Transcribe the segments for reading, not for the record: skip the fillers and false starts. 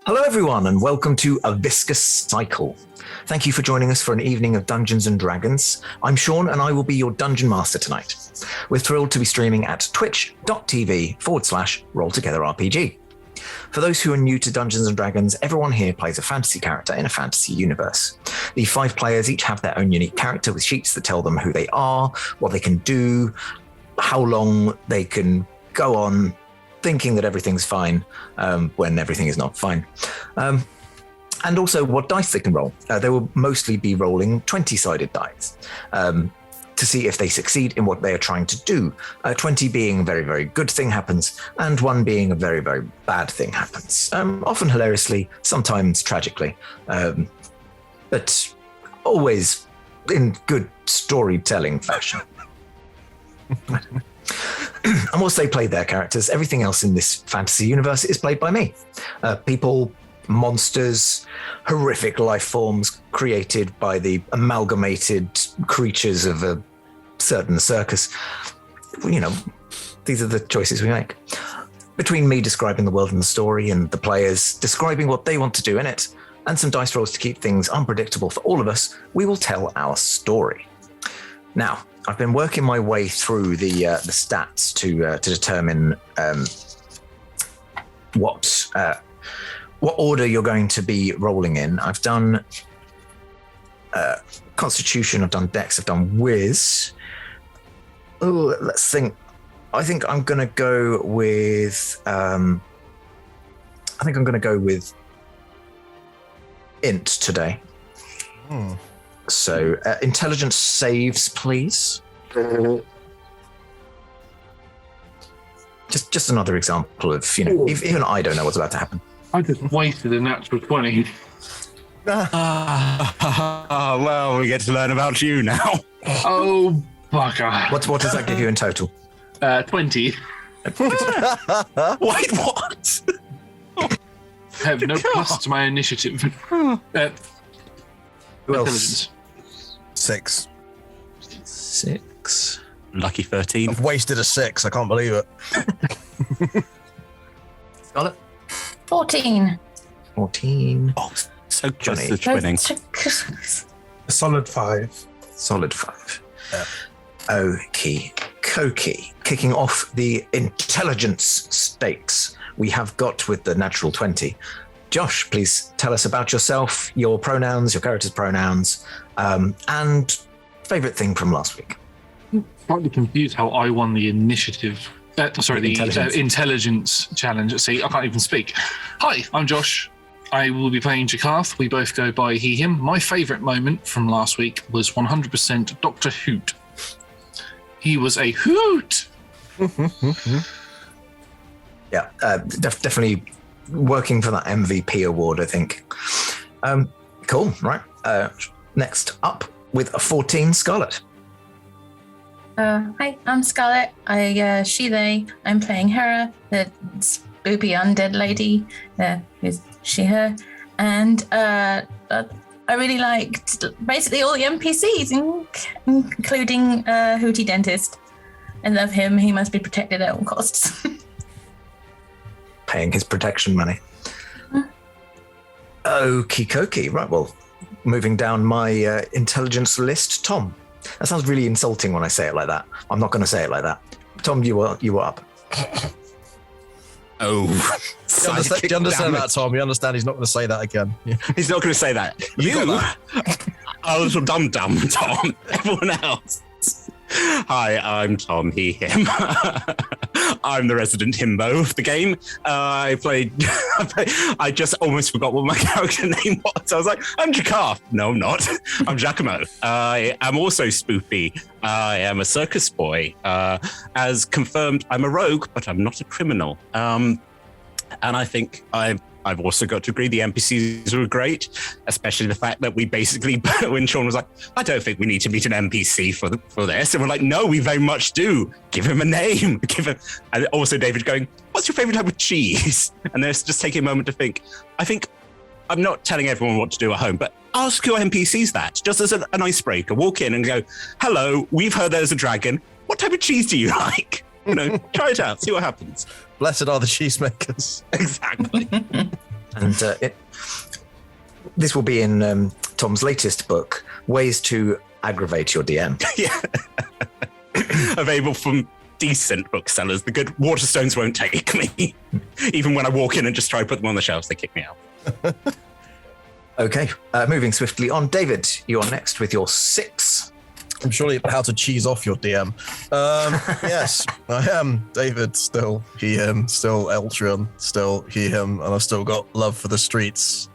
Hello everyone and welcome to A Viscous Cycle. Thank you for joining us for an evening of Dungeons and Dragons. I'm Sean and I will be your Dungeon Master tonight. We're thrilled to be streaming at twitch.tv/RollTogetherRPG. For those who are new to Dungeons and Dragons, everyone here plays a fantasy character in a fantasy universe. The 5 players each have their own unique character with sheets that tell them who they are, what they can do, how long they can go on thinking that everything's fine when everything is not fine. And also what dice they can roll. They will mostly be rolling 20-sided dice to see if they succeed in what they are trying to do. 20 being a very, very good thing happens, and 1 being a very, very bad thing happens. Often hilariously, sometimes tragically, but always in good storytelling fashion. And once they play their characters, everything else in this fantasy universe is played by me. People, monsters, horrific life forms created by the amalgamated creatures of a certain circus. You know, these are the choices we make. Between me describing the world and the story and the players describing what they want to do in it, and some dice rolls to keep things unpredictable for all of us, we will tell our story. Now, I've been working my way through the stats to determine what order you're going to be rolling in. I've done Constitution, I've done Dex, I've done Whiz. Oh, let's think. I think I'm going to go with. Int today. So, intelligence saves, please. Just another example of, even I don't know what's about to happen. I just wasted a natural 20. Well, we get to learn about you now. Oh, bugger. What does that give you in total? 20. Wait, what? I have no plus to my initiative. Who Intelligence. else? 6. Lucky 13. I've wasted a 6. I can't believe it. Scarlet? 14. 14. Oh, so Johnny. close to winning. A solid 5. Solid 5. Okie dokie. Kicking off the intelligence stakes we have got with the natural 20. Josh, please tell us about yourself, your pronouns, your character's pronouns, and favourite thing from last week. Slightly confused how I won the initiative. The intelligence challenge. See, I can't even speak. Hi, I'm Josh. I will be playing Jakarth. We both go by he, him. My favourite moment from last week was 100% Dr. Hoot. He was a hoot. Yeah, definitely working for that MVP award, I think. Cool, right. Next up with a 14, Scarlet. Hi, I'm Scarlet. She, they. I'm playing Hera, the spoopy undead lady. Who's she, her. And I really liked basically all the NPCs, including Hootie Dentist. I love him. He must be protected at all costs. Paying his protection money. Okie dokie. Right, well, moving down my intelligence list, Tom. That sounds really insulting when I say it like that. I'm not going to say it like that. Tom, you were up. Do you understand that, Tom? You understand he's not going to say that again. Yeah. He's not going to say that. You? I was a dum-dum, Tom. Everyone else. Hi, I'm Tom, he, him. I'm the resident himbo of the game. I just almost forgot what my character name was. I was like, I'm Jakarth. No, I'm not. I'm Giacomo. I am also spoopy. I am a circus boy. As confirmed, I'm a rogue, but I'm not a criminal. And I think I've also got to agree the NPCs were great, especially the fact that we basically, when Sean was like, I don't think we need to meet an NPC for this. And we're like, no, we very much do. Give him a name. And also David going, what's your favorite type of cheese? And they're just taking a moment to think. I think I'm not telling everyone what to do at home, but ask your NPCs that, just as an icebreaker. Walk in and go, hello, we've heard there's a dragon. What type of cheese do you like? Try it out, see what happens. Blessed are the cheesemakers. Exactly. And this will be in Tom's latest book, Ways to Aggravate Your DM. Yeah. Available from decent booksellers. The good Waterstones won't take me. Even when I walk in and just try to put them on the shelves, they kick me out. Okay, moving swiftly on. David, you are next with your 6. I'm surely how to cheese off your DM. Yes, I am David, still he, him, still Eltron, still he, him, and I've still got love for the streets.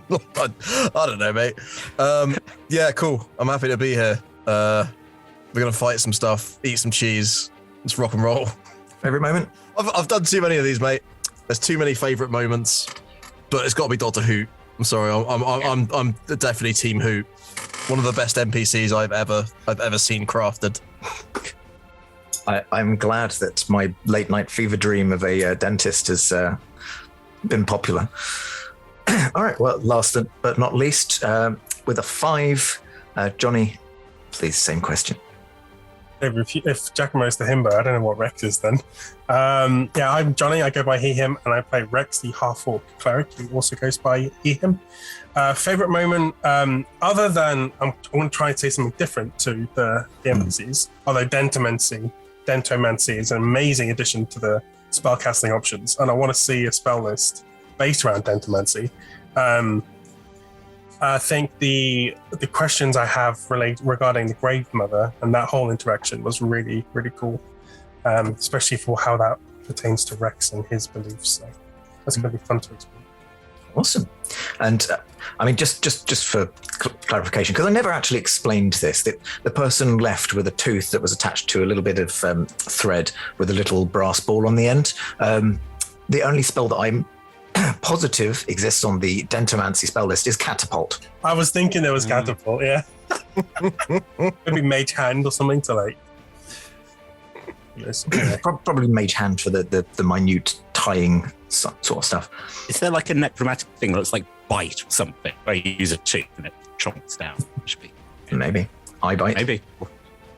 I don't know, mate. Yeah, cool. I'm happy to be here. We're going to fight some stuff, eat some cheese. Let's rock and roll. Favorite moment? I've done too many of these, mate. There's too many favorite moments, but it's got to be Doctor Who. I'm sorry, I'm definitely Team Who. One of the best NPCs I've ever seen crafted. I'm glad that my late night fever dream of a dentist has been popular. All right, well, last but not least, with a 5, Johnny, please, same question. If Giacomo's the himbo, I don't know what Rex is then. Yeah, I'm Johnny. I go by he, him, and I play Rex, the half-orc cleric, who also goes by he, him. Favorite moment, other than I want to try and say something different to the NPCs, although Dentomancy is an amazing addition to the spellcasting options, and I want to see a spell list based around Dentomancy. I think the questions I have regarding the Grave Mother and that whole interaction was really, really cool, especially for how that pertains to Rex and his beliefs. So that's going to be fun to explore. Awesome. And I mean, just for clarification, because I never actually explained this, that the person left with a tooth that was attached to a little bit of thread with a little brass ball on the end. The only spell that I'm positive exists on the Dentomancy spell list is Catapult. I was thinking there was Catapult, yeah. Maybe Mage Hand or something to like. Probably Mage Hand for the minute tying sort of stuff. Is there like a necromantic thing where it's like bite or something, where you use a tooth and it chomps down? Maybe. I bite. Maybe.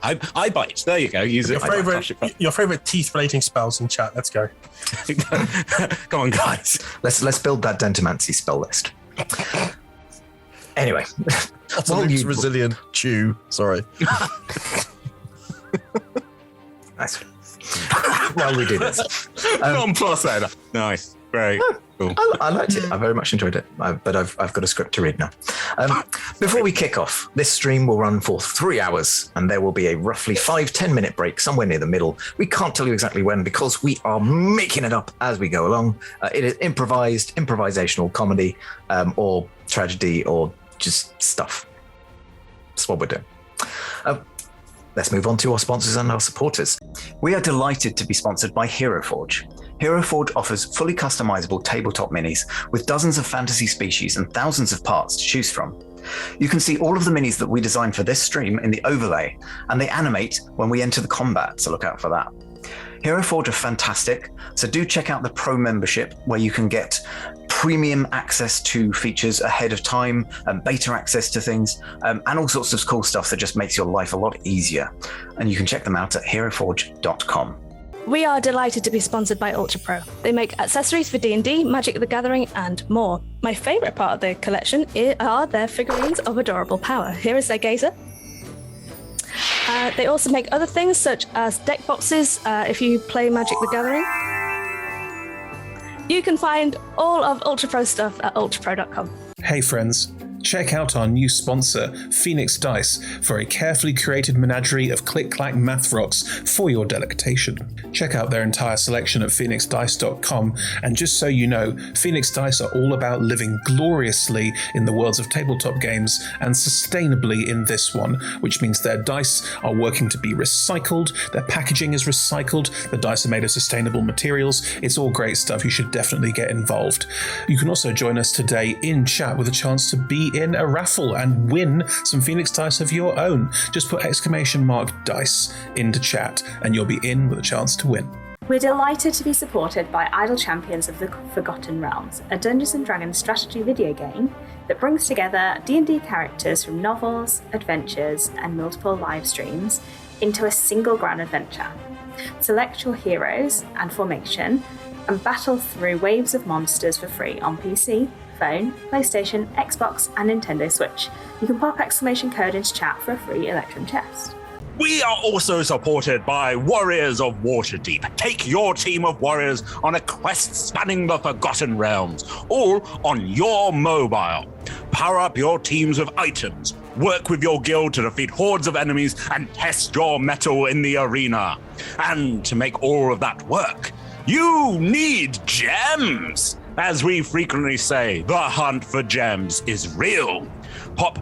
I bite. There you go. Use your favorite teeth-relating spells in chat. Let's go. Come on, guys. Let's build that Dentomancy spell list. Anyway, resilient chew. Sorry. Nice. While we do this, nice, great. Cool. I liked it. I very much enjoyed it, but I've got a script to read now. Before we kick off, this stream will run for 3 hours, and there will be a roughly 5-10 minute break somewhere near the middle. We can't tell you exactly when because we are making it up as we go along. It is improvisational comedy, or tragedy, or just stuff. That's what we're doing. Let's move on to our sponsors and our supporters. We are delighted to be sponsored by HeroForge. HeroForge offers fully customizable tabletop minis with dozens of fantasy species and thousands of parts to choose from. You can see all of the minis that we designed for this stream in the overlay, and they animate when we enter the combat, so look out for that. HeroForge are fantastic, so do check out the Pro membership where you can get premium access to features ahead of time, beta access to things, and all sorts of cool stuff that just makes your life a lot easier. And you can check them out at heroforge.com. We are delighted to be sponsored by Ultra Pro. They make accessories for D&D, Magic the Gathering, and more. My favourite part of the collection are their figurines of adorable power. Here is their gazer. They also make other things such as deck boxes if you play Magic the Gathering. You can find all of Ultra Pro stuff at ultrapro.com. Hey friends, check out our new sponsor, Phoenix Dice, for a carefully curated menagerie of click-clack math rocks for your delectation. Check out their entire selection at phoenixdice.com, and just so you know, Phoenix Dice are all about living gloriously in the worlds of tabletop games and sustainably in this one, which means their dice are working to be recycled, their packaging is recycled, the dice are made of sustainable materials. It's all great stuff. You should definitely get involved. You can also join us today in chat with a chance to be in a raffle and win some Phoenix Dice of your own. Just put !dice into chat and you'll be in with a chance to win. We're delighted to be supported by Idle Champions of the Forgotten Realms, a Dungeons & Dragons strategy video game that brings together D&D characters from novels, adventures, and multiple live streams into a single grand adventure. Select your heroes and formation, and battle through waves of monsters for free on PC, phone, PlayStation, Xbox, and Nintendo Switch. You can pop exclamation code into chat for a free Electrum chest. We are also supported by Warriors of Waterdeep. Take your team of warriors on a quest spanning the Forgotten Realms, all on your mobile. Power up your teams with items, work with your guild to defeat hordes of enemies, and test your mettle in the arena. And to make all of that work, you need gems! As we frequently say, the hunt for gems is real. Pop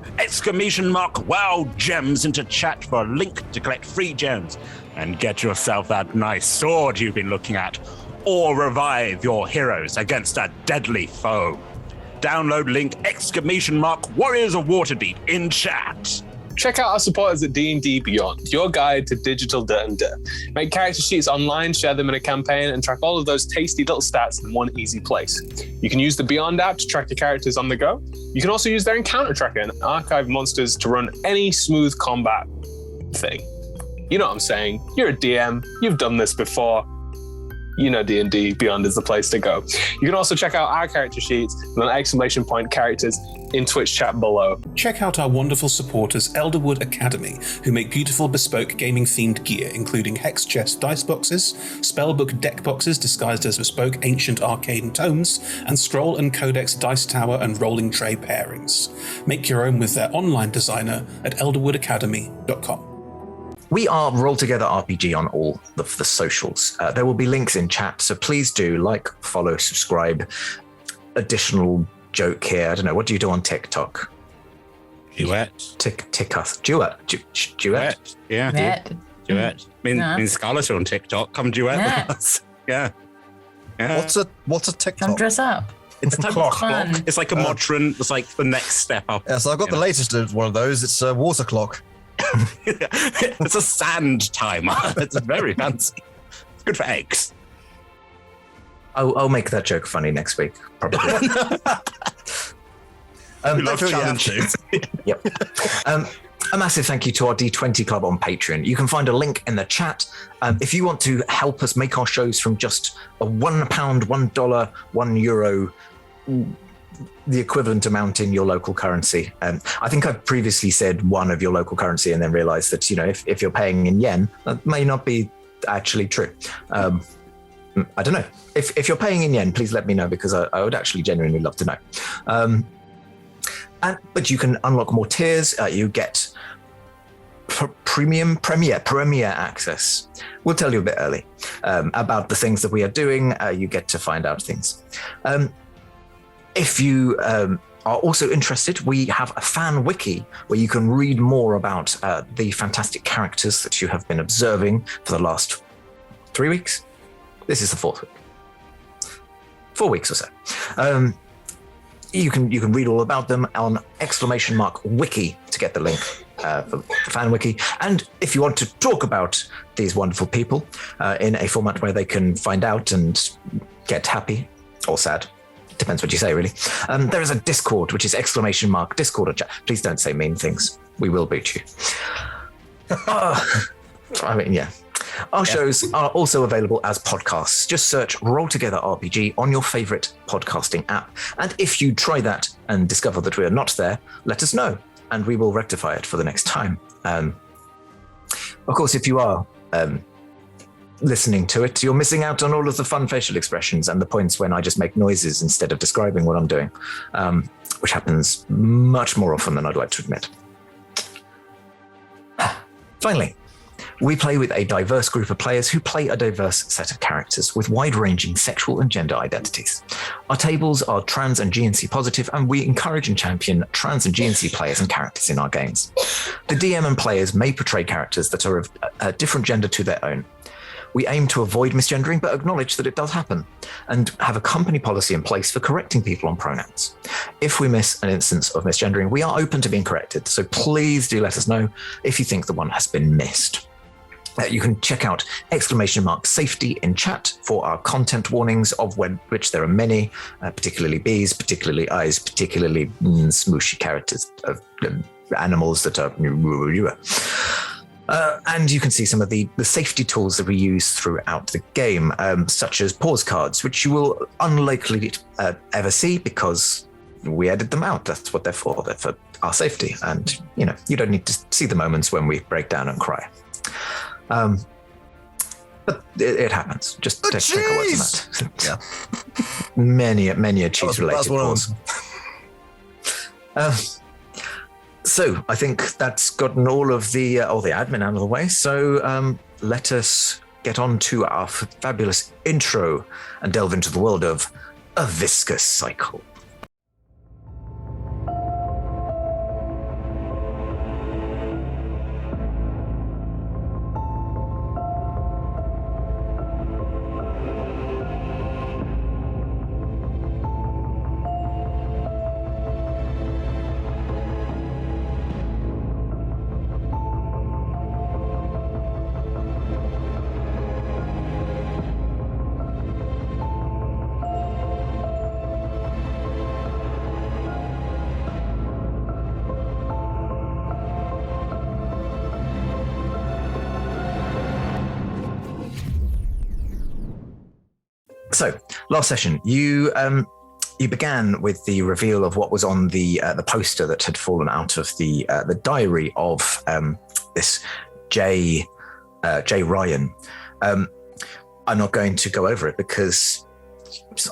!WOW gems into chat for a link to collect free gems and get yourself that nice sword you've been looking at, or revive your heroes against a deadly foe. Download link !Warriors of Waterdeep in chat. Check out our supporters at D&D Beyond, your guide to digital D&D. Make character sheets online, share them in a campaign, and track all of those tasty little stats in one easy place. You can use the Beyond app to track your characters on the go. You can also use their encounter tracker and archive monsters to run any smooth combat thing. You know what I'm saying. You're a DM. You've done this before. You know D&D Beyond is the place to go. You can also check out our character sheets with an ! characters in Twitch chat below. Check out our wonderful supporters, Elderwood Academy, who make beautiful bespoke gaming-themed gear, including hex chest dice boxes, spellbook deck boxes disguised as bespoke ancient arcane tomes, and scroll and codex dice tower and rolling tray pairings. Make your own with their online designer at elderwoodacademy.com. We are Roll Together RPG on all of the socials. There will be links in chat, so please do like, follow, subscribe. Additional joke here. I don't know. What do you do on TikTok? Duet. Duet. Yeah. Duet. Mean Scarlett on TikTok. Come duet with us. Yeah. What's a TikTok? Come dress up. It's a type of clock. It's like a modron. It's like the next step up. Yeah, so I've got the latest one of those. It's a water clock. It's a sand timer. It's very fancy. It's good for eggs. I'll make that joke funny next week, probably. We love challenges. Yep. A massive thank you to our D20 Club on Patreon. You can find a link in the chat. If you want to help us make our shows from just a £1, $1, €1, the equivalent amount in your local currency. I think I previously said one of your local currency and then realized that, if you're paying in yen, that may not be actually true. I don't know. If you're paying in yen, please let me know, because I would actually genuinely love to know. But you can unlock more tiers. You get premier access. We'll tell you a bit early about the things that we are doing. You get to find out things. If you are also interested, we have a fan wiki where you can read more about the fantastic characters that you have been observing for the last 3 weeks. This is the 4th week. 4 weeks or so. You can read all about them on !wiki to get the link for the fan wiki. And if you want to talk about these wonderful people in a format where they can find out and get happy or sad, depends what you say, really. There is a Discord, which is !Discord or chat. Please don't say mean things. We will boot you. Our shows are also available as podcasts. Just search Roll Together RPG on your favorite podcasting app. And if you try that and discover that we are not there, let us know and we will rectify it for the next time. Of course, if you are listening to it, you're missing out on all of the fun facial expressions and the points when I just make noises instead of describing what I'm doing, which happens much more often than I'd like to admit. Finally, we play with a diverse group of players who play a diverse set of characters with wide-ranging sexual and gender identities. Our tables are trans and GNC positive, and we encourage and champion trans and GNC players and characters in our games. The DM and players may portray characters that are of a different gender to their own. We aim to avoid misgendering, but acknowledge that it does happen, and have a company policy in place for correcting people on pronouns. If we miss an instance of misgendering, we are open to being corrected, so please do let us know if you think the one has been missed. You can check out !safety in chat for our content warnings, of which there are many, particularly bees, particularly eyes, particularly smooshy characters of animals that are... And you can see some of the safety tools that we use throughout the game, such as pause cards, which you will unlikely ever see because we edit them out. That's what they're for. They're for our safety. And, you don't need to see the moments when we break down and cry. But it happens. Just take a word from that. Yeah. many a cheese-related pause. So I think that's gotten all the admin out of the way. So let us get on to our fabulous intro and delve into the world of a viscous cycle. So, last session, you began with the reveal of what was on the poster that had fallen out of the diary of this J. Ryan. I'm not going to go over it because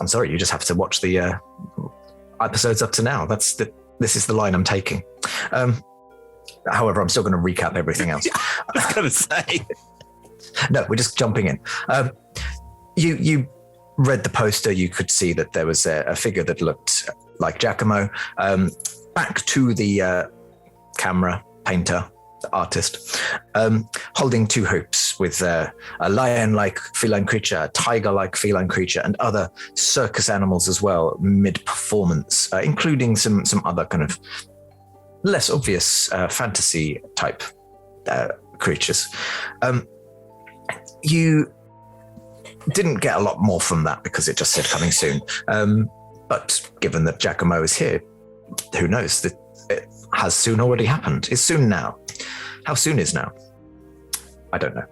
I'm sorry, you just have to watch the episodes up to now. This is the line I'm taking. However, I'm still going to recap everything else. I was going to say. No, we're just jumping in. You read the poster, you could see that there was a figure that looked like Giacomo. Back to the camera painter, the artist, holding two hoops with a lion-like feline creature, a tiger-like feline creature, and other circus animals as well, mid-performance, including some other kind of less obvious fantasy-type creatures. You didn't get a lot more from that because it just said coming soon. But given that Giacomo is here, who knows? It has soon already happened. It's soon now. How soon is now? I don't know.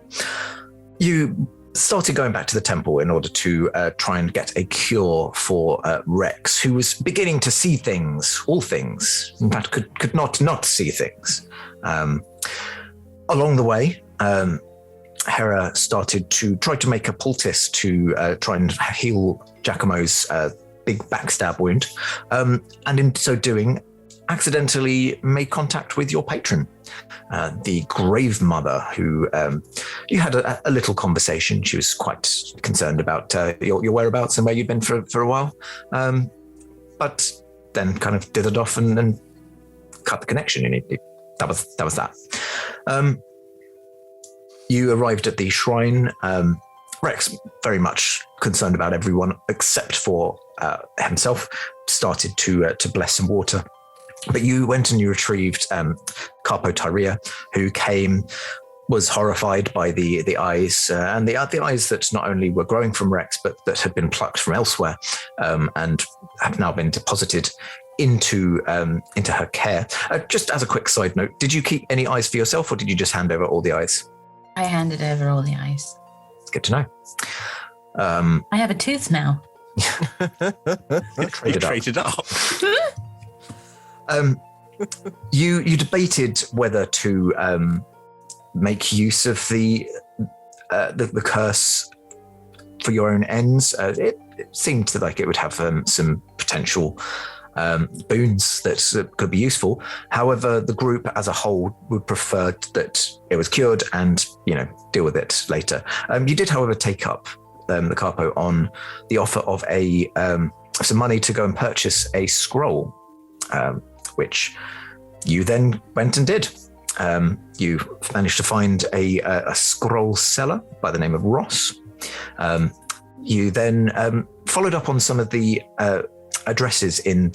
You started going back to the temple in order to try and get a cure for Rex, who was beginning to see things, all things. In fact, could not see things. Along the way, Hera started to try to make a poultice to try and heal Giacomo's big backstab wound, and in so doing, accidentally made contact with your patron, the Grave Mother, who you had a little conversation. She was quite concerned about your whereabouts and where you'd been for a while, but then kind of dithered off and cut the connection. And that was that. You arrived at the shrine. Rex, very much concerned about everyone except for himself, started to bless some water. But you went and you retrieved Carpo Tyria, who came, was horrified by the eyes, and the eyes that not only were growing from Rex, but that had been plucked from elsewhere and have now been deposited into her care. Just as a quick side note, did you keep any eyes for yourself, or did you just hand over all the eyes? I handed over all the eyes. It's good to know. I have a tooth now. Traded up. You debated whether to make use of the curse for your own ends. It seemed like it would have some potential boons that could be useful. However, the group as a whole would prefer that it was cured and deal with it later. You did, however, take up the Carpo on the offer of some money to go and purchase a scroll, which you then went and did. You managed to find a scroll seller by the name of Ross. You then followed up on some of the addresses in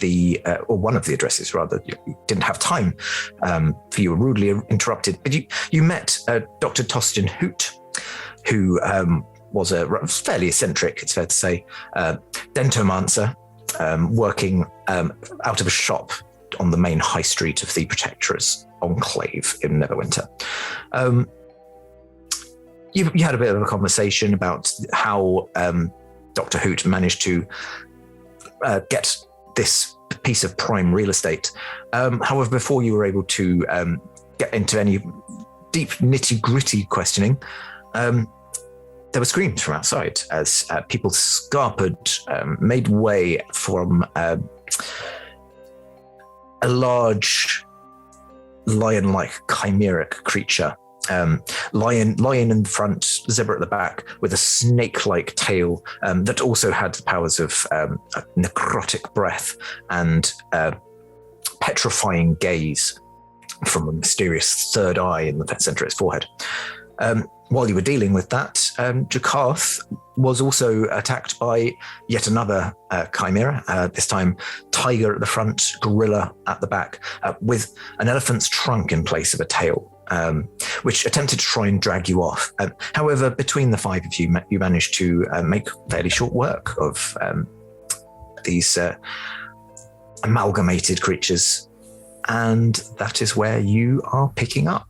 or one of the addresses rather. You didn't have time, for you were rudely interrupted, but you met Dr. Tostin Hoot, who was a fairly eccentric, it's fair to say, dentomancer, working out of a shop on the main high street of the Protectorate Enclave in Neverwinter. you had a bit of a conversation about how Dr. Hoot managed to get this piece of prime real estate. However, before you were able to get into any deep nitty-gritty questioning, there were screams from outside as people scarpered, made way from a large lion-like chimeric creature. Lion in the front, zebra at the back, with a snake-like tail that also had the powers of necrotic breath and petrifying gaze from a mysterious third eye in the center of its forehead. While you were dealing with that, Jakarth was also attacked by yet another chimera, this time tiger at the front, gorilla at the back, with an elephant's trunk in place of a tail, which attempted to try and drag you off. However, between the five of you, you managed to make fairly short work of these amalgamated creatures, and that is where you are picking up.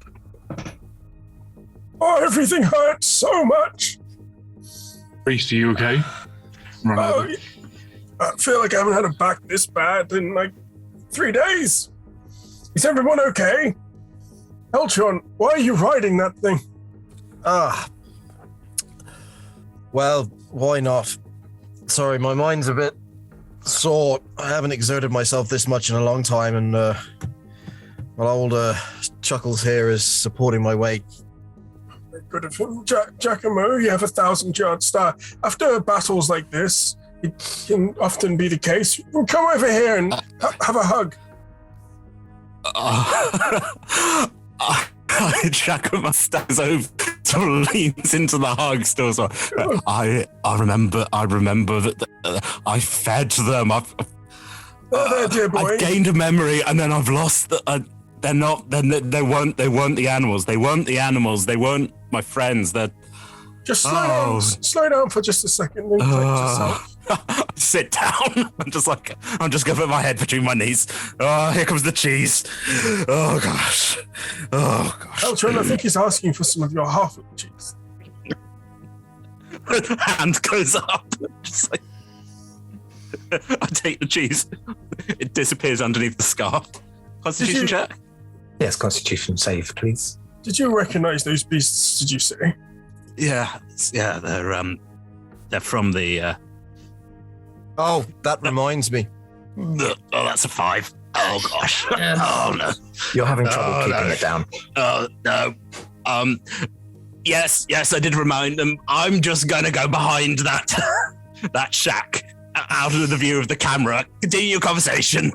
Oh, everything hurts so much. Priest, are you okay? Oh, I feel like I haven't had a back this bad in like 3 days. Is everyone okay? Eltron, why are you riding that thing? Well, why not? Sorry, my mind's a bit sore. I haven't exerted myself this much in a long time, and my old Chuckles here is supporting my weight. Good of him. Giacomo, you have 1,000-yard start. After battles like this, it can often be the case. Come over here and have a hug. Giacomo stands over, sort of leans into the hug still. So I remember that I fed them. Dear boy. I've gained a memory, and then I've lost the. They're not. They weren't the animals. They weren't the animals. They weren't my friends. They're just slow down for just a second. And yourself. Sit down. I'm just gonna put my head between my knees. Oh, here comes the cheese. Oh gosh. Eltron, I think he's asking for some of your half of the cheese. Hand goes up. Just like, I take the cheese. It disappears underneath the scarf. Constitution check? Yes, Constitution save, please. Did you recognize those beasts, did you say? Yeah, they're from the... Oh, that reminds me. Oh, that's a 5. Oh, gosh. Oh, no. You're having trouble keeping it down. Oh, no. Yes, I did remind them. I'm just going to go behind that shack, out of the view of the camera. Continue your conversation.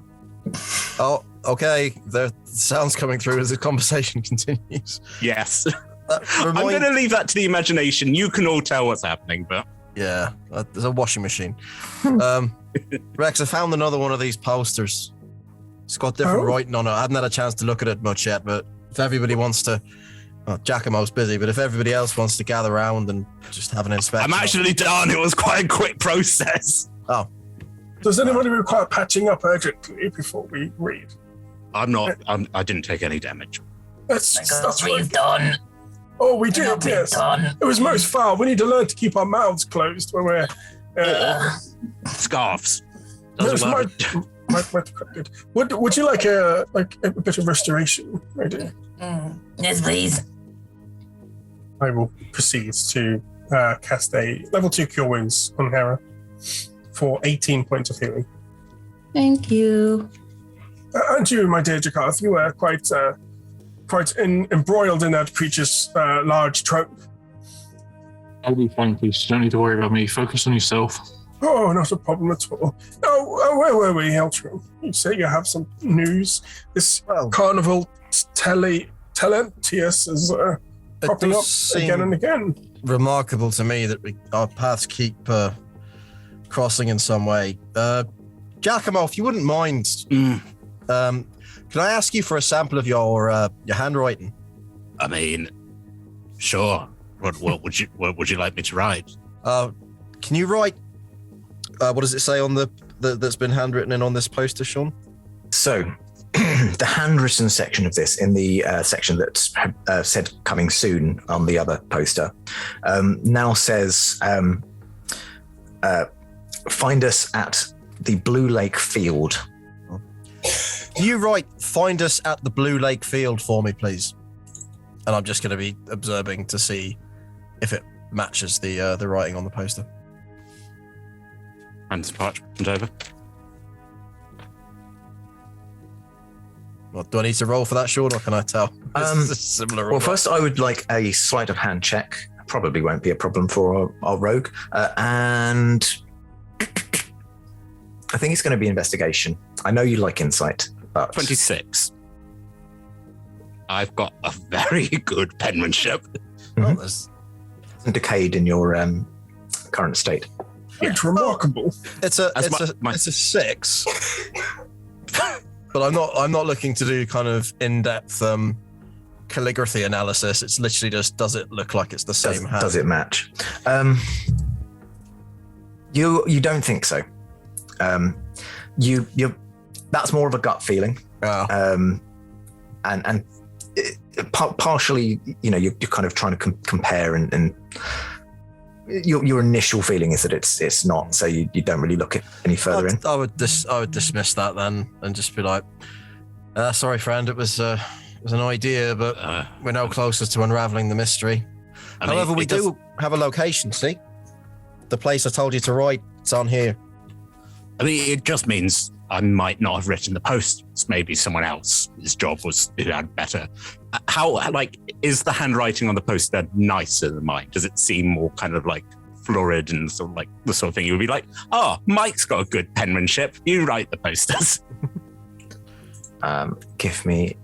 Oh, okay. The sound's coming through as the conversation continues. Yes. I'm going to leave that to the imagination. You can all tell what's happening, but... Yeah, there's a washing machine. Rex, I found another one of these posters. It's got different writing on it. I haven't had a chance to look at it much yet, but if everybody wants to... Well, Giacomo's busy, but if everybody else wants to gather around and just have an inspection... I'm actually done. It was quite a quick process. Oh. Does anybody require patching up urgently before we read? I'm not. I didn't take any damage. That's right. Done. Oh, we did, yes. It was most foul. We need to learn to keep our mouths closed when we're... Scarves. Would you like a bit of restoration, my dear? Yes, please. I will proceed to cast a level 2 Cure Wounds on Hera for 18 points of healing. Thank you. And you, my dear Jakarth, you were quite embroiled in that creature's large trunk. I'll be fine, please. You don't need to worry about me. Focus on yourself. Oh, not a problem at all. Where were we, Eltron? You say you have some news. This carnival Talentius is popping up again and again. Remarkable to me that our paths keep crossing in some way. Giacomo, if you wouldn't mind, can I ask you for a sample of your handwriting? I mean, sure. What would you like me to write? Can you write? What does it say on that's been handwritten in on this poster, Sean? So, the handwritten section of this, in the section that said coming soon on the other poster, now says, find us at the Blue Lake Field. Do you write, find us at the Blue Lake Field for me, please? And I'm just going to be observing to see if it matches the writing on the poster. Hands parchment over. Well, do I need to roll for that, Sean, or can I tell? This is similar. Well, first I would like a sleight of hand check. Probably won't be a problem for our rogue. And I think it's going to be investigation. I know you like insight, but 26. I've got a very good penmanship. Oh, there's decayed in your current state. It's remarkable. It's a 6. But I'm not looking to do kind of in-depth calligraphy analysis. It's literally just, does it look like it's the same hand? Does it match? You don't think so. You that's more of a gut feeling. And partially, you're kind of trying to compare, and your initial feeling is that it's not. So you don't really look at any further in. I would dismiss that then and just be like, sorry, friend, it was an idea, but we're no closer to unraveling the mystery. However, we do have a location. See, the place I told you to write, it's on here. I mean, it just means I might not have written the post. Maybe someone else's job was who had better. How, is the handwriting on the poster nicer than mine? Does it seem more kind of like florid and sort of like the sort of thing you would be like, oh, Mike's got a good penmanship. You write the posters. Give me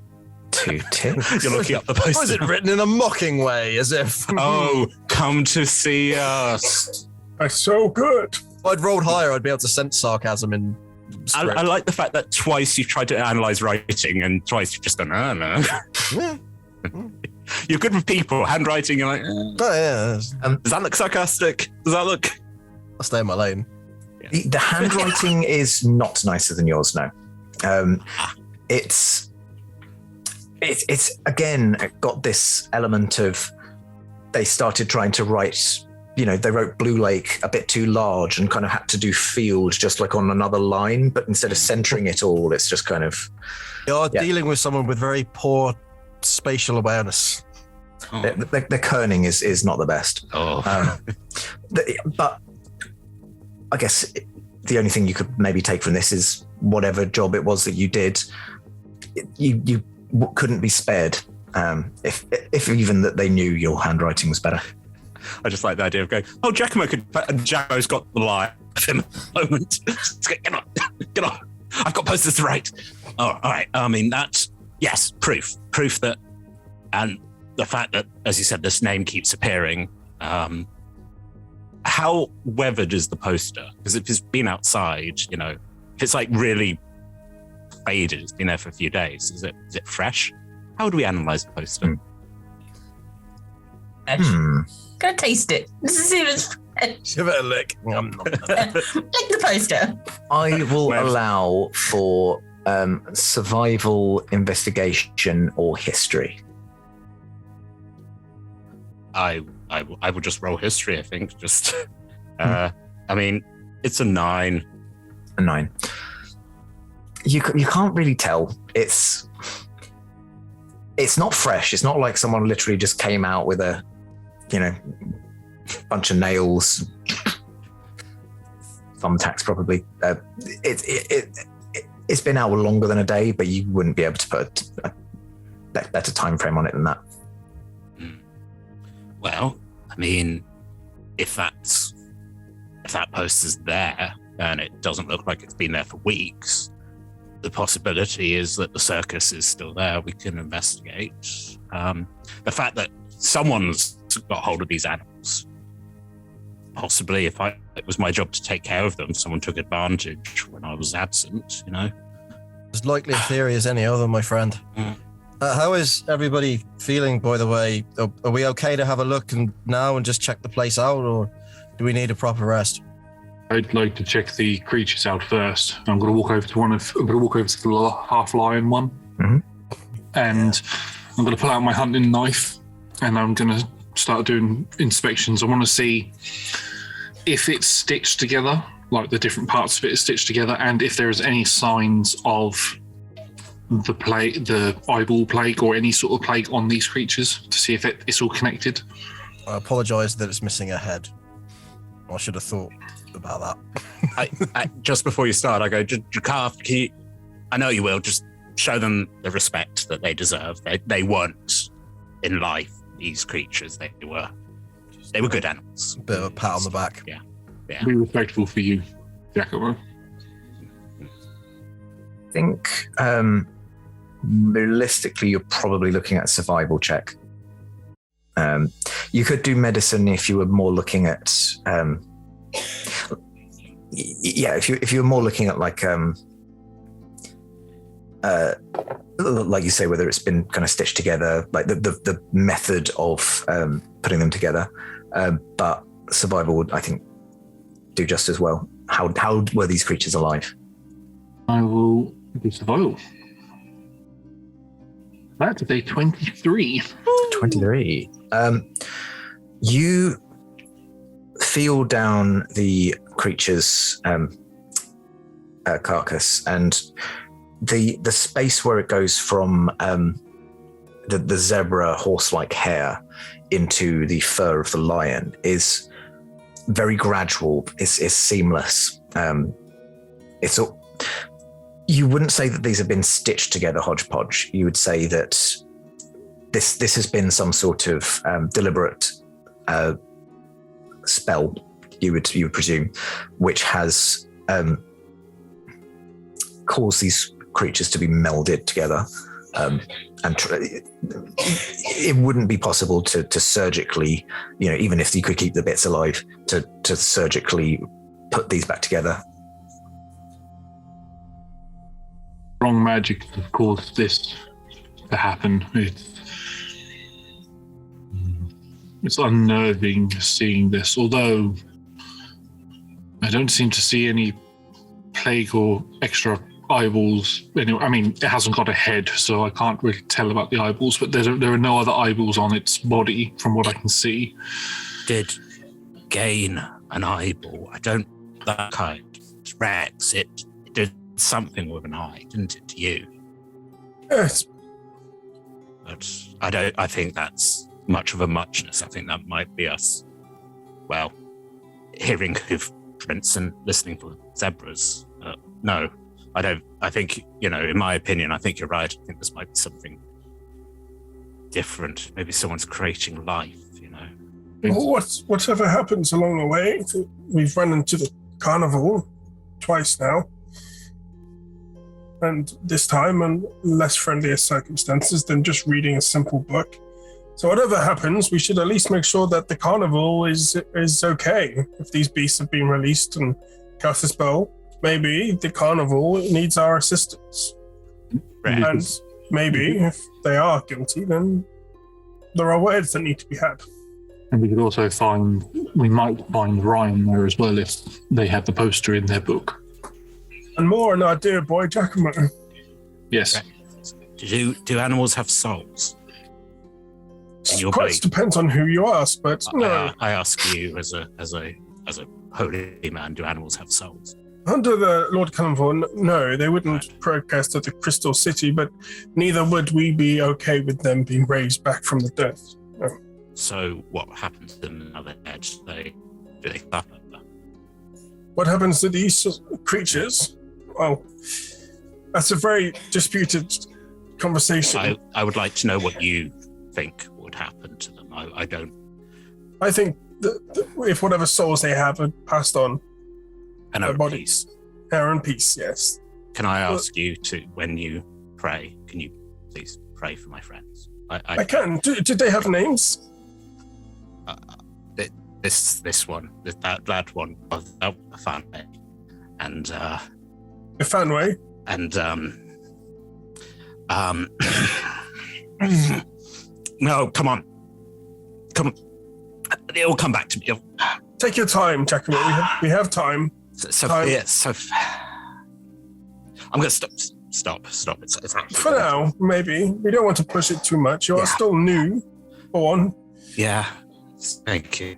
2 ticks. You're looking up the poster. Or is it written in a mocking way, as if? Oh, come to see us. That's so good. If I'd rolled higher, I'd be able to sense sarcasm in script. I like the fact that twice you've tried to analyze writing and twice you've just gone, no. Yeah. You're good with people. Handwriting, you're like, Oh, yeah. does that look sarcastic? Does that look? I'll stay in my lane. The handwriting is not nicer than yours, no. It's again got this element of, they started trying to write, they wrote Blue Lake a bit too large and kind of had to do field just like on another line, but instead of centering it all, it's just kind of... You're dealing with someone with very poor spatial awareness. Oh. The kerning is not the best. Oh. But I guess the only thing you could maybe take from this is whatever job it was that you did, you couldn't be spared. If even that they knew your handwriting was better. I just like the idea of going, oh, Giacomo could, and Giacomo's got the lie of him at the moment. Get on. I've got posters to write. Oh, all right. I mean, that's, yes, proof that, and the fact that, as you said, this name keeps appearing. How weathered is the poster? Because if it's been outside, if it's like really faded, it's been there for a few days, is it fresh? How would we analyze the poster? Go taste it. See if it's fresh. Give it a lick. Lick the poster. I will allow for survival, investigation, or history. I will just roll history, I think. Just, I mean, it's a 9. A 9. You can't really tell. It's not fresh. It's not like someone literally just came out with a, bunch of nails, thumbtacks probably. It's been out longer than a day, but you wouldn't be able to put a better time frame on it than that. Well, I mean, if that poster's there and it doesn't look like it's been there for weeks, the possibility is that the circus is still there. We can investigate. The fact that someone's got hold of these animals, possibly if it was my job to take care of them, someone took advantage when I was absent, As likely a theory as any other, my friend. How is everybody feeling, by the way? Are we okay to have a look now and just check the place out, or do we need a proper rest? I'd like to check the creatures out first. I'm going to walk over to the half lion one, and I'm going to pull out my hunting knife, and I'm going to start doing inspections. I want to see if it's stitched together, like the different parts of it is stitched together, and if there is any signs of the eyeball plague or any sort of plague on these creatures, to see if it's all connected. I apologise that it's missing a head. I should have thought about that. I just before you start, I go, Jakar, I know you will, just show them the respect that they deserve. They weren't in life, these creatures. They were good animals. Bit of a pat on the back. Yeah. Be respectful for you, Giacomo. I think realistically, you're probably looking at a survival check. You could do medicine if you were more looking at, if you were more looking at like you say, whether it's been kind of stitched together, like the method of putting them together. But survival would, I think, do just as well. How were these creatures alive? I will do survival. That's a 23. 23. You feel down the creature's carcass, and the space where it goes from the zebra horse-like hair into the fur of the lion is very gradual. It's seamless. It's all. You wouldn't say that these have been stitched together hodgepodge. You would say that this has been some sort of deliberate spell. You would presume, which has caused these creatures to be melded together, and it wouldn't be possible to surgically, even if you could keep the bits alive, to surgically put these back together. Wrong magic has caused this to happen. It's unnerving seeing this, although I don't seem to see any plague or extra eyeballs. Anyway, I mean, it hasn't got a head, so I can't really tell about the eyeballs, but there are no other eyeballs on its body from what I can see. Did gain an eyeball. I don't that kind. Rex, it did something with an eye, didn't it, to you? Yes. But I think that's much of a muchness. I think that might be us, well, hearing hoofprints and listening for zebras. No, I don't. I think, in my opinion, I think you're right. I think this might be something different. Maybe someone's creating life, Well, whatever happens along the way, we've run into the carnival twice now. And this time in less friendlier circumstances than just reading a simple book. So whatever happens, we should at least make sure that the carnival is okay. If these beasts have been released and cast a spell, maybe the carnival needs our assistance. Right. And maybe if they are guilty, then there are words that need to be had. And we might find Ryan there as well if they have the poster in their book. And more on our dear boy Giacomo. Yes. Do animals have souls? Quite depends on who you ask, but no. I ask you as a holy man, do animals have souls? Under the Lord Cannonball, no, they wouldn't progress to the Crystal City, but neither would we be okay with them being raised back from the dead. No. So what happens to them now they're dead? Do they suffer? What happens to these creatures? Well, that's a very disputed conversation. I would like to know what you think would happen to them. I don't. I think that if whatever souls they have are passed on, And their bodies, air and peace, yes. Can I ask you to, when you pray, can you please pray for my friends? I can. Did they have names? This one, that one, Fanway, and Fanway, and no, come on, it'll come back to me. Take your time, Giacomo. We have time. I'm going to stop. It's actually for now, maybe. We don't want to push it too much. You are still new, born. Yeah. Thank you.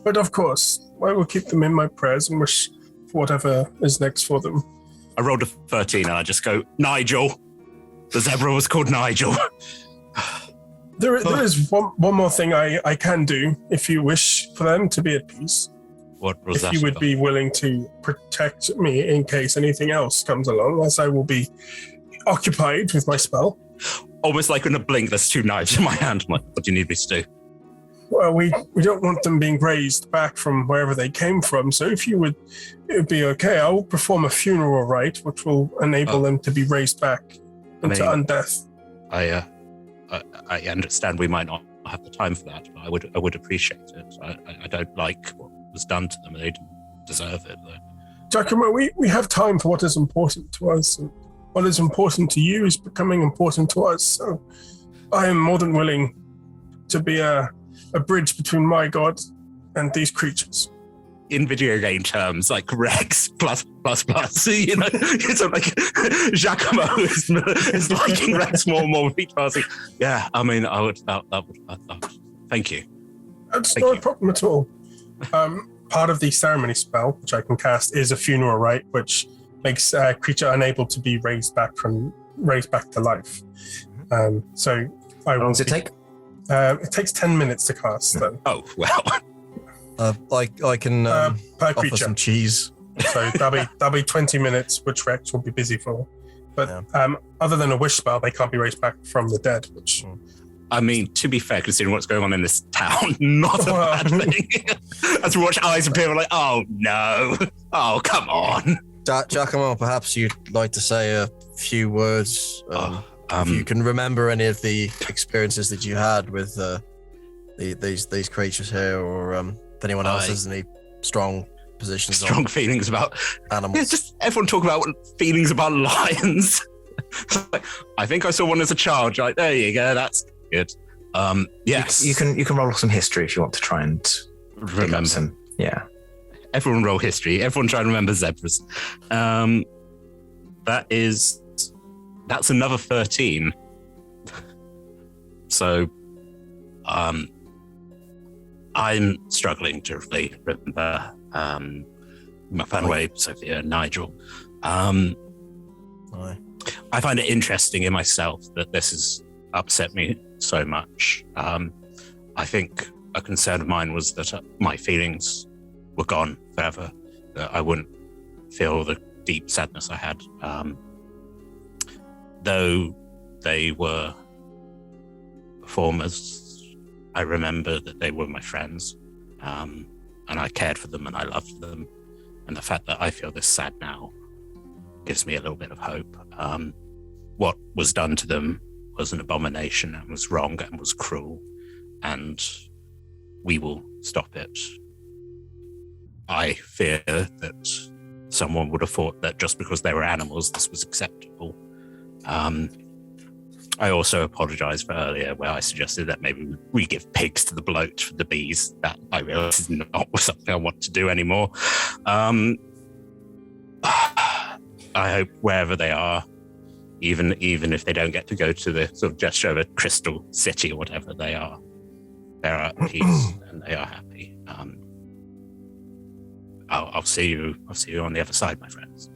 But of course, I will keep them in my prayers and wish for whatever is next for them. I rolled a 13 and I just go, Nigel. The zebra was called Nigel. There is one more thing I can do if you wish for them to be at peace. What was that? If you would be willing to protect me in case anything else comes along, as I will be occupied with my spell. Almost like in a blink, there's 2 knives in my hand. I'm like, what do you need me to do? Well, we don't want them being raised back from wherever they came from. So if it would be okay, I will perform a funeral rite, which will enable them to be raised back into undeath. I understand we might not have the time for that, but I would appreciate it. I don't like what was done to them. They didn't deserve it, though. Giacomo, we have time for what is important to us. And what is important to you is becoming important to us. So I am more than willing to be a bridge between my god and these creatures. In video game terms, like Rex plus, you know, it's like Giacomo is liking Rex more and more with each passing. Yeah, I mean, I would thank you. That's not a problem at all. Part of the ceremony spell, which I can cast, is a funeral rite, which makes a creature unable to be raised back to life. So how long does it take? It takes 10 minutes to cast, though. Oh, well. I can per offer creature. some cheese. So that'll be 20 minutes, which Rex will be busy for. But other than a wish spell, they can't be raised back from the dead, which... I mean, to be fair, considering what's going on in this town, not a bad thing. As we watch eyes appear, we're like, oh, no. Oh, come on. Giacomo, perhaps you'd like to say a few words. If you can remember any of the experiences that you had with these creatures here, or if anyone else has any strong positions. Strong feelings about animals. Yeah, just everyone talk about feelings about lions. I think I saw one as a child. Like, there you go. That's good. Yes, you can roll some history if you want to try and remember some. Yeah, everyone roll history. Everyone try and remember zebras. That's another 13. So, I'm struggling to really remember Mafanway, Sophia, Nigel. I find it interesting in myself that this has upset me so much. I think a concern of mine was that my feelings were gone forever, that I wouldn't feel the deep sadness I had. Though they were performers, I remember that they were my friends, and I cared for them and I loved them. And the fact that I feel this sad now gives me a little bit of hope. What was done to them was an abomination and was wrong and was cruel, and we will stop it. I fear that someone would have thought that just because they were animals, this was acceptable. I also apologize for earlier where I suggested that maybe we give pigs to the bloat for the bees. That I realize is not something I want to do anymore. I hope wherever they are, even if they don't get to go to the sort of gesture of a crystal city or whatever, they're at peace and they are happy. I'll see you on the other side, my friends.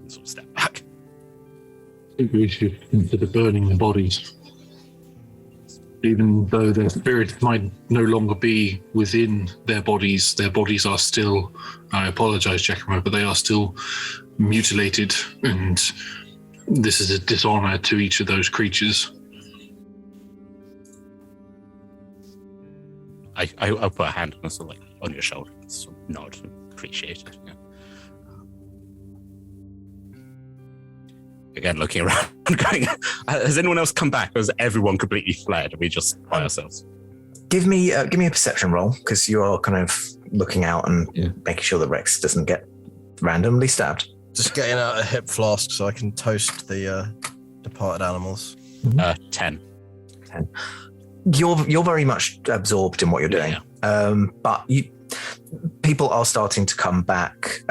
And sort of step back. I think we should consider burning the bodies. Even though their spirit might no longer be within their bodies are still, I apologize, Giacomo, but they are still mutilated, and this is a dishonor to each of those creatures. I'll put a hand on, sort of like on your shoulder and sort of nod and appreciate it. Yeah. Again, looking around, going, has anyone else come back, or has everyone completely fled? Are we just by ourselves? Give me a perception roll, because you're kind of looking out and making sure that Rex doesn't get randomly stabbed. Just getting out a hip flask so I can toast the departed animals. 10. You're very much absorbed in what you're doing, but people are starting to come back.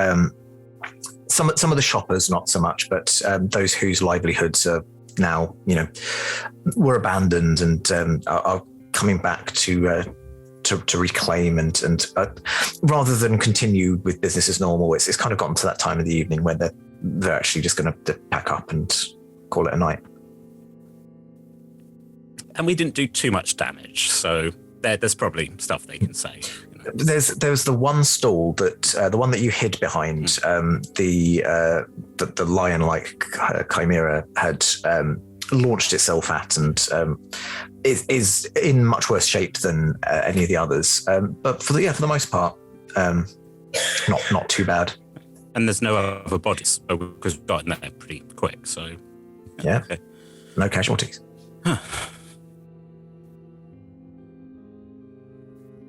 Some of the shoppers, not so much, but those whose livelihoods are now, were abandoned and are coming back to reclaim and rather than continue with business as normal, it's kind of gotten to that time of the evening where they're actually just going to pack up and call it a night. And we didn't do too much damage, so there's probably stuff they can say. There's the one stall that the one that you hid behind, the lion-like chimera had launched itself at, and is in much worse shape than any of the others. But for the most part, not too bad. And there's no other bodies because we got in there pretty quick. So yeah, okay. No casualties. Huh.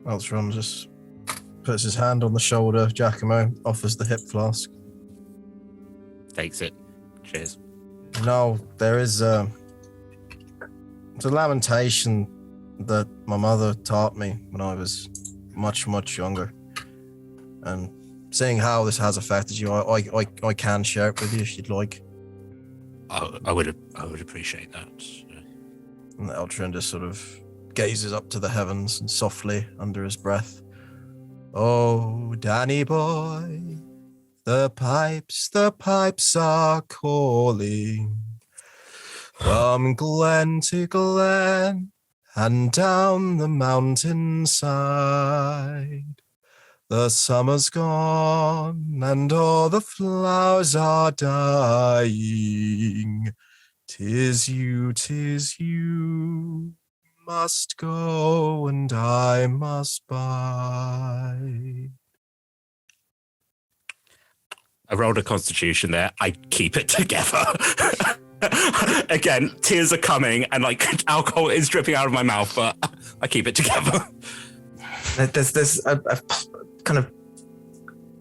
Altron just puts his hand on the shoulder. Giacomo offers the hip flask. Takes it. Cheers. No, there is it's a lamentation that my mother taught me when I was much, much younger. And seeing how this has affected you, I can share it with you if you'd like. I would appreciate that. And Altron just sort of gazes up to the heavens and softly, under his breath, "Oh, Danny boy, the pipes are calling. From glen to glen and down the mountainside. The summer's gone and all the flowers are dying. 'Tis you must go and I must bide." I rolled a constitution there. I keep it together. Again, tears are coming and alcohol is dripping out of my mouth, but I keep it together. There's a kind of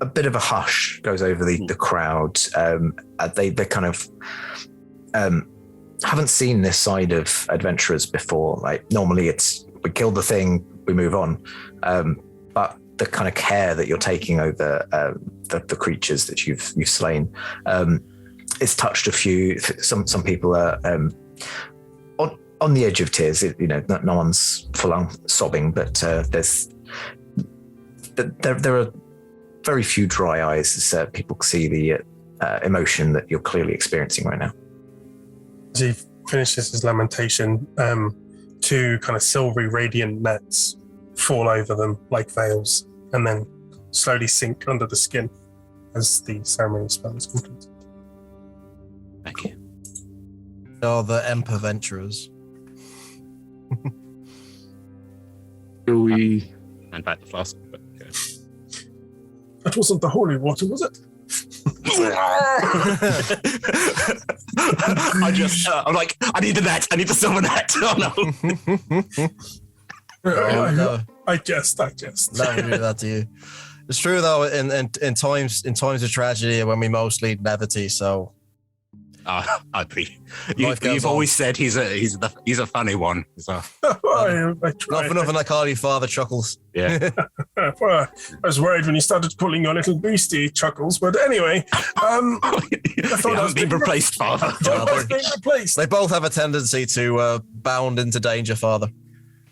a bit of a hush goes over the crowd. They kind of haven't seen this side of adventurers before. Like normally it's we kill the thing, we move on. But the kind of care that you're taking over the creatures that you've slain, it's touched a few. Some people are on the edge of tears. No one's full on sobbing, but there are very few dry eyes as people see the emotion that you're clearly experiencing right now. As he finishes his lamentation, two kind of silvery radiant nets fall over them like veils and then slowly sink under the skin as the ceremony spell is completed. Thank you. Oh, the Emperventurers. Do we? And back the flask. But, okay. That wasn't the holy water, was it? I'm like, I need the net. I need the silver net. Oh no. I jest. Never do that to you. It's true though. In times of tragedy, when we most need levity. So, I appreciate. You've always said he's a funny one. So. I Not for nothing, I call you Father Chuckles. Yeah. Well, I was worried when you started calling your little beastie Chuckles, but anyway, I thought I was being replaced, Father. I was being replaced. They both have a tendency to bound into danger, Father.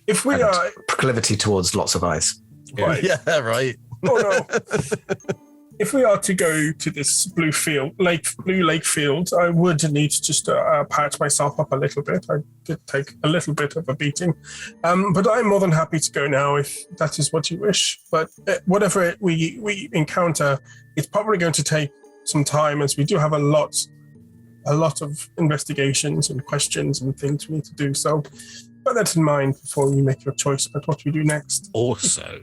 If we are proclivity towards lots of eyes. right. Yeah, right. Oh no. If we are to go to this blue lake field, I would need to just patch myself up a little bit. I did take a little bit of a beating, but I'm more than happy to go now if that is what you wish. But whatever we encounter, it's probably going to take some time, as we do have a lot of investigations and questions and things we need to do. So bear that in mind before you make your choice about what we do next. Also,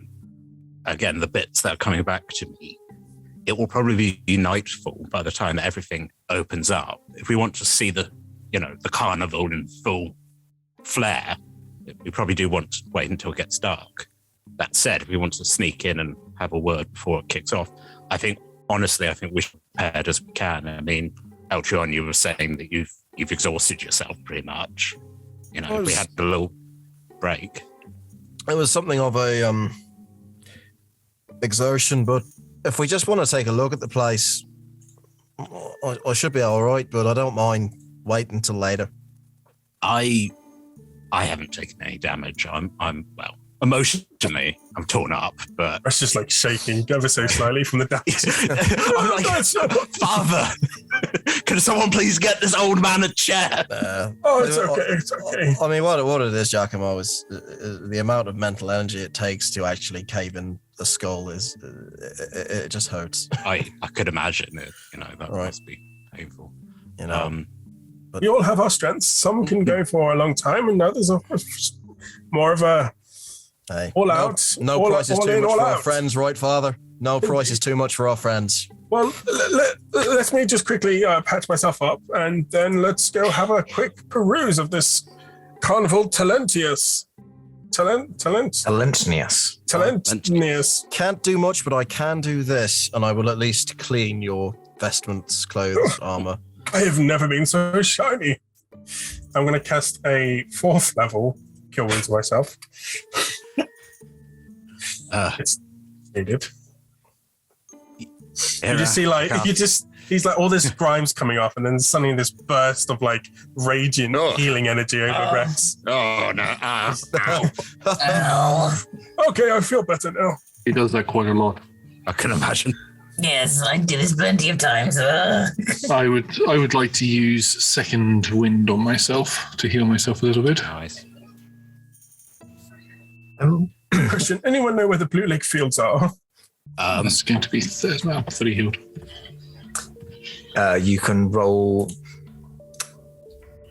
again, the bits that are coming back to me, it will probably be nightfall by the time everything opens up. If we want to see the carnival in full flare, we probably do want to wait until it gets dark. That said, if we want to sneak in and have a word before it kicks off, I think we should be prepared as we can. I mean, Eltron, you were saying that you've exhausted yourself pretty much. If we had a little break. It was something of a exertion, but if we just want to take a look at the place, I should be all right, but I don't mind waiting until later. I haven't taken any damage. I'm well, emotionally, I'm torn up, but It's just like shaking ever so slightly from the depths. I'm like, Father, can someone please get this old man a chair? Oh, it's okay. It's okay. I mean, what it is, Giacomo, is the amount of mental energy it takes to actually cave in the skull is it just hurts. I could imagine it. That Right. must be painful. We all have our strengths. Some can go for a long time, and others are more of a Hey, all out. No all, price is all too in, much all for our out. friends, right, Father? No price is too much for our friends. Well, let me just quickly patch myself up, and then let's go have a quick peruse of this Carnival Talentius. Talentius. Can't do much, but I can do this, and I will at least clean your vestments, clothes, armor. I have never been so shiny. I'm going to cast a 4th level Cure Wounds myself. It's needed. You just see he's like all this grimes coming off, and then suddenly this burst of like raging healing energy over Rex. Oh no! Ow. Oh, Okay, I feel better now. He does that quite a lot. I can imagine. yes, I did this plenty of times. I would like to use second wind on myself to heal myself a little bit. Nice. Question: anyone know where the Blue Lake Fields are? That's going to be 3 healed. You can roll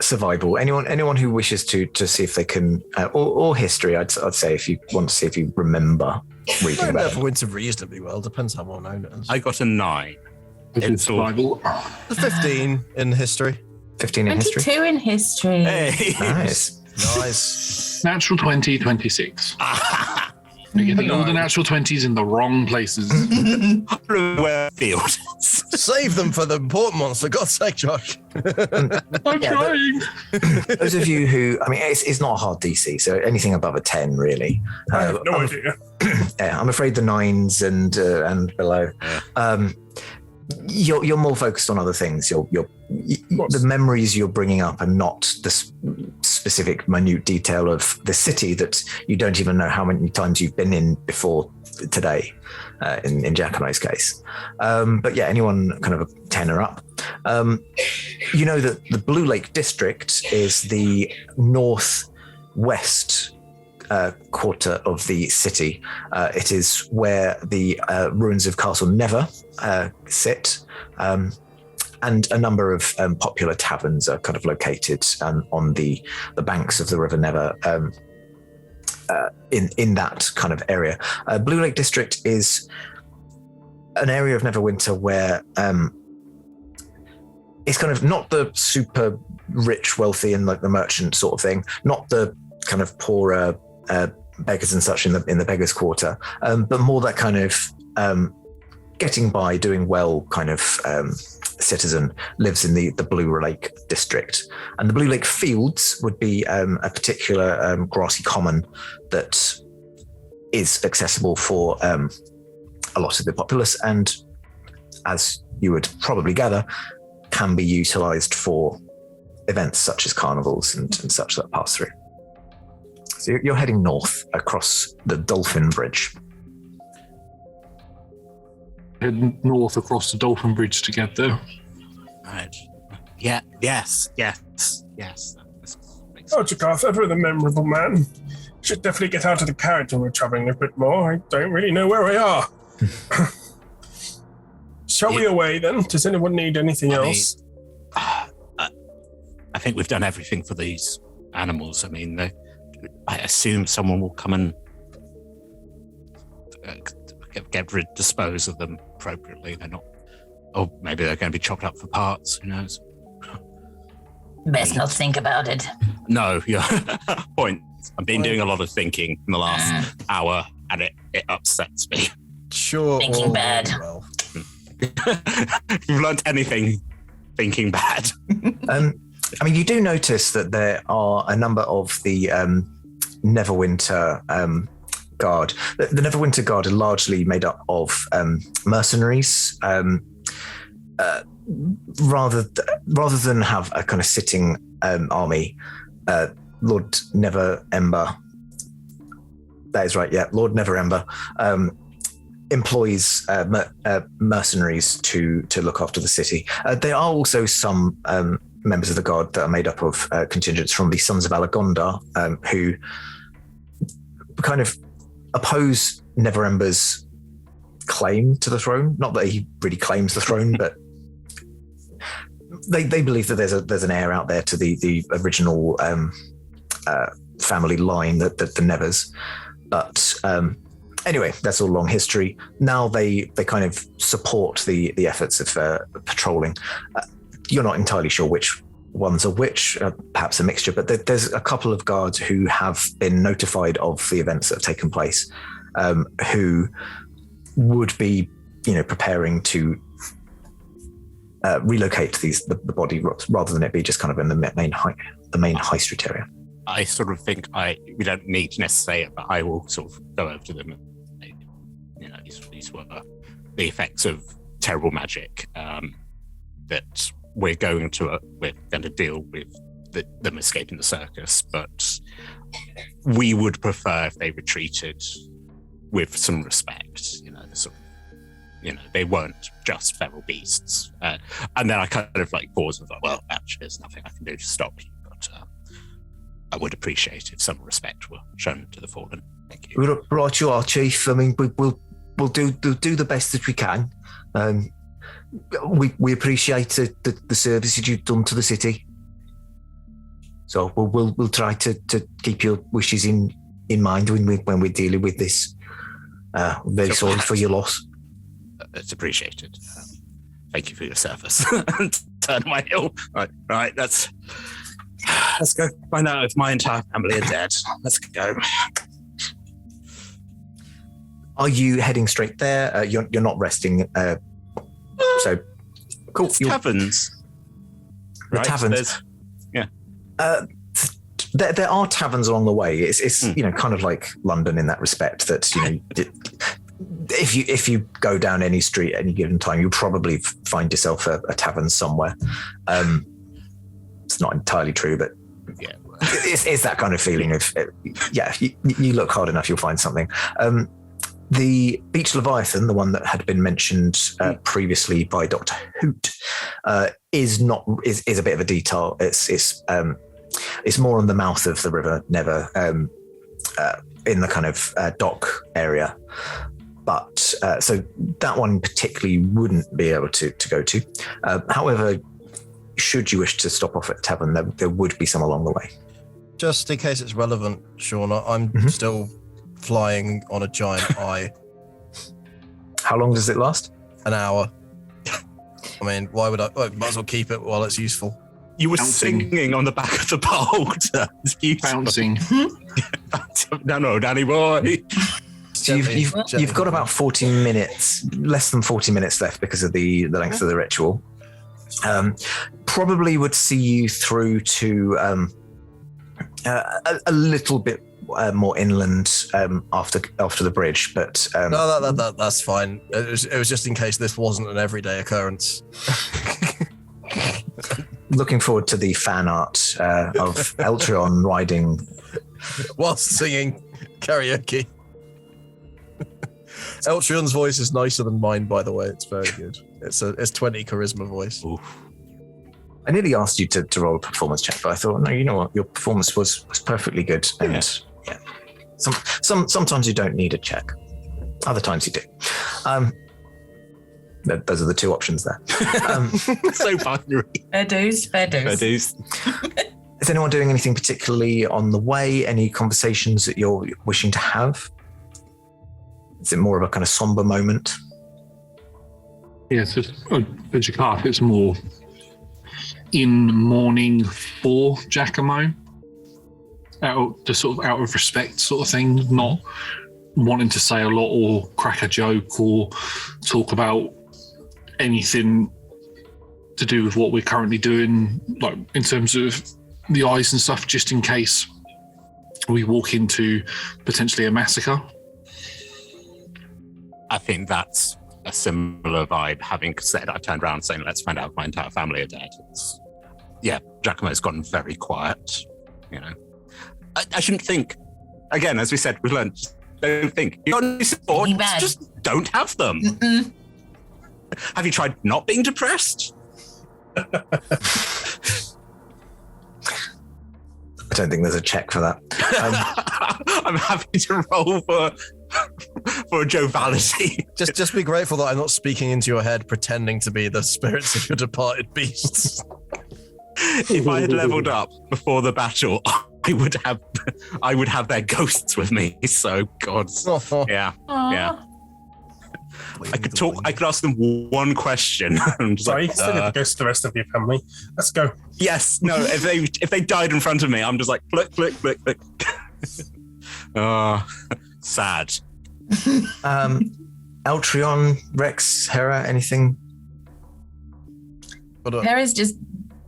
survival. Anyone who wishes to see if they can, or history. I'd say if you want to see if you remember reading I about never it. went to reasonably well. Depends how well known it is. I got a 9. It's survival. 15 in history. 15 in history. 22 in history. Hey. Nice. Nice. Natural 20, 26. We're getting all the natural 20s in the wrong places. Where field? Save them for the important ones, for God's sake, Josh. I'm trying. Those of you who, I mean, it's not a hard DC, so anything above a 10, really. I have no idea. Yeah, I'm afraid the 9s and below. You're more focused on other things. The memories you're bringing up are not the specific minute detail of the city that you don't even know how many times you've been in before today, in Giacomo's case. But yeah, anyone kind of a 10 or up. You know that the Blue Lake District is the northwest quarter of the city. It is where the ruins of Castle Never sit, and a number of popular taverns are kind of located on the banks of the River Never, in that kind of area. Blue Lake District is an area of Neverwinter where it's kind of not the super rich, wealthy, and like the merchant sort of thing, not the kind of poorer beggars and such in the beggars' quarter, but more that kind of getting by, doing well kind of citizen lives in the Blue Lake District. And the Blue Lake Fields would be a particular grassy common that is accessible for a lot of the populace, and as you would probably gather, can be utilized for events such as carnivals and such that pass through. So you're heading north across the Dolphin Bridge. Head north across the Dolphin Bridge to get there. Right. Yeah. Yes. Oh, Jakarth, ever the memorable man. Should definitely get out of the carriage when we're traveling a bit more. I don't really know where we are. Shall we away then? Does anyone need anything else? I think we've done everything for these animals. I mean, I assume someone will come and dispose of them appropriately. They're not, or maybe they're going to be chopped up for parts. Who knows? Best not think about it. No, yeah. Point. I've been doing a lot of thinking in the last hour, and it upsets me. Sure. Thinking all bad. well. If you've learnt anything, thinking bad. I mean, you do notice that there are a number of the Neverwinter Guard. The Neverwinter Guard are largely made up of mercenaries. Rather than have a kind of sitting army, Lord Neverember, that is right, yeah, Lord Neverember employs mercenaries to look after the city. There are also some members of the Guard that are made up of contingents from the Sons of Alagonda, who kind of oppose Neverember's claim to the throne. Not that he really claims the throne, but they believe that there's an heir out there to the original family line, the Nevers. But anyway, that's all long history. Now they kind of support the efforts of patrolling. You're not entirely sure which ones are which, perhaps a mixture, but there's a couple of guards who have been notified of the events that have taken place, who would be, preparing to relocate the body rather than it be just kind of in the main high street area. I sort of think we don't need to necessarily say it, but I will sort of go over to them and say, these were the effects of terrible magic that we're going to deal with them escaping the circus, but we would prefer if they retreated with some respect, they weren't just feral beasts. And then I kind of pause and thought, well, actually, there's nothing I can do to stop you, but I would appreciate if some respect were shown to the fallen. Thank you. Right, you are, Chief. I mean, we'll do the best that we can. We appreciate the services you've done to the city. So we'll try to keep your wishes in mind when we're dealing with this. Very sorry for your loss. It's appreciated. Thank you for your service. Turn my hill. Right. Let's go find out if my entire family are dead. Let's go. Are you heading straight there? You're not resting. So cool. It's taverns. The taverns. Yeah. There are taverns along the way. It's kind of like London in that respect. That if you go down any street at any given time, you'll probably find yourself a tavern somewhere. It's not entirely true, but yeah, it's that kind of feeling of you look hard enough, you'll find something. The Beach Leviathan, the one that had been mentioned previously by Dr. Hoot, is a bit of a detail. It's more on the mouth of the river Never, in the kind of dock area. But so that one particularly wouldn't be able to go to. However, should you wish to stop off at a tavern, there would be some along the way. Just in case it's relevant, Shauna, I'm still flying on a giant eye. How long does it last? An hour. I mean, why would I? Well, might as well keep it while it's useful. You were Bouncing. singing on the back of the boat. It's beautiful. Bouncing. No, Danny boy. So you've got about 40 minutes, less than 40 minutes left because of the length of the ritual. Probably would see you through to a little bit more inland after the bridge, but no, that's fine. It was just in case this wasn't an everyday occurrence. Looking forward to the fan art of Eltron riding whilst singing karaoke. Eltrion's voice is nicer than mine, by the way. It's very good. It's 20 charisma voice. Oof. I nearly asked you to roll a performance check, but I thought, no, you know what? Your performance was perfectly good. And yeah. Sometimes you don't need a check. Other times you do. Those are the two options there. So binary. Fair dues. Is anyone doing anything particularly on the way? Any conversations that you're wishing to have? Is it more of a kind of somber moment? Yes, for Jakarta, it's more in mourning for Giacomo. Just sort of out of respect sort of thing, not wanting to say a lot or crack a joke or talk about anything to do with what we're currently doing, like in terms of the eyes and stuff, just in case we walk into potentially a massacre I think that's a similar vibe. Having said, I turned around saying, "Let's find out if my entire family are dead." Giacomo's gotten very quiet. You know, I shouldn't think. Again, as we said, we've learned. Just don't think. You got any support? Just don't have them. Mm-mm. Have you tried not being depressed? I don't think there's a check for that. I'm happy to roll for a joviality. Just be grateful that I'm not speaking into your head, pretending to be the spirits of your departed beasts. If I had leveled up before the battle, I would have their ghosts with me. So, God, yeah. I could talk. I could ask them one question. Sorry, you still get the ghost of the rest of your family. Let's go. Yes. No. If they died in front of me, I'm just like flick, flick, flick, flick. Sad. Eltrion, Rex, Hera, anything? Hera's just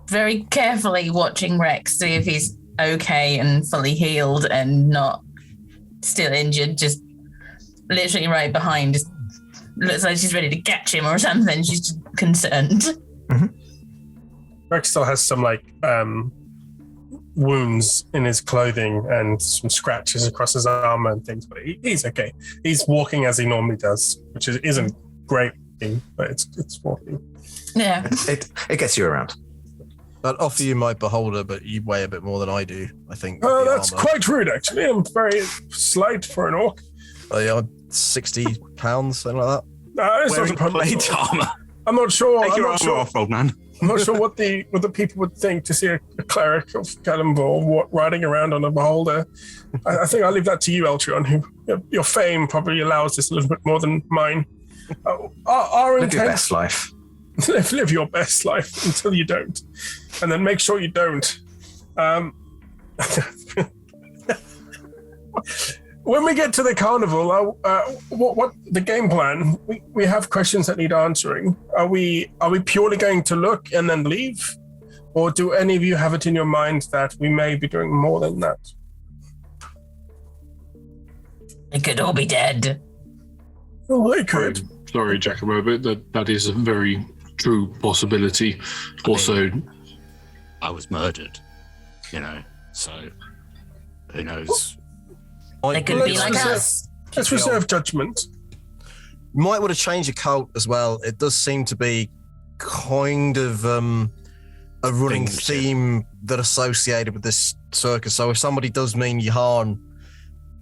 very carefully watching Rex, see if he's okay and fully healed and not still injured, just literally right behind. Just looks like she's ready to catch him or something. She's just concerned. Mm-hmm. Rex still has some wounds in his clothing and some scratches across his armor and things, but he's okay. He's walking as he normally does, which isn't great, but it's walking. Yeah, it gets you around. I'd offer you my beholder, but you weigh a bit more than I do, I think. Oh, that's quite rude, actually. I'm very slight for an orc. 60 pounds, something like that. It's not a problem. Plate armor. I'm not sure. Take your armor off, old man. I'm not sure what the people would think to see a cleric of Cannonball riding around on a beholder. I think I'll leave that to you, Eltrion, who your fame probably allows this a little bit more than mine. Our Live your best life. Live your best life until you don't, and then make sure you don't. When we get to the carnival, what the game plan? We have questions that need answering. Are we purely going to look and then leave, or do any of you have it in your mind that we may be doing more than that? they could all be dead. Oh, they could. Sorry, Giacomo, but that is a very true possibility. I was murdered, so who knows? They could be like us. Let's reserve judgment. You might want to change your cult as well. It does seem to be kind of a running theme that associated with this circus. So if somebody does mean you harm,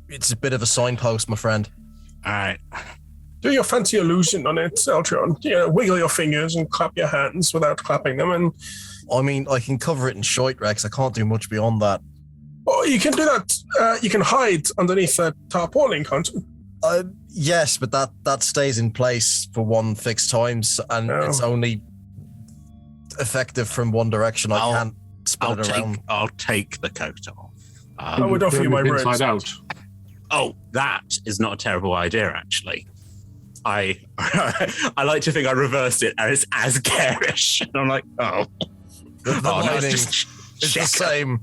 it's a bit of a signpost, my friend. All right. Do your fancy illusion on it, Eltrion. Wiggle your fingers and clap your hands without clapping them. And I mean, I can cover it in shite, Rex. I can't do much beyond that. Oh, you can do that. You can hide underneath that tarpaulin, can't you? Yes, but that stays in place for one fixed time, and it's only effective from one direction. I can't spread it around. I'll take the coat off. I would offer you my robes. Inside out. Oh, that is not a terrible idea, actually. I like to think I reversed it, and it's as garish. And I'm like, the it's the same.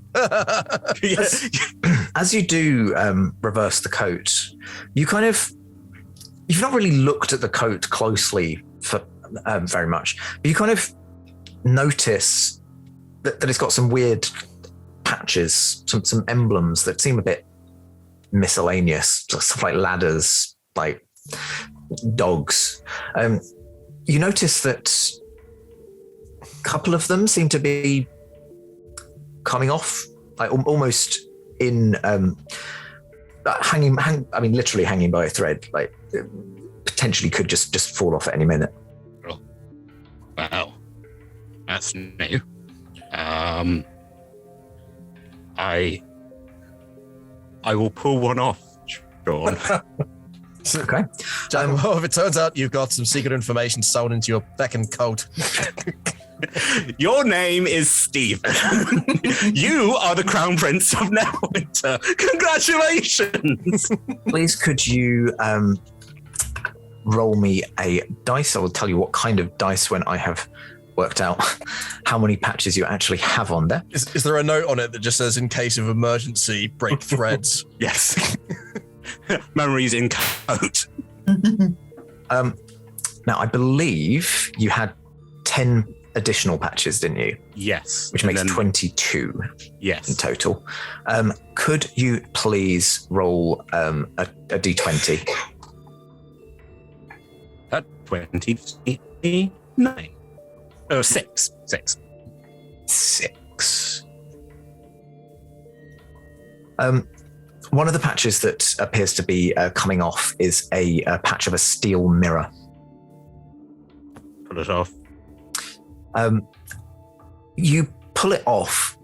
As you do reverse the coat, you've not really looked at the coat closely for very much, but you kind of notice that it's got some weird patches, some emblems that seem a bit miscellaneous, stuff like ladders, like dogs. You notice that a couple of them seem to be coming off, like almost in literally hanging by a thread, like potentially could just fall off at any minute. Oh. Wow, that's new. I will pull one off, Sean. Okay. Well, if it turns out you've got some secret information sewn into your becking coat. Your name is Stephen. You are the Crown Prince of Neverwinter. Congratulations. Please could you roll me a dice? I will tell you what kind of dice when I have worked out how many patches you actually have on there. Is there a note on it that just says, in case of emergency, break threads? Yes. Memories in coat. Now, I believe you had 10 additional patches, didn't you? Yes. Which makes 22 yes. in total. Could you please roll a d20? 29. Oh, 6. 6. One of the patches that appears to be coming off is a patch of a steel mirror. Pull it off. You pull it off,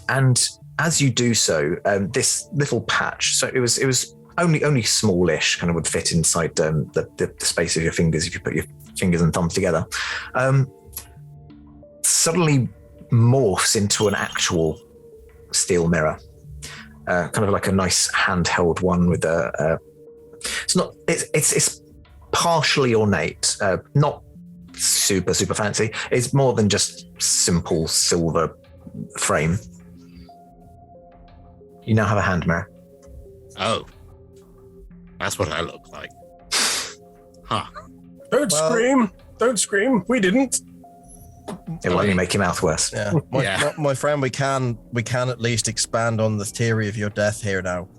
and as you do so, this little patch, so it was only smallish, kind of would fit inside the space of your fingers if you put your fingers and thumbs together, suddenly morphs into an actual steel mirror, kind of like a nice handheld one with it's partially ornate, not super fancy. It's more than just simple silver frame. You now have a hand mirror. Oh, that's what I look like. Huh. Don't scream. We didn't. It will only make your mouth worse. Yeah. My friend, we can at least expand on the theory of your death here now.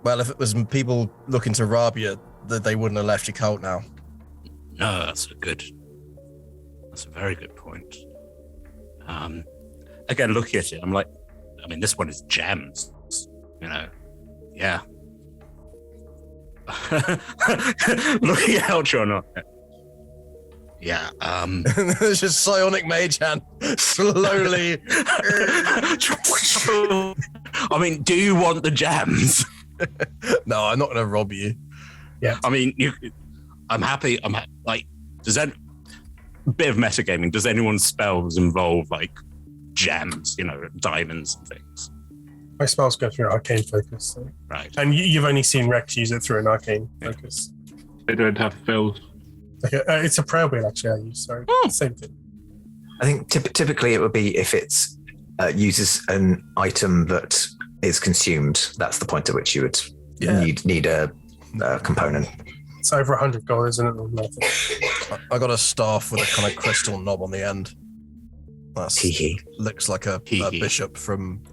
Well, if it was people looking to rob you, they wouldn't have left your coat now. No, that's a very good point. Again, looking at it, I'm like, I mean, this one is gems, yeah. Looking at Eltron, yeah. It's just psionic mage hand slowly. I mean, do you want the gems? No, I'm not going to rob you. Yeah. I mean, I'm happy. Like, does that bit of metagaming? Does anyone's spells involve like gems? Diamonds and things. My spells go through arcane focus, so. Right? And you've only seen Rex use it through an arcane focus. They don't have spells. Okay, it's a Preamble actually. I use. Sorry, same thing. I think typically it would be if it's uses an item that is consumed. That's the point at which you would need a component. It's over 100 gold, isn't it? I got a staff with a kind of crystal knob on the end. That's looks like a bishop from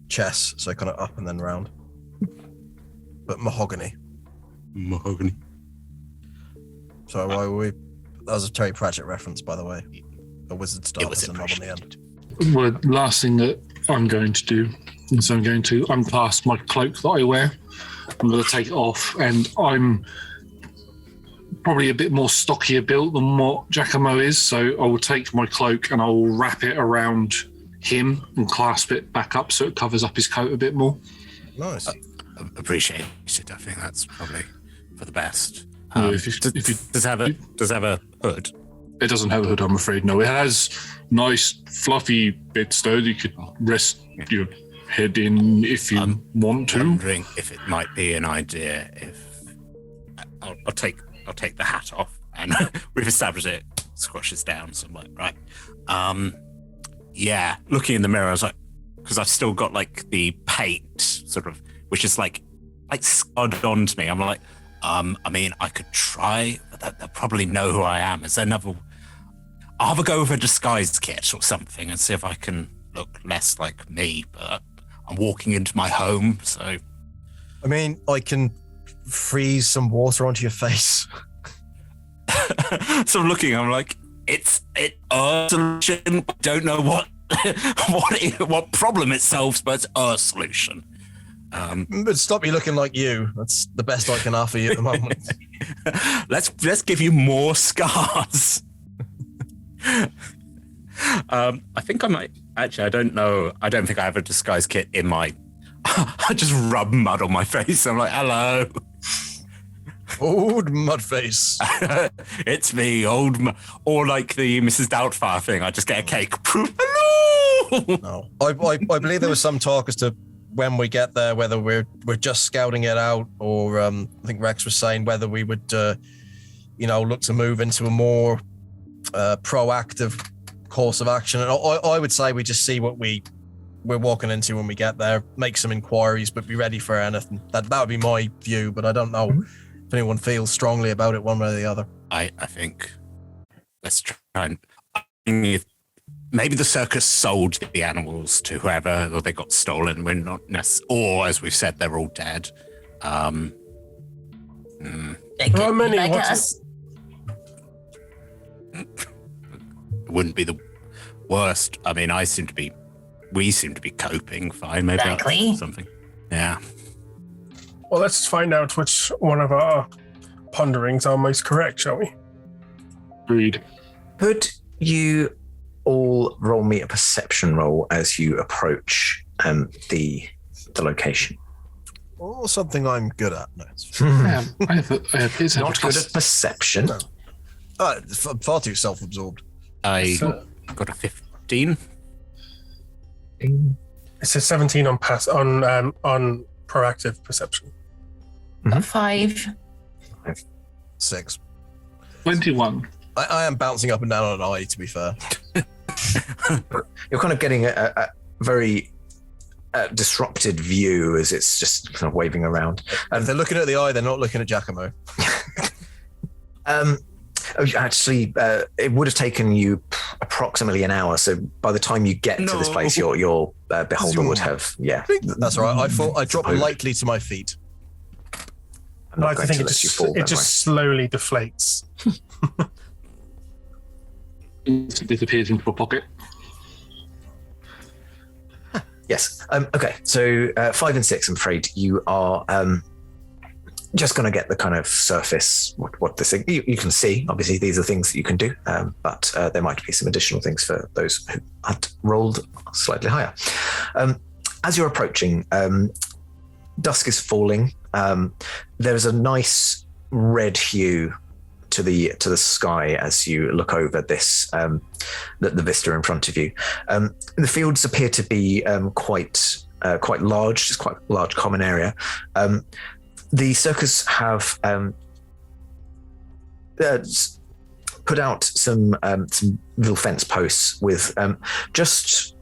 chess, so kind of up and then round. But mahogany. So why were we? That was a Terry Pratchett reference, by the way. A wizard staff with a knob on the end. Well, the last thing that I'm going to do is I'm going to unclasp my cloak that I wear. I'm going to take it off, and I'm probably a bit more stockier built than what Giacomo is, so I will take my cloak and I will wrap it around him and clasp it back up so it covers up his coat a bit more. Nice. Appreciate it. I think that's probably for the best. Does it have a hood? It doesn't have a hood, I'm afraid. No, it has nice fluffy bits though that you could rest your head in if you want to. I'm wondering if it might be an idea if I'll take the hat off, and we've established it squashes down. So I'm like, right, looking in the mirror, I was like, because I've still got like the paint sort of, which is like scarred onto me. I'm like, I mean, I could try, but they'll probably know who I am. Is there another? I'll have a go with a disguise kit or something and see if I can look less like me. But I'm walking into my home, so. I mean, I can freeze some water onto your face. So I'm looking, I'm like, it's a solution. I don't know what problem it solves, but it's a solution. But stop you looking like you. That's the best I can offer you at the moment. Let's give you more scars. I think I might actually. I don't know. I don't think I have a disguise kit in my. I just rub mud on my face. I'm like, hello. Old mud face. It's me, old mud. Or like the Mrs. Doubtfire thing. I just get a cake. Hello. No, I believe there was some talk as to when we get there, whether we're just scouting it out, or I think Rex was saying whether we would, look to move into a more proactive course of action. And I would say we just see what we're walking into when we get there, make some inquiries, but be ready for anything. That would be my view, but I don't know if If anyone feels strongly about it one way or the other. I think let's try and maybe the circus sold the animals to whoever, or they got stolen. We're not or as we've said, they're all dead. There are many. Like What's us. It wouldn't be the worst. I mean, we seem to be coping fine. Maybe Exactly. that's something. Yeah. Well, let's find out which one of our ponderings are most correct, shall we? Agreed. Could you all roll me a perception roll as you approach the location? Or something I'm good at. No, it's I have Not good at perception. far too self-absorbed. I got a 15. It's a 17 on proactive perception. 5. 6. 21. I am bouncing up and down on an eye, to be fair. You're kind of getting a very disrupted view as it's just kind of waving around. If they're looking at the eye, they're not looking at Giacomo. Actually, it would have taken you approximately an hour. So by the time you get to this place, your beholder would have, That's all right. I thought I dropped lightly to my feet. I'm not going I think to it let you fall. just slowly deflates. It disappears into a pocket. Yes. Okay. So 5 and 6, I'm afraid you are just going to get the kind of surface. What this thing you can see. Obviously, these are things that you can do, but there might be some additional things for those who had rolled slightly higher. As you're approaching, dusk is falling. There's a nice red hue to the sky as you look over this the vista in front of you. The fields appear to be quite large, just quite a large common area. The circus have put out some little fence posts with just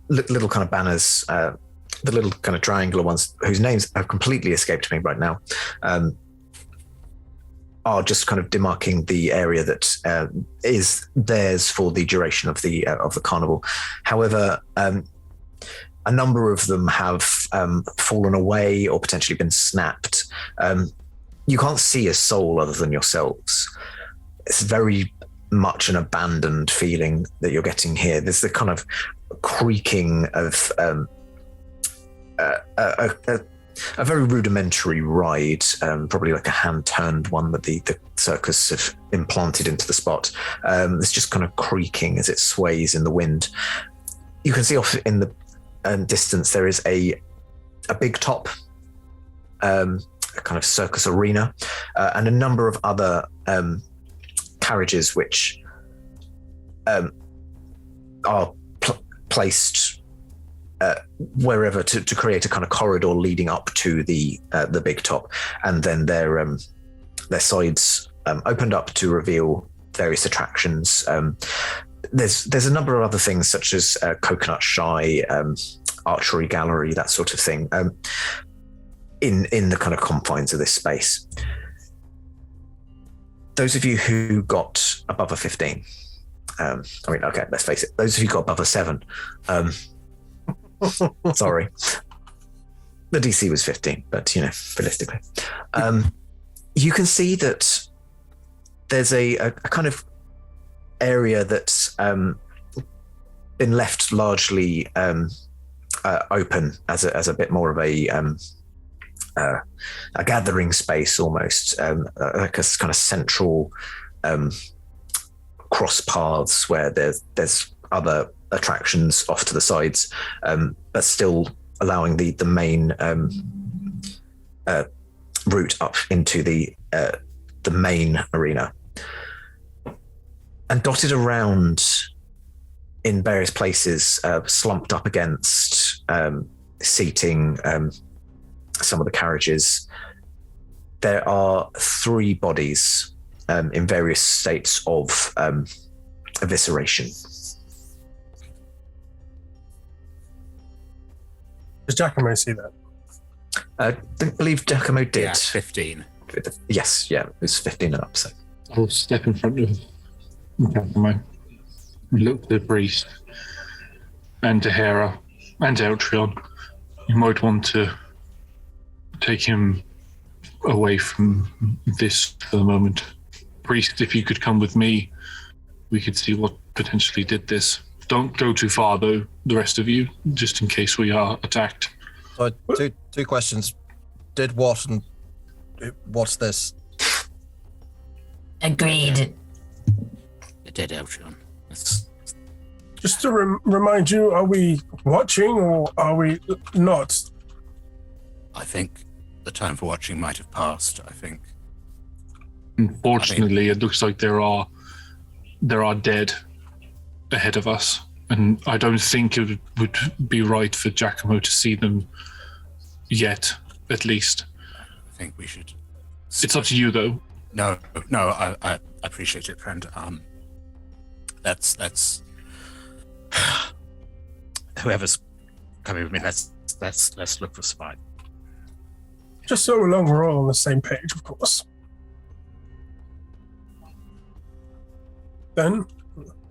little kind of banners, the little kind of triangular ones whose names have completely escaped me right now. Are just kind of demarking the area that is theirs for the duration of the carnival. However, a number of them have fallen away or potentially been snapped. You can't see a soul other than yourselves. It's very much an abandoned feeling that you're getting here. There's the kind of creaking of a very rudimentary ride, probably like a hand-turned one that the circus have implanted into the spot. It's just kind of creaking as it sways in the wind. You can see off in the distance there is a big top, a kind of circus arena, and a number of other carriages which are placed wherever to create a kind of corridor leading up to the big top, and then their sides opened up to reveal various attractions. There's a number of other things such as coconut shy, archery gallery, that sort of thing, in the kind of confines of this space. Those of you who got above a 15, okay, let's face it, those of you who got above a 7, sorry. The DC was 15, but realistically. You can see that there's a kind of area that's been left largely open as a bit more of a gathering space almost, like a kind of central cross paths where there's other attractions off to the sides, but still allowing the main route up into the main arena. And dotted around in various places, slumped up against seating some of the carriages, there are 3 bodies in various states of evisceration. Does Giacomo see that? I believe Giacomo did. Yeah, 15. Yes, yeah, it was 15 and up. So I'll step in front of Giacomo, look to the priest, and to Hera, and to Eltrion. You might want to take him away from this for the moment. Priest, if you could come with me, we could see what potentially did this. Don't go too far, though, the rest of you, just in case we are attacked. So two questions. Did what and what's this? Agreed. Dead Eltron. Just to remind you, are we watching or are we not? I think the time for watching might have passed. I think. Unfortunately, it looks like there are dead ahead of us, and I don't think it would be right for Giacomo to see them yet, at least. I think we should. It's up to you, though. No, I appreciate it, friend. Let's whoever's coming with me. Let's look for Spike. Just so long we're all on the same page, of course. Then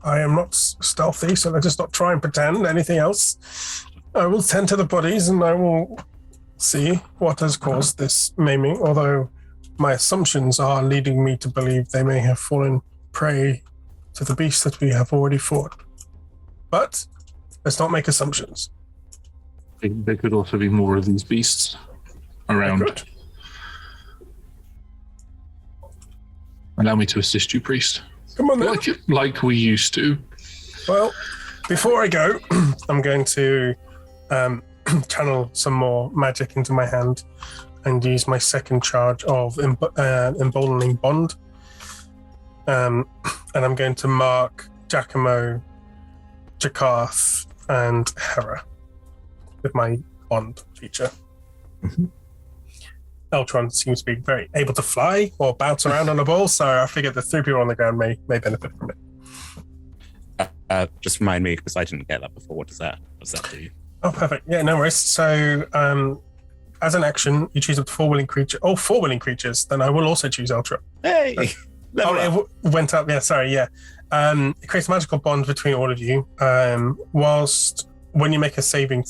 I am not stealthy, so let us not try and pretend anything else. I will tend to the bodies and I will see what has caused this maiming, although my assumptions are leading me to believe they may have fallen prey to the beast that we have already fought. But let's not make assumptions. There could also be more of these beasts around. Allow me to assist you, priest. Come on then. Like we used to. Well, before I go, I'm going to channel some more magic into my hand and use my second charge of emboldening bond. And I'm going to mark Giacomo, Jakarth, and Hera with my bond feature. Mm-hmm. Eltron seems to be very able to fly or bounce around on a ball, so I figured the 3 people on the ground may benefit from it. Just remind me, because I didn't get that before. What does that do? Oh, perfect. Yeah, no worries. So, as an action, you choose up to 4 willing creatures. Then I will also choose Eltron. Hey! It went up. Yeah, sorry. Yeah. It creates a magical bond between all of you. Whilst when you make a saving,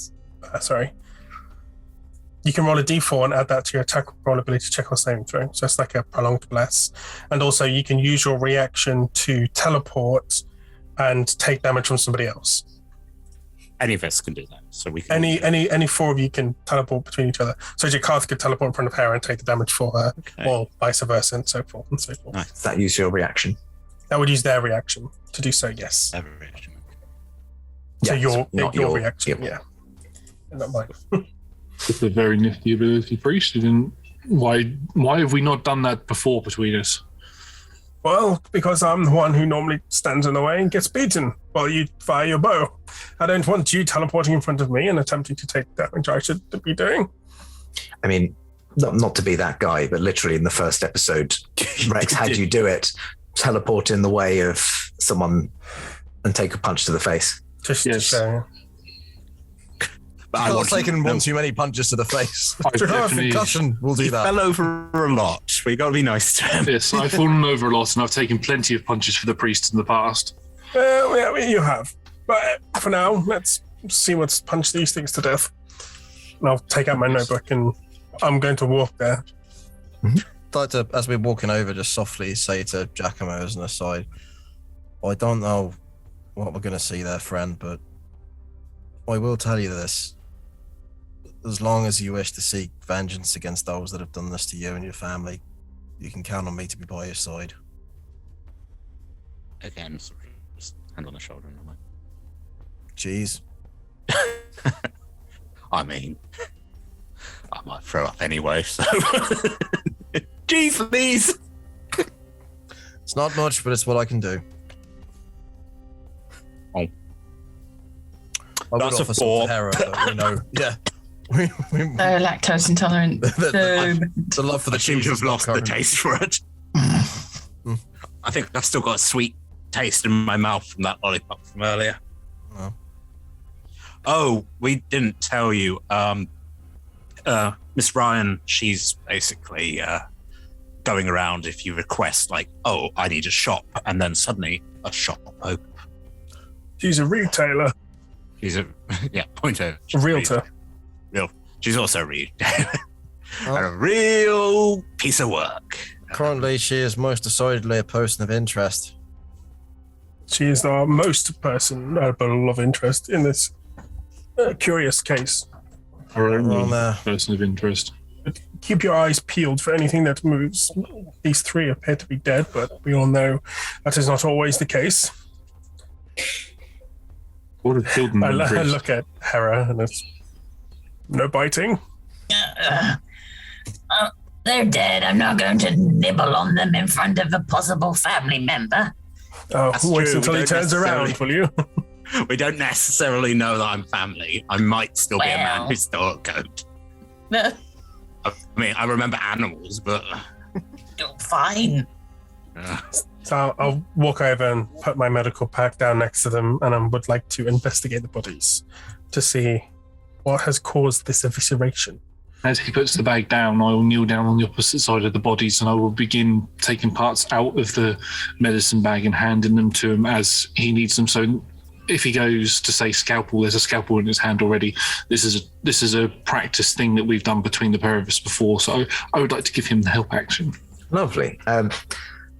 you can roll a d4 and add that to your attack roll ability check or saving throw. So it's like a prolonged bless. And also you can use your reaction to teleport and take damage from somebody else. Any of us can do that. So we can any 4 of you can teleport between each other. So Jakarth could teleport in front of her and take the damage for her, or vice versa, and so forth and so forth. Nice. Does that use your reaction? That would use their reaction to do so. Yes. Their reaction. So Yeah, your reaction. Yeah. Not mine. It's a very nifty ability, priest. Why have we not done that before between us? Well, because I'm the one who normally stands in the way and gets beaten while you fire your bow. I don't want you teleporting in front of me and attempting to take damage I should be doing. I mean, not to be that guy, but literally in the first episode, Rex had you do it, teleport in the way of someone and take a punch to the face. Just Yes. to show. But I I've want taken one too many punches to the face. definitely- Concussion will do He that. fell over a lot. We got to be nice to him. Yes, I've fallen over a lot and I've taken plenty of punches for the priest in the past. Yeah, you have. But for now, let's see what's punch these things to death. And I'll take out my notebook and I'm going to walk there. I'd like to, as we're walking over, just softly say to Giacomo as an aside, I don't know what we're going to see there, friend, but I will tell you this. As long as you wish to seek vengeance against those that have done this to you and your family, you can count on me to be by your side. Again, sorry, just hand on the shoulder. And I'm like, Jeez. I mean, I might throw up anyway, so. Jeez, please. It's not much, but it's what I can do. Oh. I would That's a offer some 4. to Hera, but we know. Yeah. We Lactose intolerant. the love for the I seem cheese to is have not lost the current. taste for it. I think I've still got a sweet taste in my mouth from that lollipop from earlier. Oh. Oh, we didn't tell you. Miss Ryan, she's basically going around if you request, like, oh, I need a shop, and then suddenly a shop open. She's a retailer. She's a, point over. A realtor. She's also a retailer. And a real piece of work. Currently, she is most decidedly a person of interest. She is the most personable of interest in this curious case. Our only person of interest. But keep your eyes peeled for anything that moves. These three appear to be dead, but we all know that is not always the case. What have killed them? I look at Hera and it's no biting. They're dead. I'm not going to nibble on them in front of a possible family member. Wait until he turns around, will you? We don't necessarily know that I'm family. I might still be a man who stole a goat. I mean, I remember animals, but... Fine. So I'll walk over and put my medical pack down next to them, and I would like to investigate the bodies to see what has caused this evisceration. As he puts the bag down, I will kneel down on the opposite side of the bodies and I will begin taking parts out of the medicine bag and handing them to him as he needs them. So if he goes to say scalpel, there's a scalpel in his hand already. This is a practice thing that we've done between the pair of us before. So I would like to give him the help action. Lovely.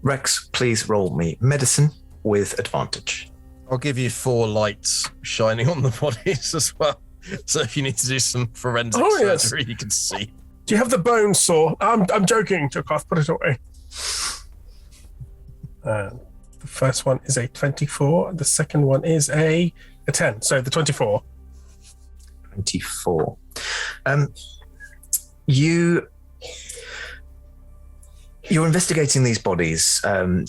Rex, please roll me medicine with advantage. I'll give you 4 lights shining on the bodies as well. So if you need to do some forensic surgery, you can see. Do you have the bone saw? I'm joking, Jokov. Put it away. The first one is a 24. The second one is a 10. So the 24. 24. You're investigating these bodies,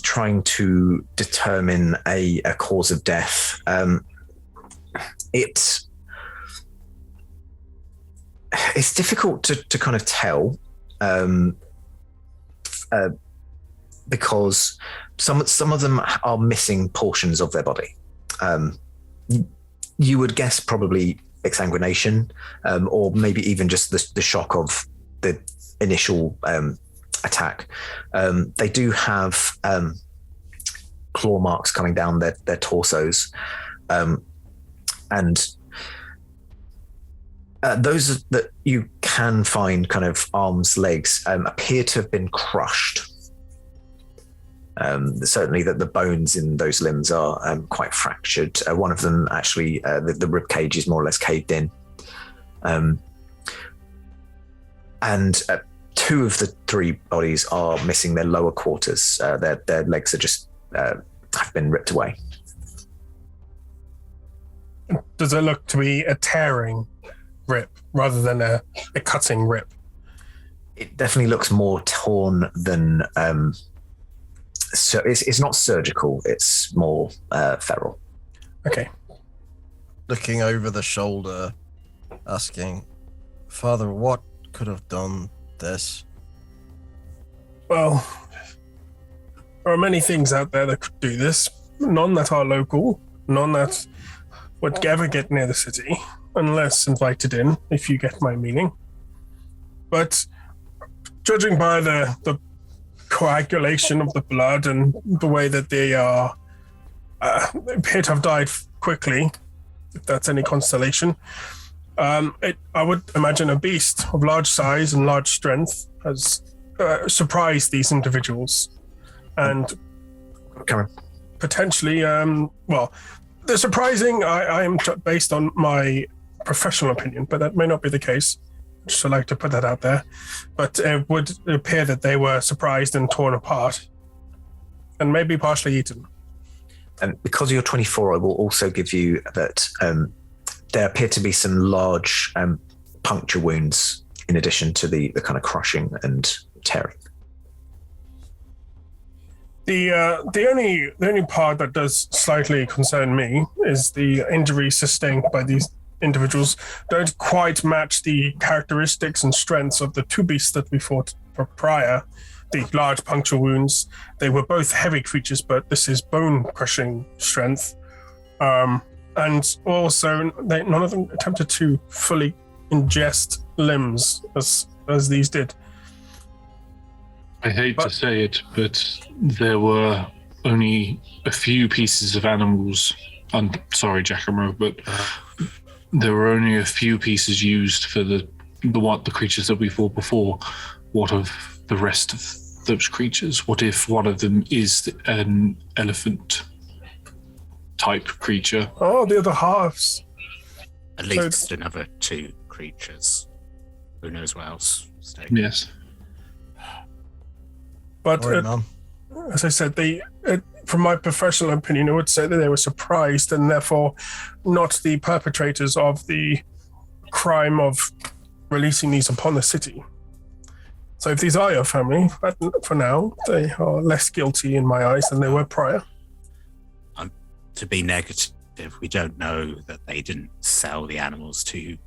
trying to determine a cause of death. It's difficult to kind of tell because some of them are missing portions of their body. You would guess probably exsanguination, or maybe even just the shock of the initial attack. They do have claw marks coming down their torsos, and those that you can find kind of arms, legs, appear to have been crushed. Certainly that the bones in those limbs are quite fractured. One of them actually, the rib cage is more or less caved in. And 2 of the 3 bodies are missing their lower quarters. Their legs are just have been ripped away. Does it look to be a tearing rip rather than a cutting rip? It definitely looks more torn than... so it's not surgical, it's more feral. Okay. Looking over the shoulder, asking, Father, what could have done this? Well, there are many things out there that could do this. None that are local, none that would ever get near the city, unless invited in, if you get my meaning. But judging by the coagulation of the blood and the way that they appear to have died quickly, if that's any constellation, I would imagine a beast of large size and large strength has surprised these individuals, and potentially, the surprising, I am based on my professional opinion, but that may not be the case. Just would like to put that out there. But it would appear that they were surprised and torn apart, and maybe partially eaten. And because you're 24, I will also give you that there appear to be some large puncture wounds in addition to the kind of crushing and tearing. The only part that does slightly concern me is the injuries sustained by these individuals don't quite match the characteristics and strengths of the 2 beasts that we fought prior. The large puncture wounds, they were both heavy creatures, but this is bone-crushing strength. And also, none of them attempted to fully ingest limbs as these did. I hate to say it, but there were only a few pieces of animals. I'm sorry, Giacomo, but there were only a few pieces used for the creatures that we fought before. What of the rest of those creatures? What if one of them is an elephant type creature? Oh, the other halves. At least another 2 creatures. Who knows what else? Yes. But as I said, from my professional opinion, I would say that they were surprised and therefore not the perpetrators of the crime of releasing these upon the city. So if these are your family, for now, they are less guilty in my eyes than they were prior. To be negative, we don't know that they didn't sell the animals to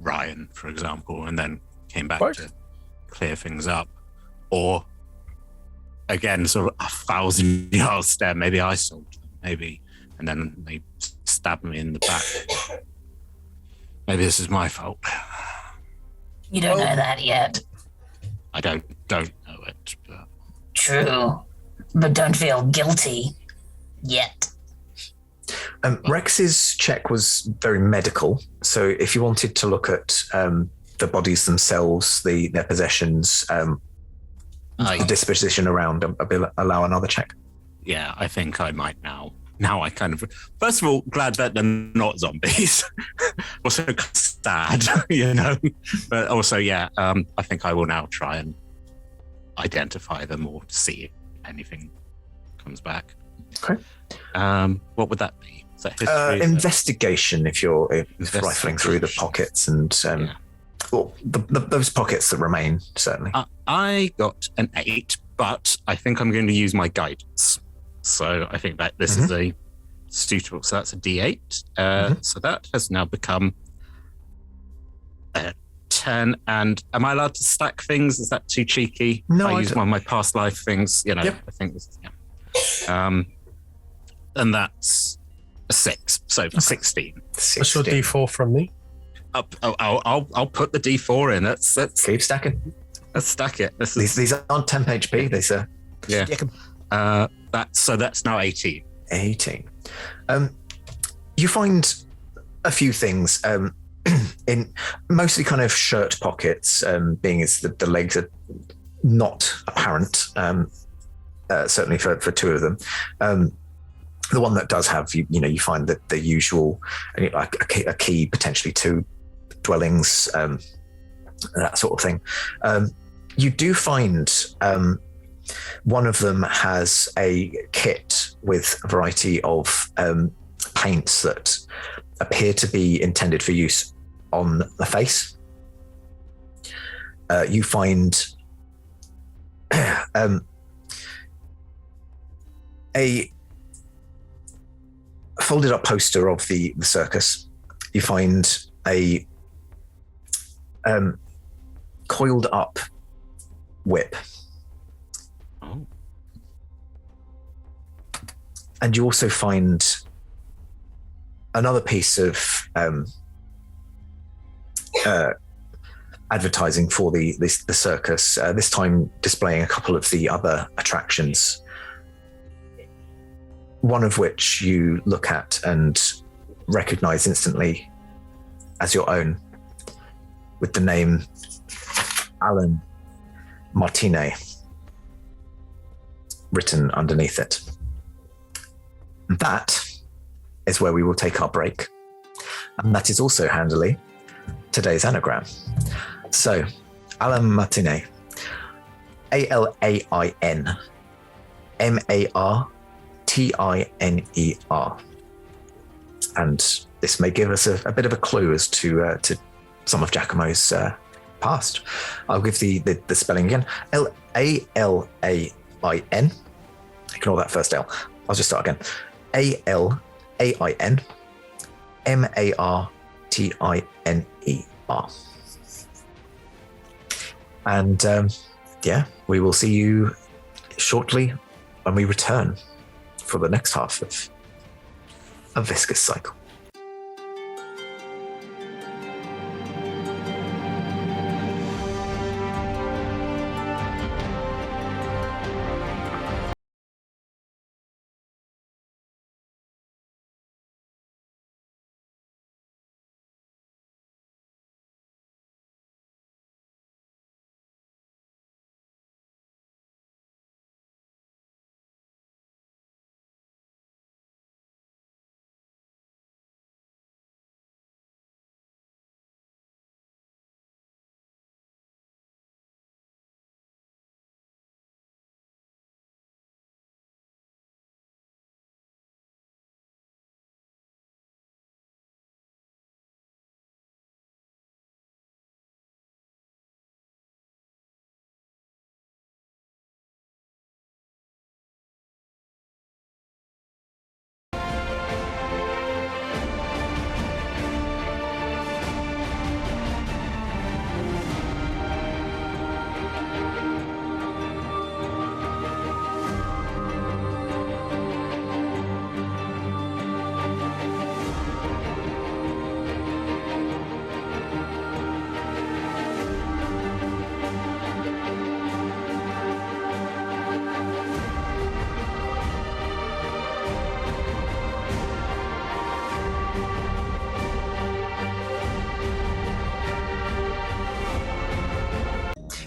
Ryan, for example, and then came back to clear things up. Or, again, sort of 1,000 yards there, maybe I sold them, maybe, and then they stabbed me in the back. Maybe this is my fault. You don't know that yet. I don't know it. But... True, but don't feel guilty yet. Rex's check was very medical, so if you wanted to look at the bodies themselves, their possessions, the disposition around them, allow another check. Yeah, I think I might now. Now I kind of, first of all, glad that they're not zombies. Also sad, But also, I think I will now try and identify them or see if anything comes back. Okay. What would that be? Is that history? Investigation, if you're rifling through the pockets and those pockets that remain, certainly. I got an 8, but I think I'm going to use my guidance. So I think that this is a suitable. So that's a D8. So that has now become a 10. And am I allowed to stack things? Is that too cheeky? No, I use one of my past life things. I think this is, and that's a 6. So 16. What's your D4 from me? I'll put the D4 in. Let's keep stacking. Let's stack it. These aren't temp HP. These are that's now 18. 18. You find a few things in mostly kind of shirt pockets, being as the legs are not apparent. Certainly for 2 of them. The one that does have you find that the usual, like a key, potentially 2 dwellings, that sort of thing. You do find one of them has a kit with a variety of paints that appear to be intended for use on the face. You find a folded up poster of the circus. You find a coiled up whip. Oh. And you also find another piece of advertising for the circus, this time displaying a couple of the other attractions, one of which you look at and recognize instantly as your own, with the name Alan Martine written underneath it. That is where we will take our break. And that is also handily today's anagram. So, Alan Martine, ALAIN MARTINER. And this may give us a bit of a clue as to some of Giacomo's past. I'll give the spelling again. ALAIN. Ignore that first L. I'll just start again. ALAIN MARTINER. And we will see you shortly when we return for the next half of a Viscous cycle.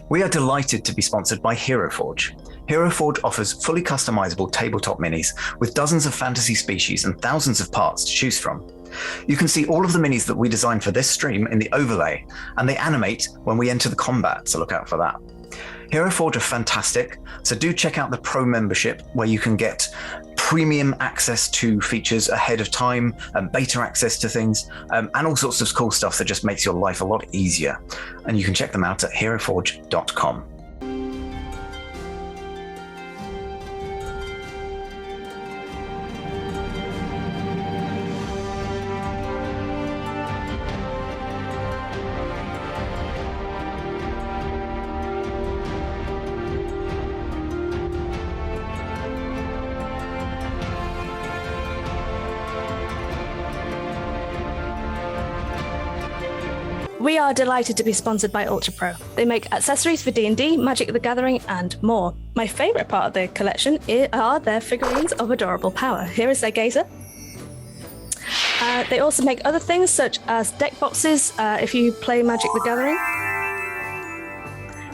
We are delighted to be sponsored by Hero Forge. Hero Forge offers fully customizable tabletop minis with dozens of fantasy species and thousands of parts to choose from. You can see all of the minis that we designed for this stream in the overlay, and they animate when we enter the combat, so look out for that. Hero Forge are fantastic, so do check out the Pro membership where you can get premium access to features ahead of time and beta access to things, and all sorts of cool stuff that just makes your life a lot easier. And you can check them out at heroforge.com. We are delighted to be sponsored by Ultra Pro. They make accessories for D&D, Magic the Gathering, and more. My favourite part of the collection are their figurines of adorable power. Here is their gazer. They also make other things such as deck boxes if you play Magic the Gathering.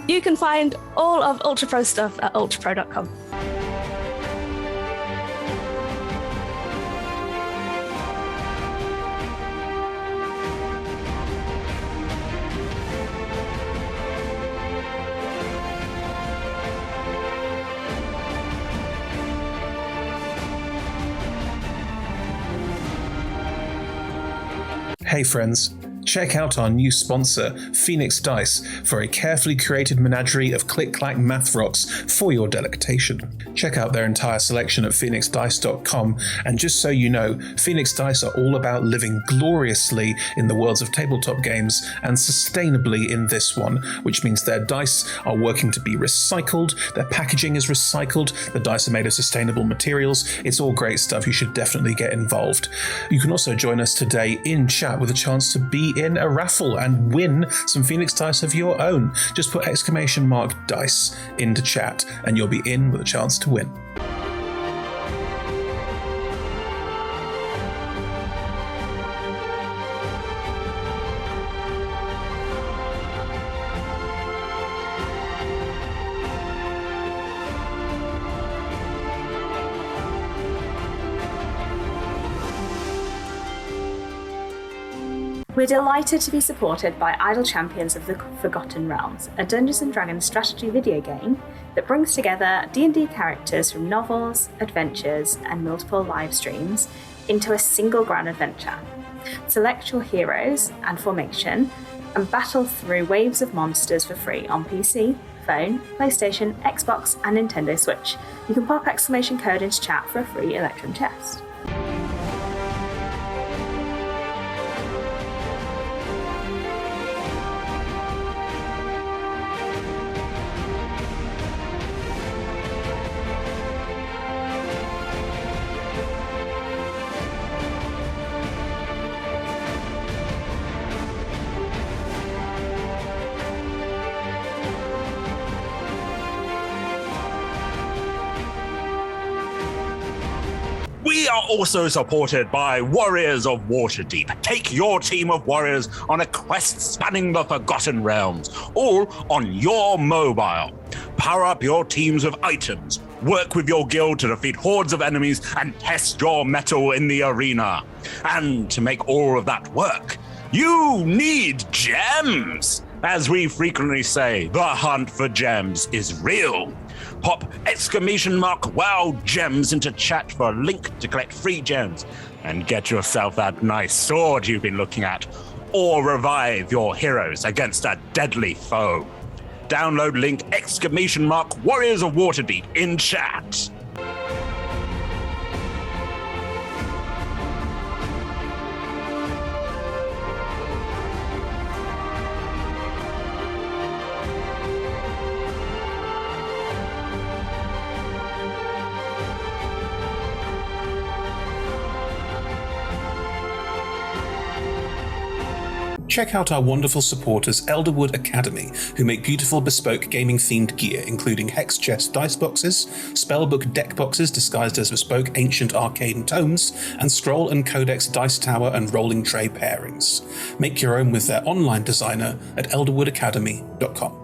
You can find all of Ultra Pro stuff at ultrapro.com. Hey friends, check out our new sponsor, Phoenix Dice, for a carefully curated menagerie of click-clack math rocks for your delectation. Check out their entire selection at phoenixdice.com, and just so you know, Phoenix Dice are all about living gloriously in the worlds of tabletop games and sustainably in this one, which means their dice are working to be recycled, their packaging is recycled, the dice are made of sustainable materials. It's all great stuff. You should definitely get involved. You can also join us today in chat with a chance to be in a raffle and win some Phoenix Dice of your own. Just put !dice into chat and you'll be in with a chance to win. We're delighted to be supported by Idle Champions of the Forgotten Realms, a Dungeons & Dragons strategy video game that brings together D&D characters from novels, adventures, and multiple live streams into a single grand adventure. Select your heroes and formation and battle through waves of monsters for free on PC, phone, PlayStation, Xbox, and Nintendo Switch. You can pop ! Code into chat for a free Electrum test. We are also supported by Warriors of Waterdeep. Take your team of warriors on a quest spanning the Forgotten Realms, all on your mobile. Power up your teams with items, work with your guild to defeat hordes of enemies, and test your mettle in the arena. And to make all of that work, you need gems! As we frequently say, the hunt for gems is real. Pop ! Wow gems into chat for a link to collect free gems and get yourself that nice sword you've been looking at, or revive your heroes against a deadly foe. Download link ! Warriors of Waterdeep in chat. Check out our wonderful supporters Elderwood Academy, who make beautiful bespoke gaming-themed gear, including hex chest dice boxes, spellbook deck boxes disguised as bespoke ancient arcane tomes, and scroll and codex dice tower and rolling tray pairings. Make your own with their online designer at elderwoodacademy.com.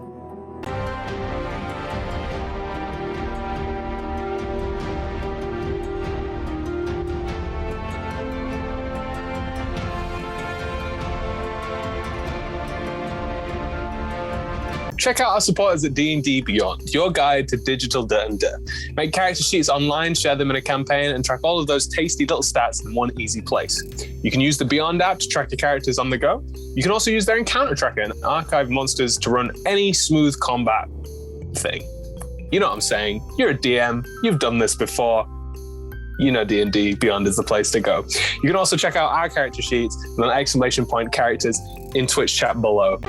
Check out our supporters at D&D Beyond, your guide to digital D&D. Make character sheets online, share them in a campaign, and track all of those tasty little stats in one easy place. You can use the Beyond app to track your characters on the go. You can also use their encounter tracker and archive monsters to run any smooth combat thing. You know what I'm saying? You're a DM. You've done this before. You know D&D Beyond is the place to go. You can also check out our character sheets and an exclamation point characters in Twitch chat below.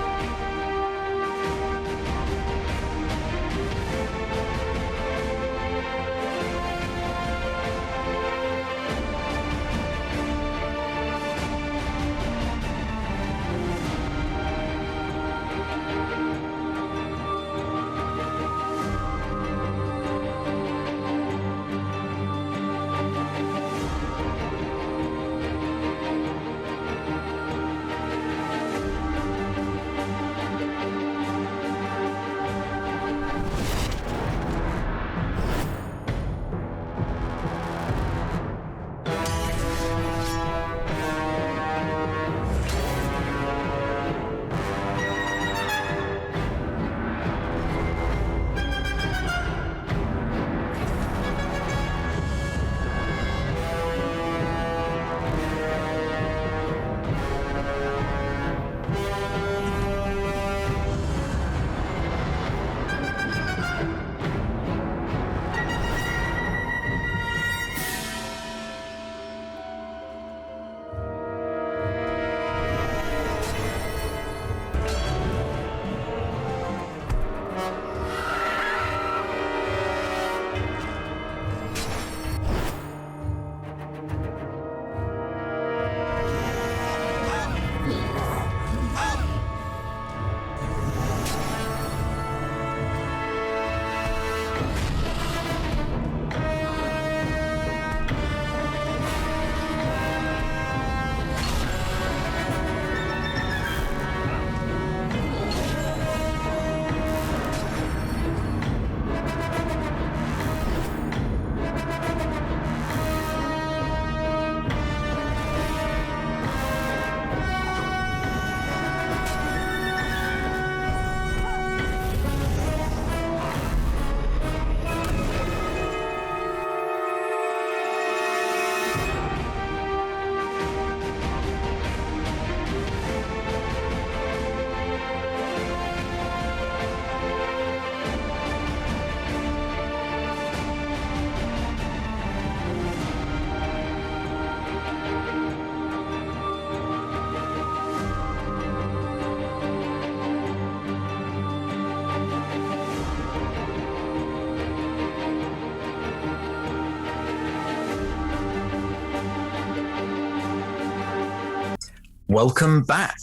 Welcome back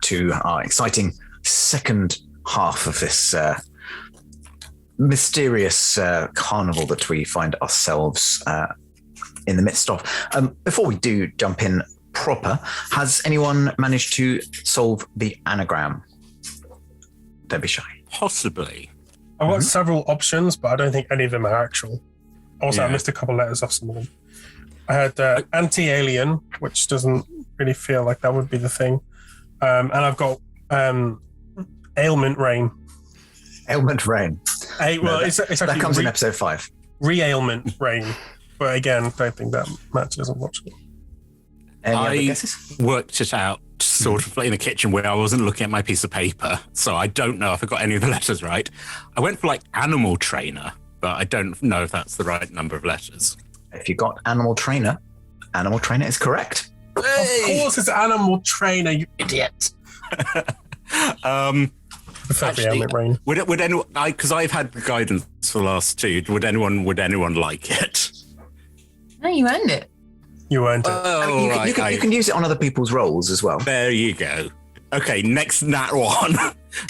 to our exciting second half of this mysterious carnival that we find ourselves in the midst of. Before we do jump in proper, has anyone managed to solve the anagram? Don't be shy. Possibly. I've got several options, but I don't think any of them are actual. Also, I missed a couple letters off some of them. I had anti-alien, which doesn't really feel like that would be the thing. And I've got ailment rain. Ailment rain. It's actually that comes in episode 5. Re-ailment rain. But again, don't think that matches, unfortunately. Any other I guesses? worked it out sort of in the kitchen where I wasn't looking at my piece of paper, so I don't know if I got any of the letters right. I went for like animal trainer, but I don't know if that's the right number of letters. If you got animal trainer is correct. Hey! Of course it's animal trainer, you idiot. Actually, would anyone? Because I've had guidance for the last 2. Would anyone like it? No, you earned it. You earned it. Oh, you can use it on other people's roles as well. There you go. Okay, next nat one.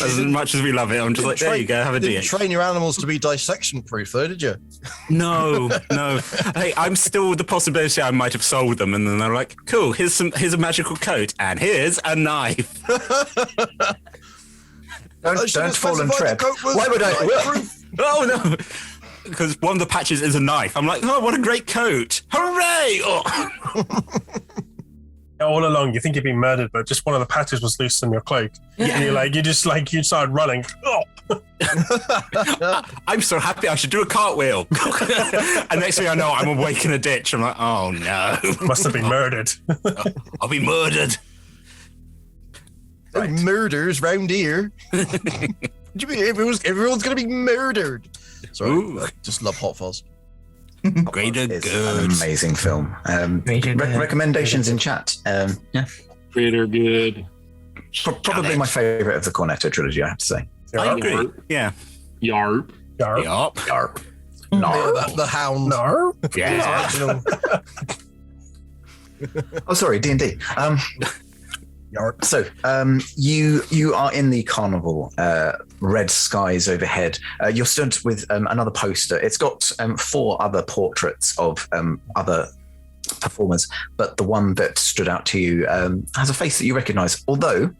As much as we love it, I'm just like, there you go, have a didn't DH. train your animals to be dissection proof, though, did you? No. Hey, I'm still with the possibility I might have sold them, and then they're like, cool, here's a magical coat, and here's a knife. Don't fall and trip. Why would I? Oh no. Because one of the patches is a knife. I'm like, oh, what a great coat. Hooray! Oh. All along, you think you've been murdered, but just one of the patches was loose on your cloak. Yeah. And you started running. Oh, I'm so happy I should do a cartwheel. And next thing I know, I'm awake in a ditch. I'm like, oh no. Must have been murdered. I'll be murdered. Right. Murders round here. Everyone's going to be murdered. Sorry, I just love Hot Fuzz. Greater It's good. an amazing film. Recommendations in chat. Yeah, Greater good. probably my favorite of the Cornetto trilogy, I have to say. I agree. Yeah. Yarp. Yarp. Yup. Yarp. The Hound. No. Yeah. Oh, sorry, D&D. Yarp. So, you are in the carnival, red skies overhead. You're stood with another poster. It's got 4 other portraits of other performers, but the one that stood out to you has a face that you recognize, although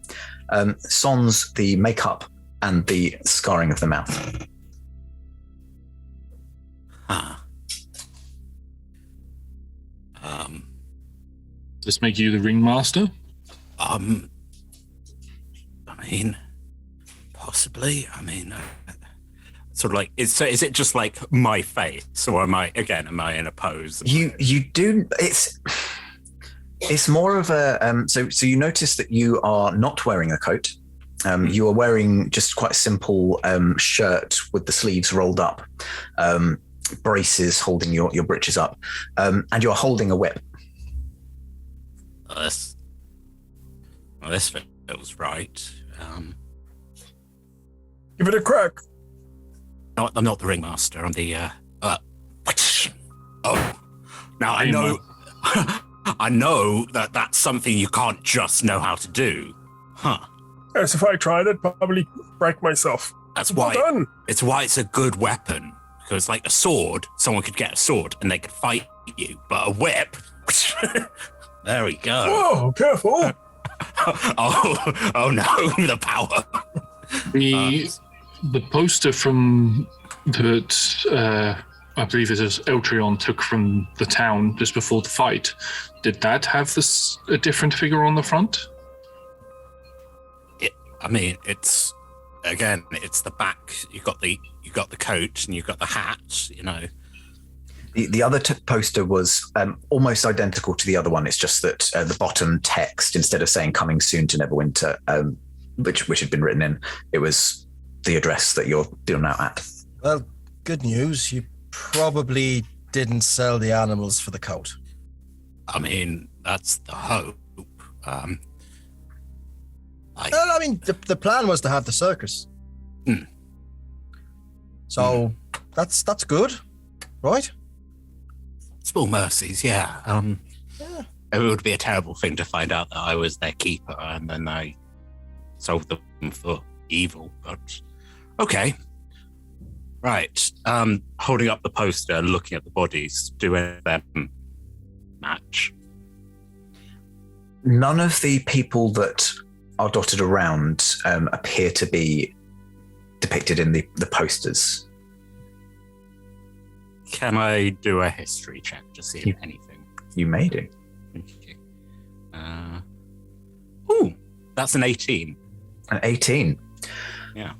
sans the makeup and the scarring of the mouth. Huh. Does this make you the ringmaster? I mean, possibly. I mean, sort of like, is it just like my face, or am I in a pose? You do. It's more of a so you notice that you are not wearing a coat. You are wearing just quite a simple shirt with the sleeves rolled up, braces holding your breeches up, and you're holding a whip. This feels right. Give it a crack. No, I'm not the ringmaster. I'm the oh. Now I know. I know that that's something you can't just know how to do, huh? Yes, if I tried, I'd probably break myself. That's Well why. done. It's why it's a good weapon. Because like a sword, someone could get a sword and they could fight you, but a whip. There we go. Whoa, careful. Oh no, the power. The poster from that I believe it is Eltrion took from the town just before the fight. Did that have a different figure on the front? It's the back. You got the coat and you got the hat. You know. The other poster was almost identical to the other one. It's just that the bottom text, instead of saying "Coming soon to Neverwinter," which had been written in, it was the address that you're now at. Well, good news. You probably didn't sell the animals for the coat. I mean, that's the hope. Well, I mean, the plan was to have the circus. So that's good, right? Small mercies, yeah. It would be a terrible thing to find out that I was their keeper and then I sold them for evil, but okay. Right. Holding up the poster, looking at the bodies, do any of them match? None of the people that are dotted around appear to be depicted in the posters. Can I do a history check to see if anything? You may do. Okay. That's an 18. An 18. Yeah.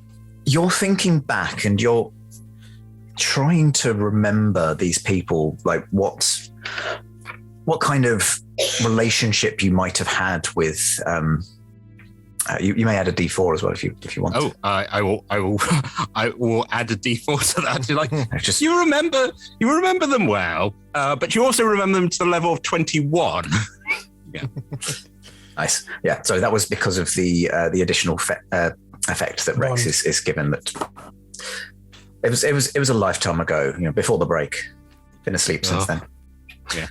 You're thinking back and you're trying to remember these people, like what kind of relationship you might have had with. You may add a D4 as well if you want. Oh, I will add a D4 to that. You're like, Just you remember them well, but you also remember them to the level of 21. Yeah. nice. Yeah. So that was because of the additional effect that Rex is given. That it was a lifetime ago. Before the break. Been asleep since then. Yeah.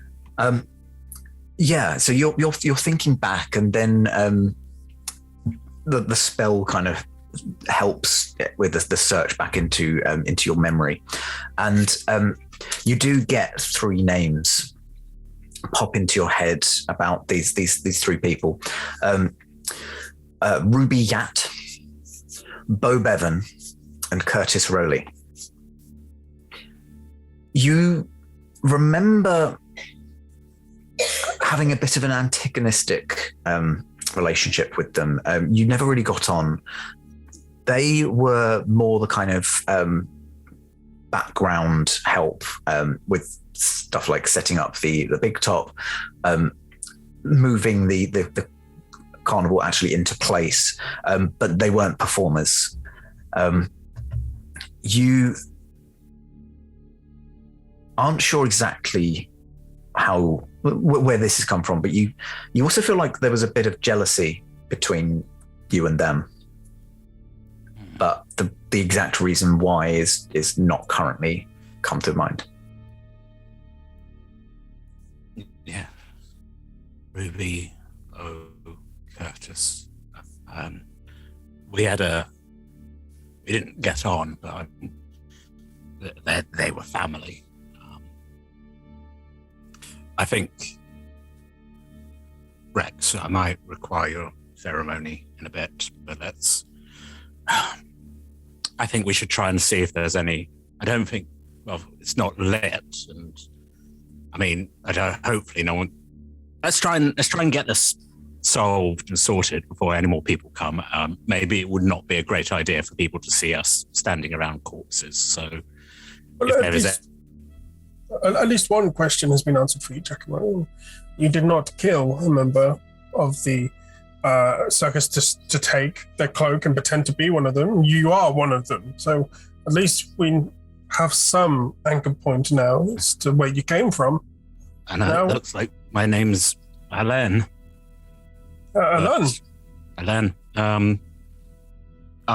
Yeah. So you're thinking back, and then the spell kind of helps with the search back into your memory, and you do get 3 names pop into your head about these 3 people: Ruby Yat, Bo Bevan, and Curtis Rowley. You remember having a bit of an antagonistic relationship with them. You never really got on. They were more the kind of background help with stuff like setting up the big top, moving the carnival actually into place, but they weren't performers. You aren't sure exactly where this has come from, but you also feel like there was a bit of jealousy between you and them. But the exact reason why is not currently come to mind. Yeah. Ruby, Curtis. We didn't get on, but they were family. I think, Rex, I might require your ceremony in a bit, but I think we should try and see if there's any. I don't think, well, it's not lit, and I mean, hopefully no one. Let's try and get this solved and sorted before any more people come. Maybe it would not be a great idea for people to see us standing around corpses. So, well, at least one question has been answered for you, Giacomo. You did not kill a member of the circus to take their cloak and pretend to be one of them. You are one of them. So at least we have some anchor point now as to where you came from. And it looks like my name's Alain. Alain? Alain. I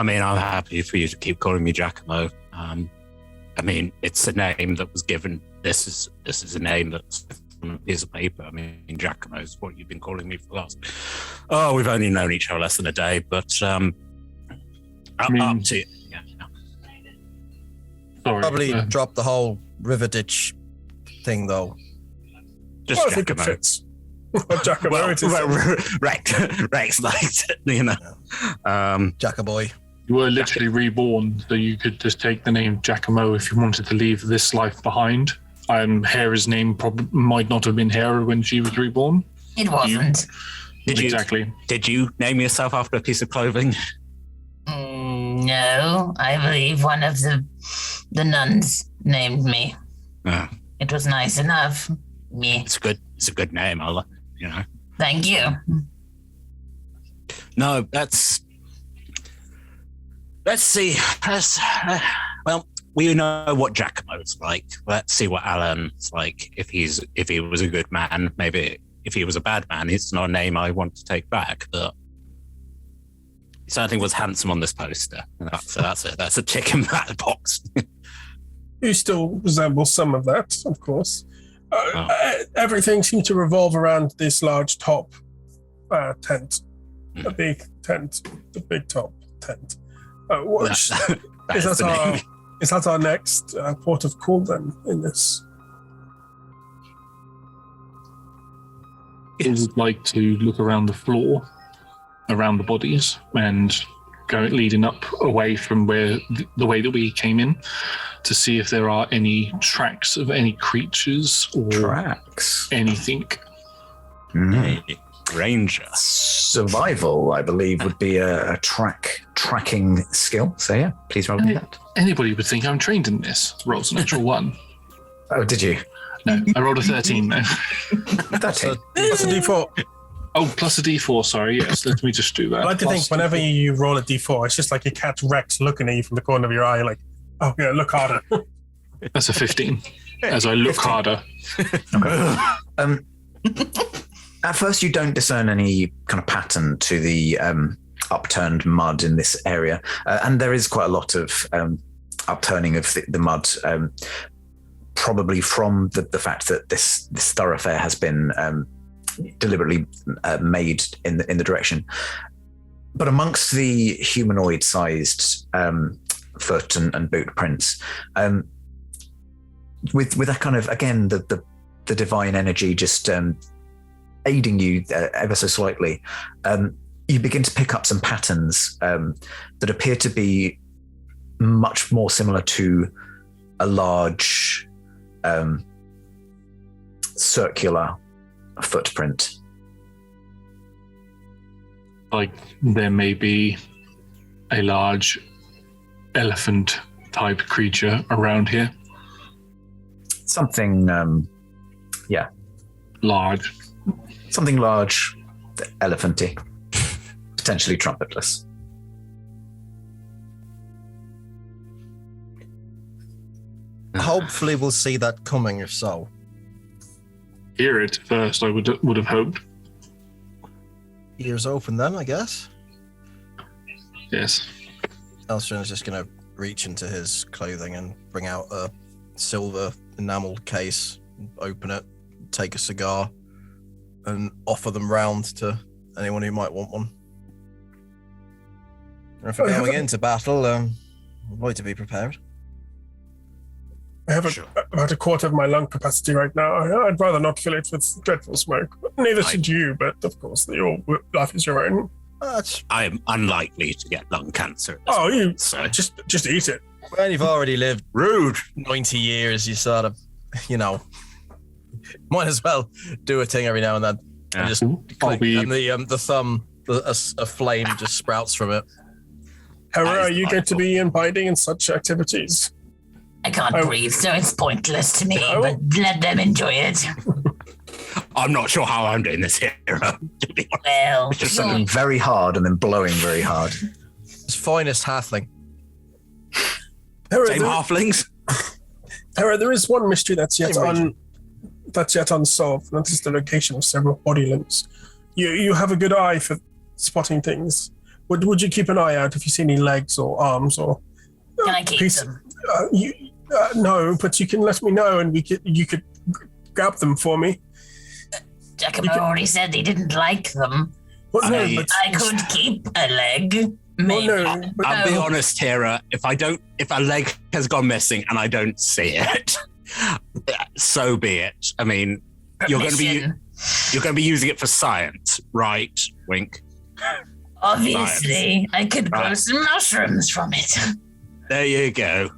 mean, I'm happy for you to keep calling me Giacomo. I mean, it's a name that was given. This is a name that's on a piece of paper. I mean, Giacomo is what you've been calling me for the last. Oh, we've only known each other less than a day, but up to you. Yeah. Sorry. Probably drop the whole river ditch thing, though. Just I think it fits. Giacomo, it is. Rex likes it, you know. Jackaboy. You were literally reborn, so you could just take the name Giacomo if you wanted to leave this life behind. Hera's name might not have been Hera when she was reborn. It wasn't. Exactly. Did you name yourself after a piece of clothing? No, I believe one of the nuns named me. Oh. It was nice enough. Me. It's a good name. You know. Thank you. No, let's see. Well, we know what Giacomo's like. Let's see what Alan's like. If he was a good man, maybe. If he was a bad man, it's not a name I want to take back. But he certainly was handsome on this poster. That's a tick in that box. You still resemble some of that, of course. Everything seems to revolve around this large top tent. The big tent. The big top tent. Is that our next port of call then in this? I would like to look around the floor, around the bodies, and go leading up away from where the way that we came in, to see if there are any tracks of any creatures or anything. Ranger. Survival, I believe, would be a tracking skill. So yeah, please roll that. Anybody would think I'm trained in this. Rolls a natural 1. Oh, did you? No, I rolled a 13 though. 13. Plus a D4. Oh, plus a D4, sorry. Yes, let me just do that. I like to think whenever you roll a D4, it's just like you catch Rex looking at you from the corner of your eye, like, oh yeah, look harder. That's a 15. As I look 15. harder. Okay. At first, you don't discern any kind of pattern to the upturned mud in this area, and there is quite a lot of upturning of the mud, probably from the fact that this thoroughfare has been deliberately made in the direction. But amongst the humanoid-sized foot and boot prints, with that kind of, again, the divine energy just aiding you ever so slightly, you begin to pick up some patterns that appear to be much more similar to a large circular footprint. Like there may be a large elephant-type creature around here? Something, Large. something large, elephanty, potentially trumpetless. Hopefully we'll see that coming, if so. Hear it first, I would have hoped. Ears open then, I guess. Yes. Elstron's just going to reach into his clothing and bring out a silver enameled case, open it, take a cigar, and offer them round to anyone who might want one. And if we're going into battle, I'd like to be prepared. I have about a quarter of my lung capacity right now. I'd rather not fill it with dreadful smoke. Neither should you, but of course, your life is your own. I'm unlikely to get lung cancer. So just eat it. When you've already lived Rude. 90 years, you sort of, might as well do a thing every now and then. Yeah. And just click, and the thumb, a flame just sprouts from it. Hera, are you going to be imbibing in such activities? I can't breathe, so it's pointless to me, but let them enjoy it. I'm not sure how I'm doing this here. Well, Just something very hard and then blowing very hard. His finest halfling. Hera, Same halflings? Hera, there is one mystery that's yet unsolved, and that is the location of several body limbs. You have a good eye for spotting things. Would you keep an eye out if you see any legs or arms or? Can I keep them? No, but you can let me know, and you could grab them for me. Giacomo already said he didn't like them. Well, no, I could keep a leg. Maybe. Well, no, but I'll be honest, Hera. If a leg has gone missing and I don't see it, so be it. I mean, you're going to be using it for science, right? Wink. Obviously, I could grow some mushrooms from it. There you go.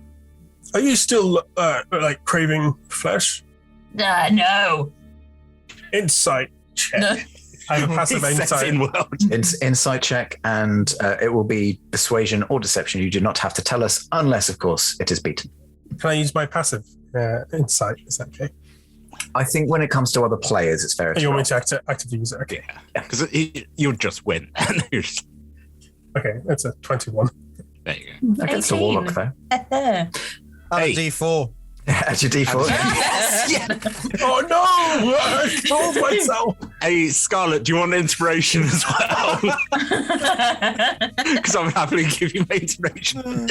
Are you still craving flesh? No. Insight check. No. I have a passive insight. Insight check, and it will be persuasion or deception. You do not have to tell us, unless, of course, it is beaten. Can I use my passive insight? Is that okay? I think when it comes to other players, it's fair. You want me to actively use it? Okay. Yeah, because you'll just win. Okay, that's a 21. There you go. Against a warlock, though. Hey. D4. Add your D4. Oh no! I told myself. Hey, Scarlett, do you want inspiration as well? Because I'm happy to give you my inspiration.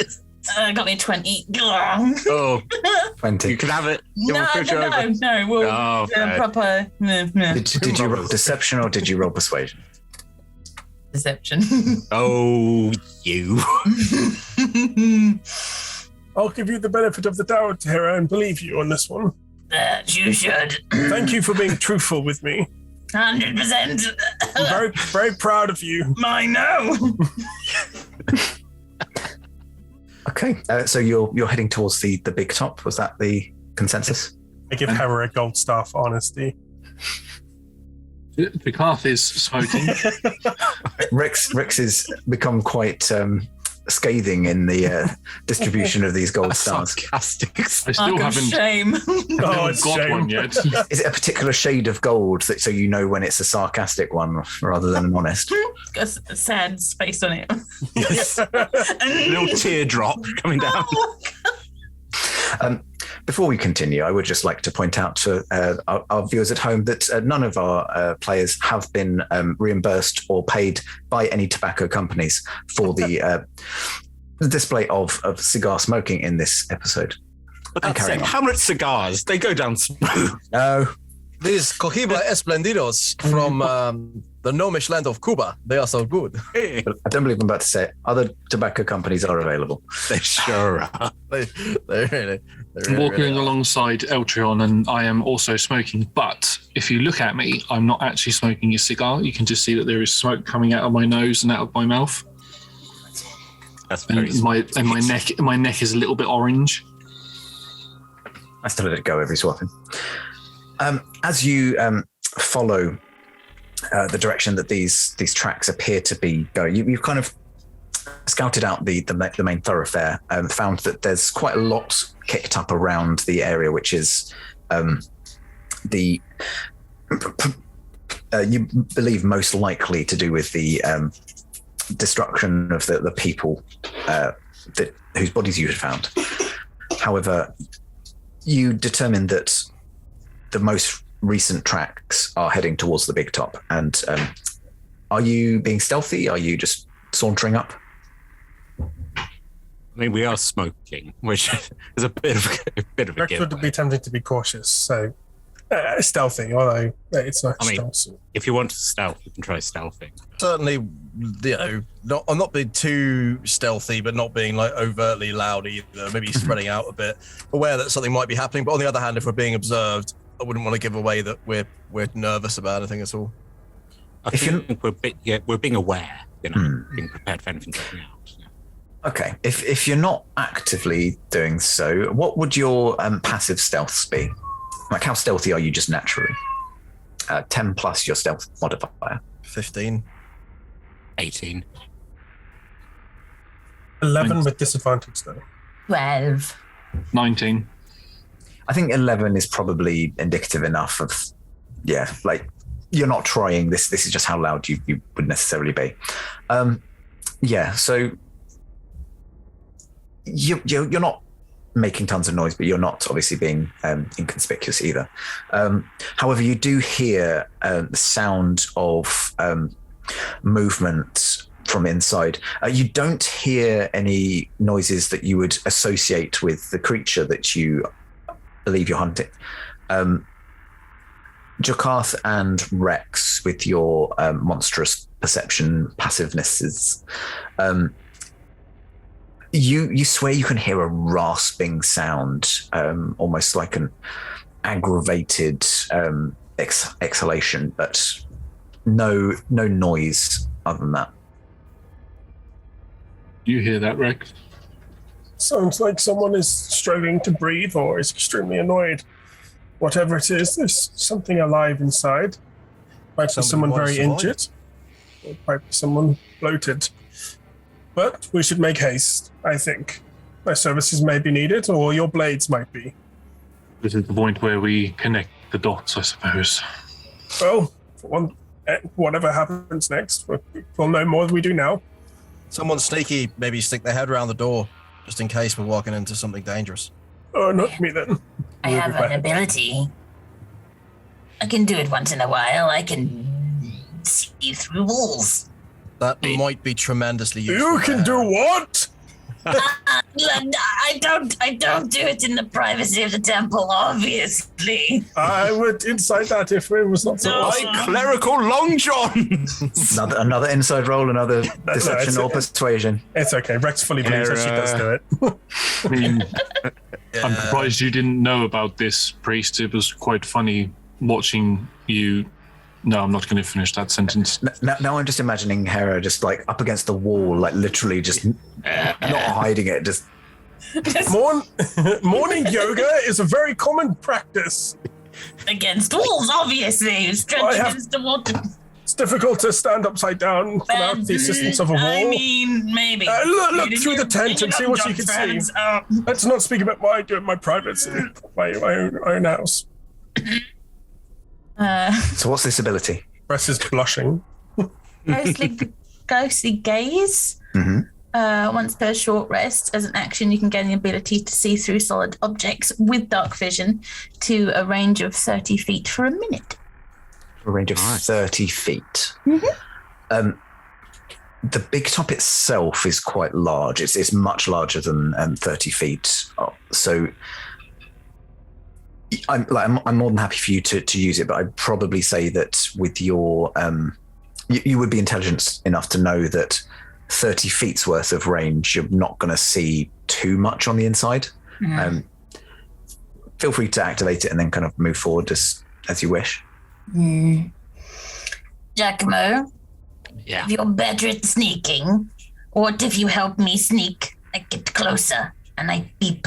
Got me 20. Oh, 20. you can have it. No. We'll proper. Did you roll deception or did you roll persuasion? Deception. Oh, you. I'll give you the benefit of the doubt, Hera, and believe you on this one. You should. Thank you for being truthful with me. 100%. I'm very, very proud of you. I know. Okay, so you're heading towards the big top. Was that the consensus? I give Hera a gold star for honesty. The Carth is smoking. Rex has become quite scathing in the distribution of these gold stars. Sarcastic. I still haven't Shame. got one yet. Is it a particular shade of gold so you know when it's a sarcastic one rather than an honest? Got a sad space on it. Yes. A little teardrop coming down. Before we continue, I would just like to point out to our viewers at home that none of our players have been reimbursed or paid by any tobacco companies for the display of cigar smoking in this episode. How much cigars? They go down smooth. No. These Cohiba Esplendidos from the gnomish land of Cuba. They are so good. I don't believe I'm about to say it. Other tobacco companies are available. They sure are. They really Walking are. alongside Eltrion, and I am also smoking. But if you look at me, I'm not actually smoking a cigar. You can just see that there is smoke coming out of my nose and out of my mouth. That's very And my neck is a little bit orange. I still let it go every so often. As you follow the direction that these tracks appear to be going, you've kind of scouted out the main thoroughfare and found that there's quite a lot kicked up around the area, which is you believe most likely to do with the destruction of the people whose bodies you had found. However, you determined that the most recent tracks are heading towards the big top. And are you being stealthy? Are you just sauntering up? I mean, we are smoking, which is a bit of a Rex giveaway. would be tempted to be cautious, so stealthy, although it's not stealth. If you want to stealth, you can try stealthing. Certainly, I'm not being too stealthy, but not being like overtly loud either. Maybe spreading out a bit, aware that something might be happening. But on the other hand, if we're being observed, I wouldn't want to give away that we're nervous about anything at all. I think we're being aware, being prepared for anything going out. Yeah. Okay. If you're not actively doing so, what would your passive stealths be? Like, how stealthy are you just naturally? 10 plus your stealth modifier. 15. 18. 11 with disadvantage, though. 12. 19. I think 11 is probably indicative enough of, like, you're not trying. This is just how loud you would necessarily be. So you're not making tons of noise, but you're not obviously being inconspicuous either. However, you do hear the sound of movement from inside. You don't hear any noises that you would associate with the creature that you believe you're hunting. Jakarth and Rex, with your monstrous perception passivenesses, you swear you can hear a rasping sound, almost like an aggravated exhalation, but no noise other than that. You hear that, Rex? Sounds like someone is struggling to breathe or is extremely annoyed. Whatever it is, there's something alive inside. Might be someone very injured. Or might be someone bloated. But we should make haste, I think. My services may be needed, or your blades might be. This is the point where we connect the dots, I suppose. Well, whatever happens next, we'll know more than we do now. Someone sneaky, maybe stick their head around the door, just in case we're walking into something dangerous. Oh, not me then. I have an ability. I can do it once in a while. I can see through walls. That might be tremendously useful. You can do what? I don't do it in the privacy of the temple, obviously. I would incite that if it was not so awesome. Clerical Long John! another inside roll, another deception or persuasion. It's okay. Rex fully believes that she does do it. I mean, I'm surprised you didn't know about this, priest. It was quite funny watching you. No, I'm not going to finish that sentence. Now I'm just imagining Hera just like up against the wall, like literally just not hiding it. Just morning yoga is a very common practice. Against walls, obviously. Stretch against the wall. It's difficult to stand upside down without the assistance of a wall. I mean, maybe. Look through the tent and see what you can see. Let's not speak about what I do in my privacy, my own house. So what's this ability? Ress is blushing. Ghostly gaze. Mm-hmm. Once per short rest, as an action, you can gain the ability to see through solid objects with dark vision to a range of 30 feet for a minute. A range of 30 feet. Mm-hmm. The big top itself is quite large. It's much larger than 30 feet. So I'm more than happy for you to use it, but I'd probably say that with your you would be intelligent enough to know that 30 feet's worth of range, you're not going to see too much on the inside. Feel free to activate it and then kind of move forward as you wish. Giacomo, if you're better at sneaking, what if you help me sneak? I get closer and I beep.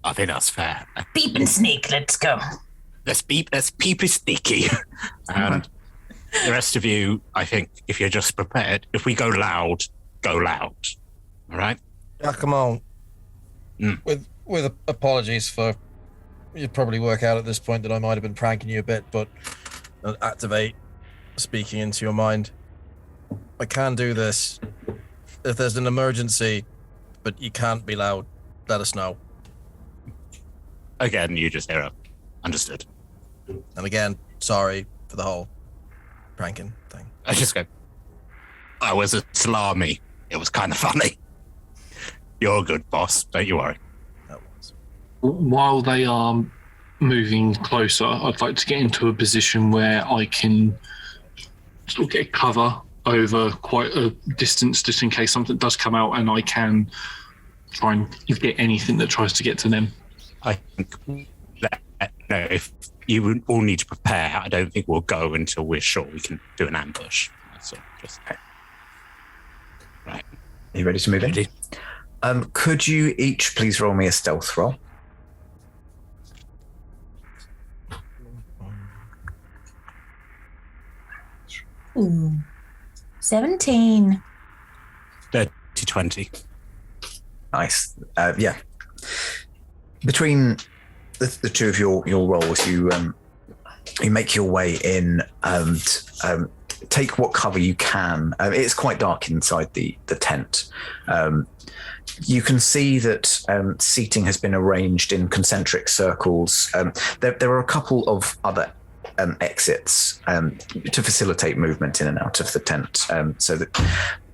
I think that's fair. Beep and sneak, let's go. Let's beep and sneaky. And the rest of you, I think, if you're just prepared, if we go loud, go loud. All right? Yeah, come on. Mm. With apologies for, you'd probably work out at this point that I might have been pranking you a bit, but activate speaking into your mind. I can do this. If there's an emergency, but you can't be loud, let us know. Again, you just hear a understood. And again, sorry for the whole pranking thing. I just go, I was a salami. It was kind of funny. You're a good boss, don't you worry. That was. While they are moving closer, I'd like to get into a position where I can sort of get cover over quite a distance just in case something does come out and I can try and get anything that tries to get to them. I think that, if you all need to prepare, I don't think we'll go until we're sure we can do an ambush. So just right. Are you ready to move in? Ready? Could you each please roll me a stealth roll? Ooh. 17. 30-20. Nice. Yeah. Between the two of your rolls, you make your way in and take what cover you can. It's quite dark inside the tent. You can see that seating has been arranged in concentric circles. There are a couple of other exits to facilitate movement in and out of the tent. So that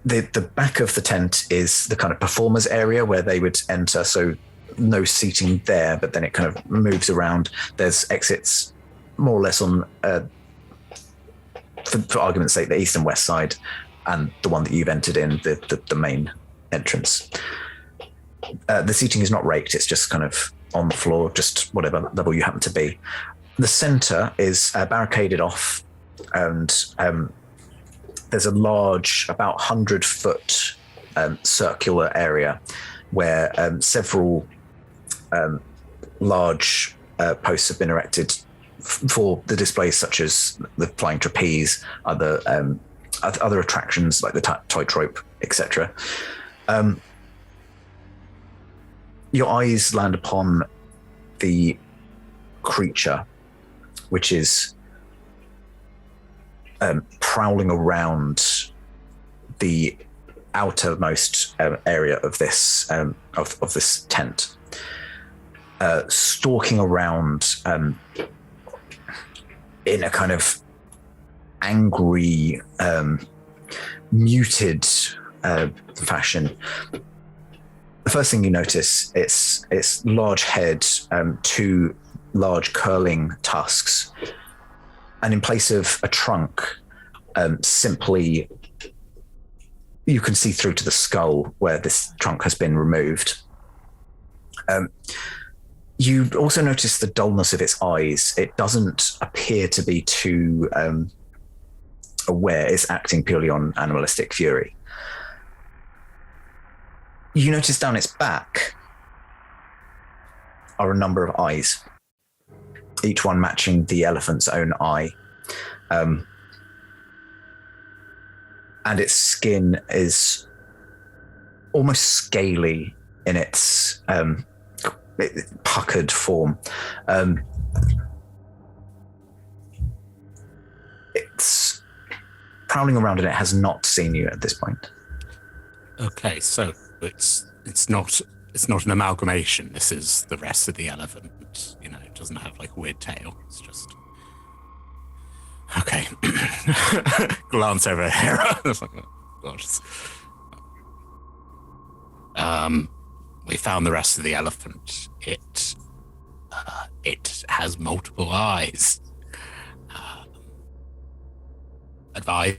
the back of the tent is the kind of performers area where they would enter. So no seating there, but then it kind of moves around. There's exits more or less on, for argument's sake, the east and west side, and the one that you've entered in, the main entrance. The seating is not raked, it's just kind of on the floor, just whatever level you happen to be. The center is barricaded off, and there's a large, about 100-foot circular area where several large posts have been erected for the displays, such as the flying trapeze, other attractions like the tightrope, etc. Your eyes land upon the creature, which is prowling around the outermost area of this of this tent, stalking around in a kind of angry, muted fashion. The first thing you notice, its large head, two large curling tusks, and in place of a trunk, simply you can see through to the skull where this trunk has been removed. You also notice the dullness of its eyes. It doesn't appear to be too aware. It's acting purely on animalistic fury. You notice down its back are a number of eyes, each one matching the elephant's own eye. And its skin is almost scaly in its puckered form. It's prowling around and it has not seen you at this point. Okay, so it's not an amalgamation. This is the rest of the elephant. You know, it doesn't have like a weird tail. It's just okay. Glance over here. We found the rest of the elephant. It has multiple eyes. Advise.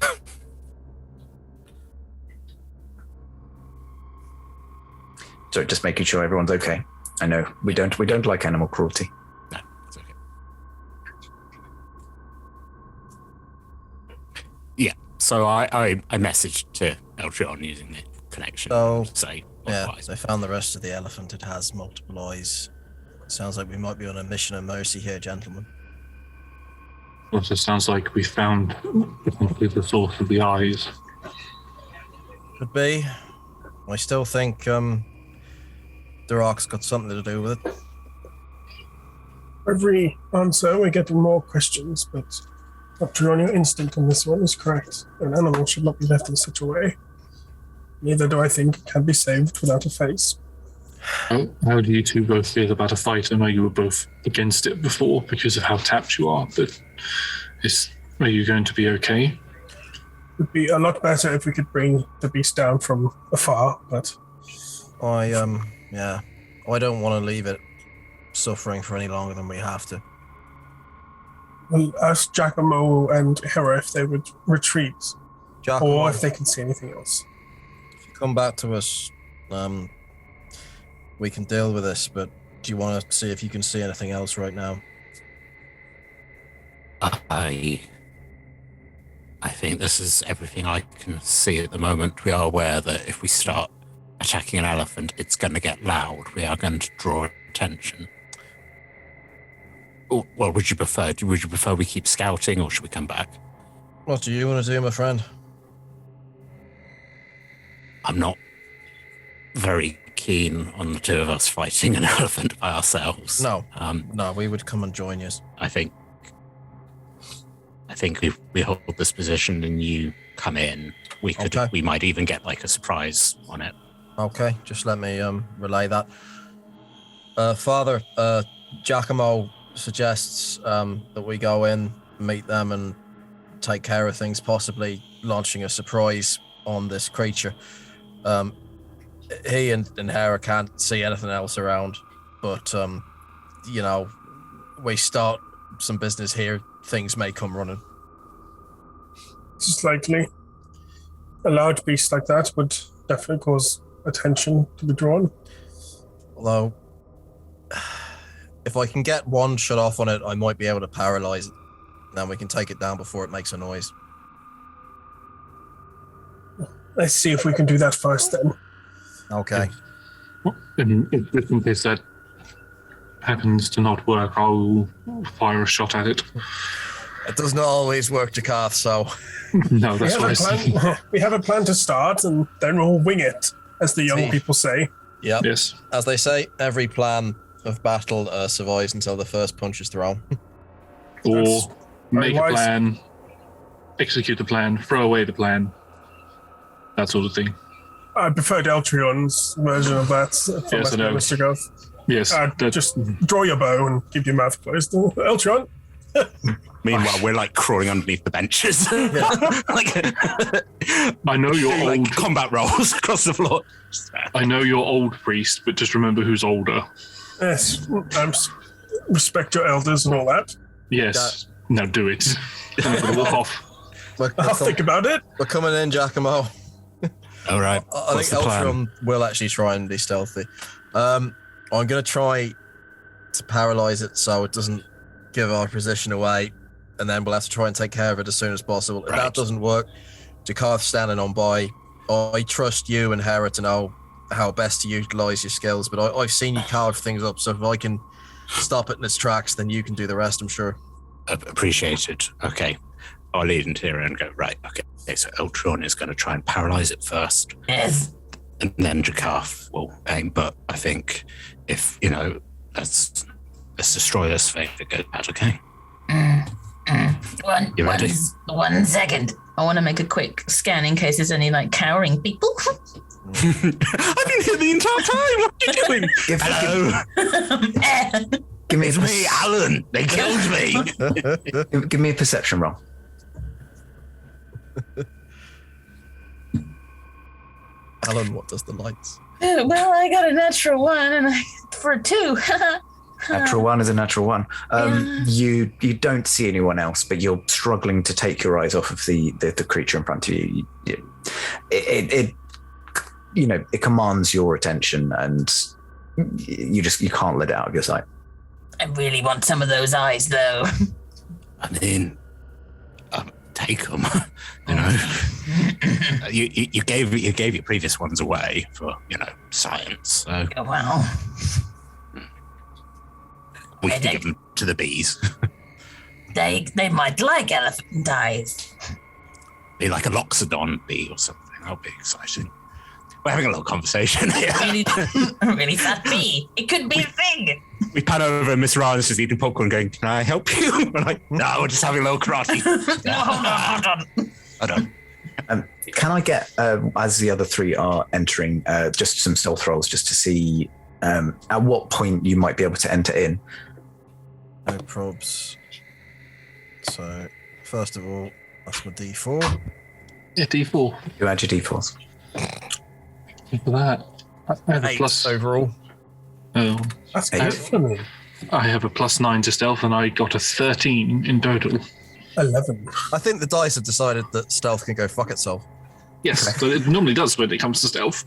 So just making sure everyone's okay. I know we don't like animal cruelty. No, it's okay. Yeah. So I messaged to Eltron using the connection. Oh, to say yeah. otherwise. I found the rest of the elephant. It has multiple eyes. Sounds like we might be on a mission of mercy here, gentlemen. Also sounds like we found the source of the eyes. Could be. I still think Durak's got something to do with it. Every answer, we're getting more questions, but Dr. On your instinct on this one is correct. An animal should not be left in such a way. Neither do I think it can be saved without a face. How do you two both feel about a fight? I know you were both against it before because of how tapped you are, but are you going to be okay? It would be a lot better if we could bring the beast down from afar, but... I don't want to leave it suffering for any longer than we have to. We'll ask Giacomo and Hera if they would retreat, Giacomo, or if they can see anything else. if you come back to us, we can deal with this, but do you want to see if you can see anything else right now? I think this is everything I can see at the moment. We are aware that if we start attacking an elephant, it's going to get loud. We are going to draw attention. Well, would you prefer we keep scouting, or should we come back? What do you want to do, my friend? I'm not very keen on the two of us fighting an elephant by ourselves. No, we would come and join you. I think if we hold this position and you come in, we might even get like a surprise on it. Okay, just let me relay that. Father, Giacomo suggests that we go in, meet them, and take care of things, possibly launching a surprise on this creature. He and Hera can't see anything else around, but, we start some business here, things may come running. Just likely. A large beast like that would definitely cause attention to be drawn. Although, if I can get one shot off on it, I might be able to paralyze it. Then we can take it down before it makes a noise. Let's see if we can do that first then. Okay. And if in case that happens to not work, I'll fire a shot at it. It does not always work, Jakarth, so... No, that's what I see. We have a plan to start, and then we'll wing it, as the young people say. Yep. Yes. As they say, every plan of battle survives until the first punch is thrown. Or make a wise. plan, execute the plan, throw away the plan. That sort of thing. I preferred Eltrion's version of that. Yes, I know. Mr. Goth. Yes. Just draw your bow and keep your mouth closed. Eltrion? Meanwhile, we're like crawling underneath the benches. I know you're old. Like combat rolls across the floor. I know you're old, priest, but just remember who's older. Yes. Respect your elders and all that. Yes. Now do it. I'm going to walk off. I'll think about it. We're coming in, Giacomo. All right. I think Eltron will actually try and be stealthy. I'm going to try to paralyze it so it doesn't give our position away, and then we'll have to try and take care of it as soon as possible. If that doesn't work, Jakarth's standing on by. I trust you and Hera to know how best to utilize your skills, but I've seen you carve things up, so if I can stop it in its tracks, then you can do the rest, I'm sure. Appreciated. Okay. I'll lead into here and go, right, okay, so Eltron is going to try and paralyze it first. Yes. And then Jakarth will aim, but I think if, let's destroy this thing if it goes bad, okay? You ready? 1 second. I want to make a quick scan in case there's any cowering people. I've been here the entire time. What are you doing? Hello. Give me It's me, Alan. They killed me. give me a perception roll. Alan, what does the lights? Well, I got a natural 1 and for a 2. Natural 1 is a natural 1. You don't see anyone else, but you're struggling to take your eyes off of the creature in front of you. It commands your attention, and you can't let it out of your sight. I really want some of those eyes, though. I mean, take them. You gave your previous ones away for science. So Oh, well. we can give them to the bees. They might like elephant eyes. Be like a loxodon bee or something. That'll be exciting. We're having a little conversation here. Really sad me. It could be a thing. We pan over and Miss Ryan's just eating popcorn going, can I help you? We're like, no, we're just having a little karate. No, hold on. Hold on. Can I get, as the other three are entering, just some stealth rolls just to see at what point you might be able to enter in? No probs. So, first of all, that's my D4. Yeah, D4. You add your D4s. For that. I have a 8 plus. overall. Oh, That's Eight. good for me. I have a +9 to stealth, and I got a 13 in total. 11. I think the dice have decided that stealth can go fuck itself. Yes, so it normally does when it comes to stealth.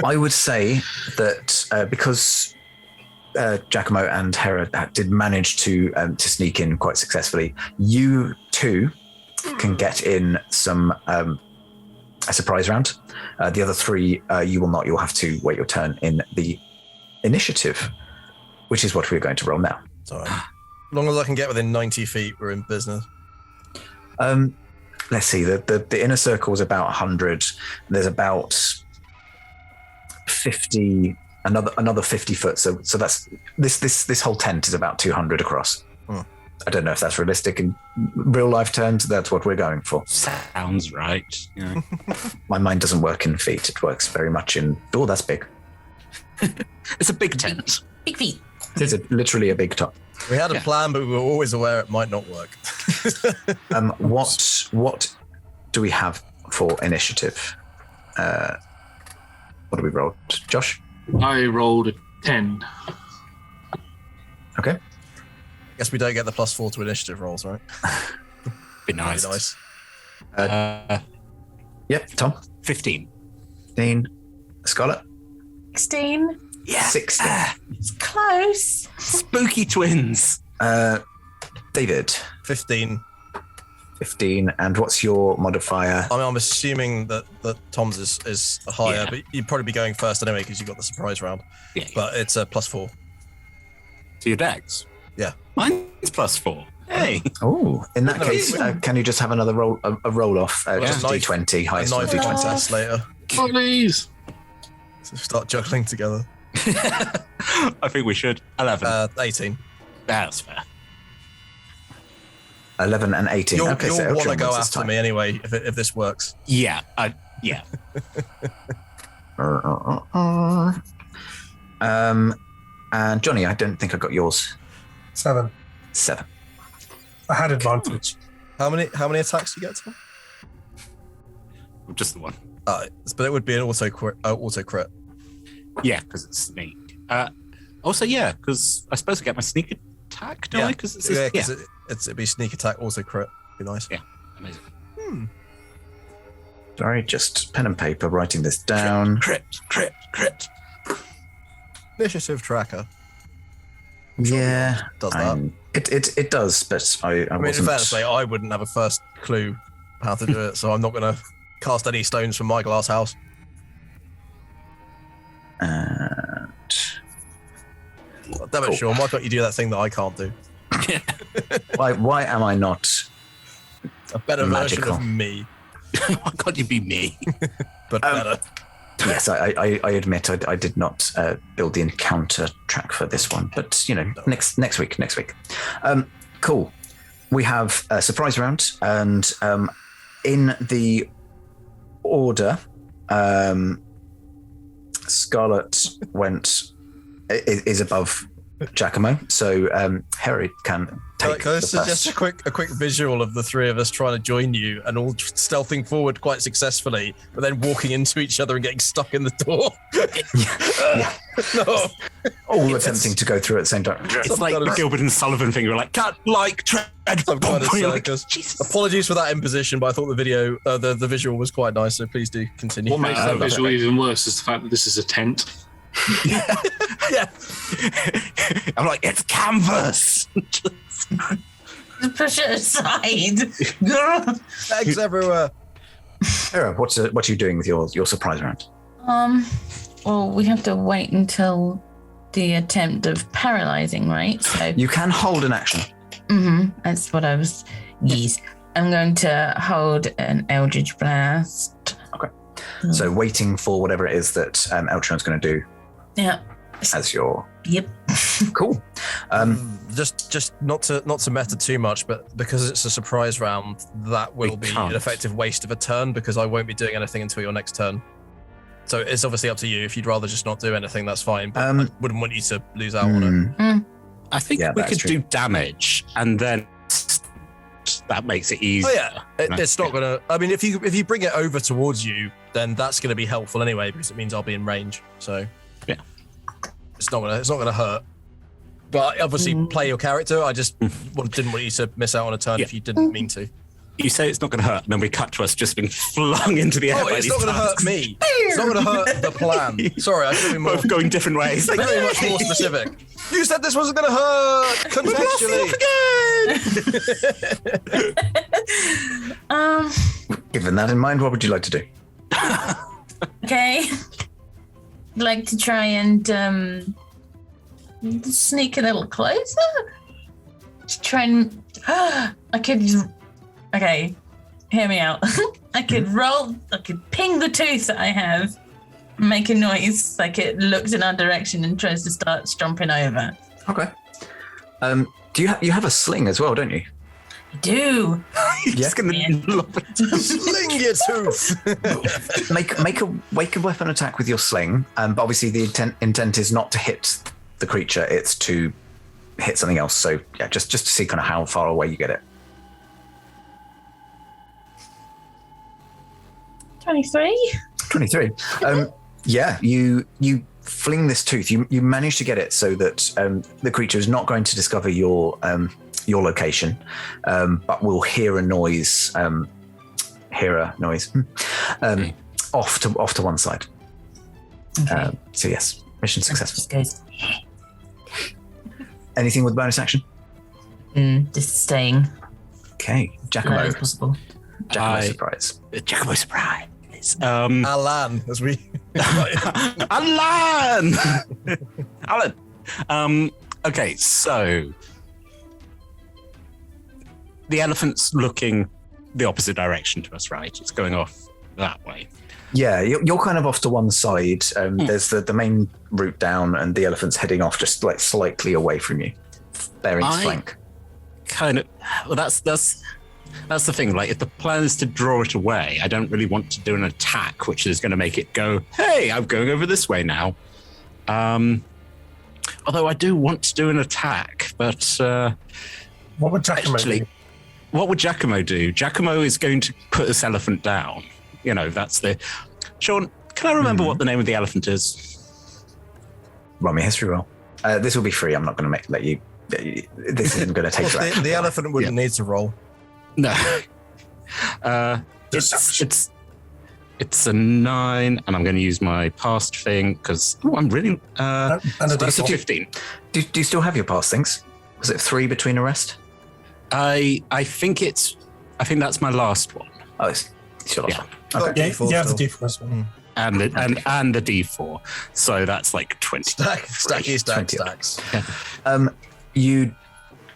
I would say that because Giacomo and Hera did manage to sneak in quite successfully, you two can get in some a surprise round. The other three, you will not. You'll have to wait your turn in the initiative, which is what we're going to roll now. So, as long as I can get within 90 feet, we're in business. Let's see. The inner circle is about 100. There's about 50. Another 50 foot. So that's this whole tent is about 200 across. I don't know if that's realistic in real life terms. That's what we're going for. Sounds right. Yeah. My mind doesn't work in feet. It works very much in. Oh, that's big. It's a big tent. Big feet. It is literally a big top. We had a plan, but we were always aware it might not work. What do we have for initiative? What do we roll, Josh? I rolled a 10. Okay. Guess we don't get the +4 to initiative rolls, right? Be nice. Pretty nice. Yep. Tom. 15. 15. Scarlett. 16. Yeah. 16. It's close. Spooky twins. David. 15. 15. And what's your modifier? I mean, I'm assuming that Tom's is higher, Yeah. but you'd probably be going first anyway because you got the surprise round. Yeah. But it's a +4. To your dex. Yeah. Mine's +4. Hey. Oh, in that No, case, can you just have another roll, a roll off? Just a Knife- D20, highest A of knife the and D20. test later. Oh, please. So start juggling together. I think we should. 11. 18. That's fair. 11 and 18. You'll, Okay, you'll so want to Eltron go wins this after time. me anyway if this works. Yeah. Yeah. And Johnny, I don't think I got yours. 7. 7. I had advantage. How many attacks do you get, Tom? Just the one. But it would be an auto crit. Yeah, because it's sneak. Also, yeah, because I suppose I get my sneak attack, do I? Because it's it'd be sneak attack, auto crit. Be nice. Yeah, amazing. Sorry, just pen and paper, writing this down. Crit. Initiative tracker. Yeah, Does that? It does, but I I mean, in wasn't. fairness, I wouldn't have a first clue how to do it, so I'm not going to cast any stones from my glass house. And Damn it, Sean, why can't you do that thing that I can't do? why am I not? A better Magical. version of me, Why can't you be me? but better. Yes, I admit I did not build the encounter track for this one, but next week. Cool. We have a surprise round, and in the order, Scarlet is above Giacomo, so Harry can take Can I the suggest first. a quick visual of the three of us trying to join you and all stealthing forward quite successfully, but then walking into each other and getting stuck in the door? Yeah. No. All attempting to go through at the same time. It's like the Gilbert and Sullivan thing. We're like, cat like tread. Some kind of You're like, circus. Jesus. Apologies for that imposition, but I thought the visual was quite nice, so please do continue. What makes I that love visual even worse is the fact that this is a tent. Yeah. I'm like, it's canvas. Push it aside. Eggs everywhere. Hera, what are you doing with your surprise round? Well, we have to wait until the attempt of paralyzing, right? So You can hold an action. that's what I was. Yes, I'm going to hold an Eldritch Blast. Okay. So waiting for whatever it is that Eltron's going to do Yeah. as your... Yep. Cool. Just not to meta too much, but because it's a surprise round, that will be an effective waste of a turn because I won't be doing anything until your next turn. So it's obviously up to you. If you'd rather just not do anything, that's fine. But I wouldn't want you to lose out on it. I think we could do damage, and then that makes it easier. Oh yeah, it's not gonna. I mean, if you bring it over towards you, then that's gonna be helpful anyway because it means I'll be in range. So yeah, it's not gonna hurt. But obviously, play your character. I just didn't want you to miss out on a turn if you didn't mean to. You say it's not going to hurt, and then we cut to us just being flung into the air. Oh, it's not going to hurt me. It's not going to hurt the plan. Sorry, I should be more... Both going different ways. Very much more specific. You said this wasn't going to hurt contextually. Given that in mind, what would you like to do? Okay. I'd like to try and sneak a little closer. To try and... I could... Okay, hear me out. I could ping the tooth that I have, make a noise like it looks in our direction and tries to start stomping over. Okay. Do you have a sling as well, don't you? I do. Yeah. Sling your tooth. make a weapon attack with your sling, but obviously the intent is not to hit the creature; it's to hit something else. So yeah, just to see kind of how far away you get it. 23. Yeah, you fling this tooth. You manage to get it so that the creature is not going to discover your location, but will hear a noise. Off to one side. Okay. So yes, mission successful. Just goes. Anything with bonus action? Just staying. Okay, Giacomo. As possible. Giacomo surprise. Giacomo surprise. Alan, as we... Alan! Alan! Okay, so... The elephant's looking the opposite direction to us, right? It's going off that way. Yeah, you're kind of off to one side. There's the main route down, and the elephant's heading off just like slightly away from you, bearing its flank. Kind of... Well, that's the thing. Like, if the plan is to draw it away, I don't really want to do an attack, which is going to make it go, hey, I'm going over this way now. Although I do want to do an attack, but... what would Giacomo do? What would Giacomo do? Giacomo is going to put this elephant down. You know, that's the... Sean, can I remember what the name of the elephant is? Roll me a history roll. This will be free. I'm not going to let you... This isn't going to take you out. The elephant wouldn't need to roll. No. It's a 9, and I'm going to use my past thing because I'm really. That's a 15. Do you still have your past things? Was it 3 between a rest? I think that's my last one. Oh, it's your last one. Okay. Yeah, the D4 as well. And the D4, so that's like 20. Stacks. Yeah. You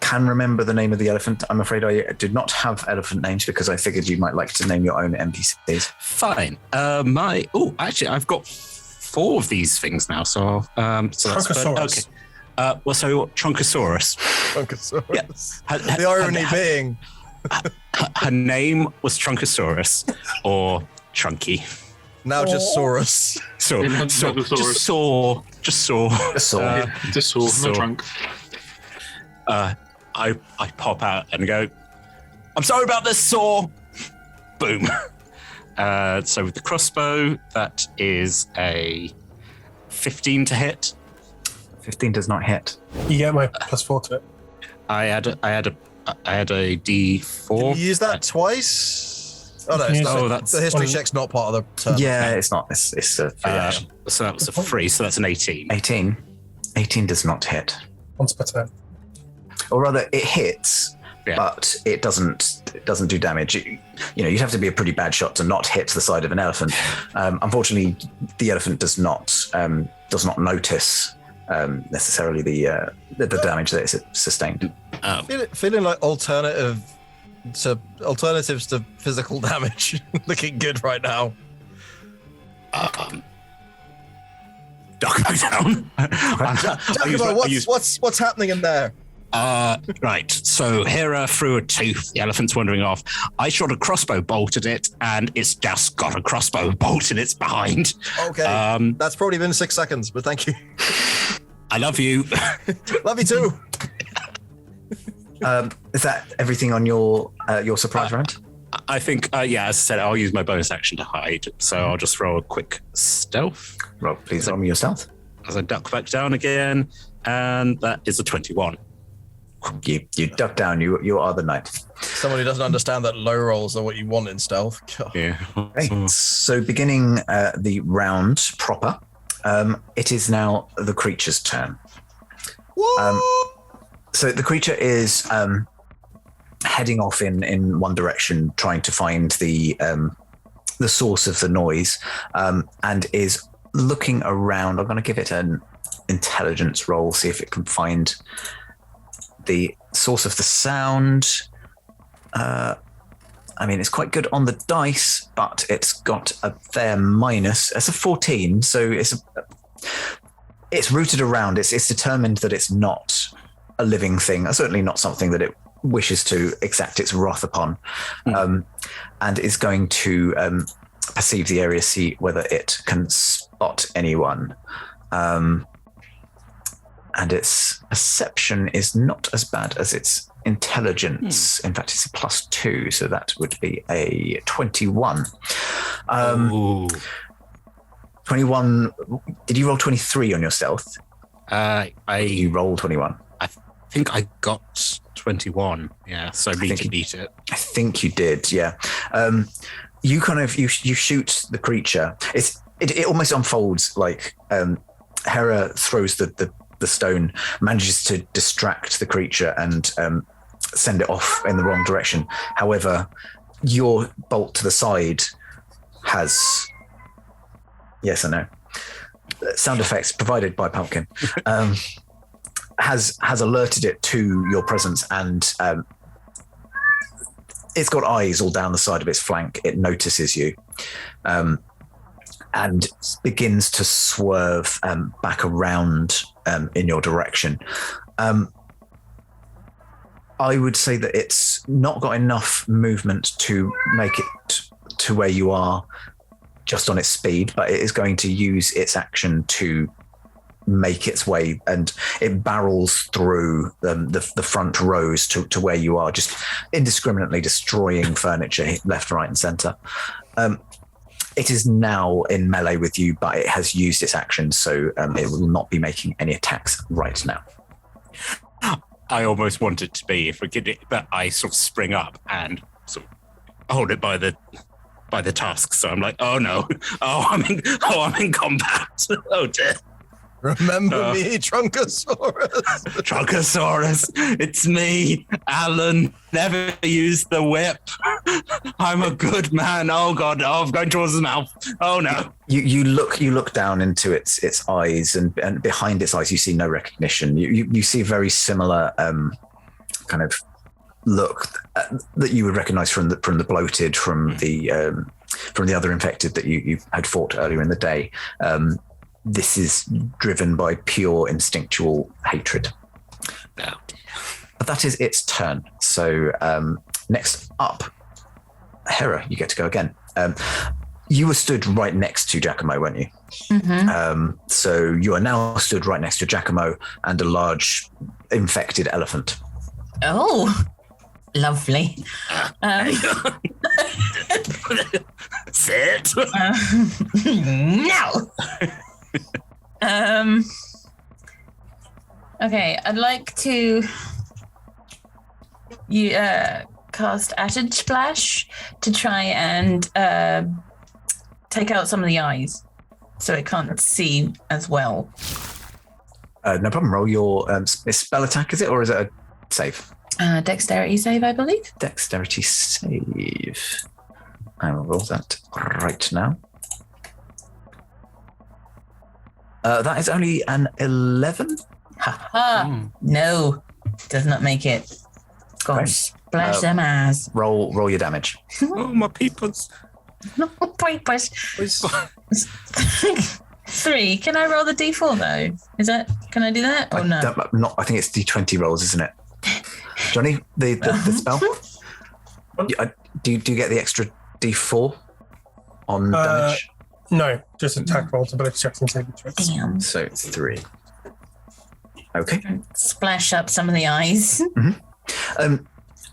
can remember the name of the elephant. I'm afraid I did not have elephant names because I figured you might like to name your own NPCs. Fine. Actually, I've got 4 of these things now, so that's Trunkosaurus. Okay. So Trunkosaurus. Yeah. The irony being, her name was Trunkosaurus or Trunky. Now just Saurus. Just saw. No trunk. I pop out and go, I'm sorry about this, saw. Boom. So with the crossbow, that is a 15 to hit. 15 does not hit. You get my +4 to it. I had a D4. Did you use that twice? Oh no, that's the history check's not part of the turn. Yeah, it's not. It's a free action. So that was a free, so that's an 18. 18 does not hit. Once per turn. Or rather, it hits, but it doesn't do damage. You'd have to be a pretty bad shot to not hit the side of an elephant. Unfortunately, the elephant does not notice necessarily the damage that it's sustained. Feeling like alternatives to physical damage. Looking good right now. Duck back down. Giacomo, what's happening in there? Right, so Hera threw a tooth, the elephant's wandering off. I shot a crossbow bolt at it, and it's just got a crossbow bolt in its behind. Okay, that's probably been 6 seconds, but thank you. I love you. Love you too. Is that everything on your surprise round? I think, as I said, I'll use my bonus action to hide, so I'll just throw a quick stealth. Roll, please roll me your stealth. As I duck back down again, and that is a 21. You duck down. You are the knight. Someone who doesn't understand that low rolls are what you want in stealth. God. Yeah. Okay, so beginning the round proper, it is now the creature's turn. So the creature is heading off in one direction, trying to find the source of the noise, and is looking around. I'm going to give it an intelligence roll, see if it can find the source of the sound. I mean, it's quite good on the dice, but it's got a fair minus. It's a 14, so it's rooted around. It's determined that it's not a living thing, certainly not something that it wishes to exact its wrath upon, and is going to perceive the area, see whether it can spot anyone. And its perception is not as bad as its intelligence. In fact, it's a +2, so that would be a 21. 21. Did you roll 23 on your stealth? You rolled 21. I think I got 21. Yeah, so I need to beat it. I think you did. Yeah. You kind of you shoot the creature. It almost unfolds like Hera throws the stone, manages to distract the creature and send it off in the wrong direction. However, your bolt to the side has, yes or no, sound effects provided by Pumpkin, has alerted it to your presence, and it's got eyes all down the side of its flank. It notices you. And begins to swerve back around in your direction. I would say that it's not got enough movement to make it to where you are just on its speed, but it is going to use its action to make its way, and it barrels through the front rows to where you are, just indiscriminately destroying furniture left, right, and center. It is now in melee with you, but it has used its action, so it will not be making any attacks right now. I almost want it to be, if we could, but I sort of spring up and sort of hold it by the tusk. So I'm like, oh no, I'm in combat. Oh dear. Remember me, Trunkosaurus. Trunkosaurus, it's me, Alan. Never use the whip. I'm a good man. Oh God, I'm going towards his mouth. Oh no. You look down into its eyes, and behind its eyes you see no recognition. You see a very similar kind of look that you would recognize from the bloated, from the other infected that you had fought earlier in the day. This is driven by pure instinctual hatred. No. But that is its turn. So next up, Hera, you get to go again. You were stood right next to Giacomo, weren't you? Mm-hmm. So you are now stood right next to Giacomo and a large infected elephant. Oh, lovely. Sit. No. Okay, I'd like to cast Acid Splash to try and take out some of the eyes so it can't see as well. No problem. Roll your spell attack, is it, or is it a save? Dexterity save, I believe. Dexterity save. I will roll that right now. That is only an 11. No, does not make it. Gosh, splash them eyes. Roll your damage. Oh, my peoples. Papers. 3. Can I roll the D4 though? Can I do that or no? I think it's D20 rolls, isn't it? Johnny, the spell? Do you get the extra D4 on damage? No, just attack rolls, ability checks and saving throws. Damn. So it's 3. Okay. Splash up some of the eyes.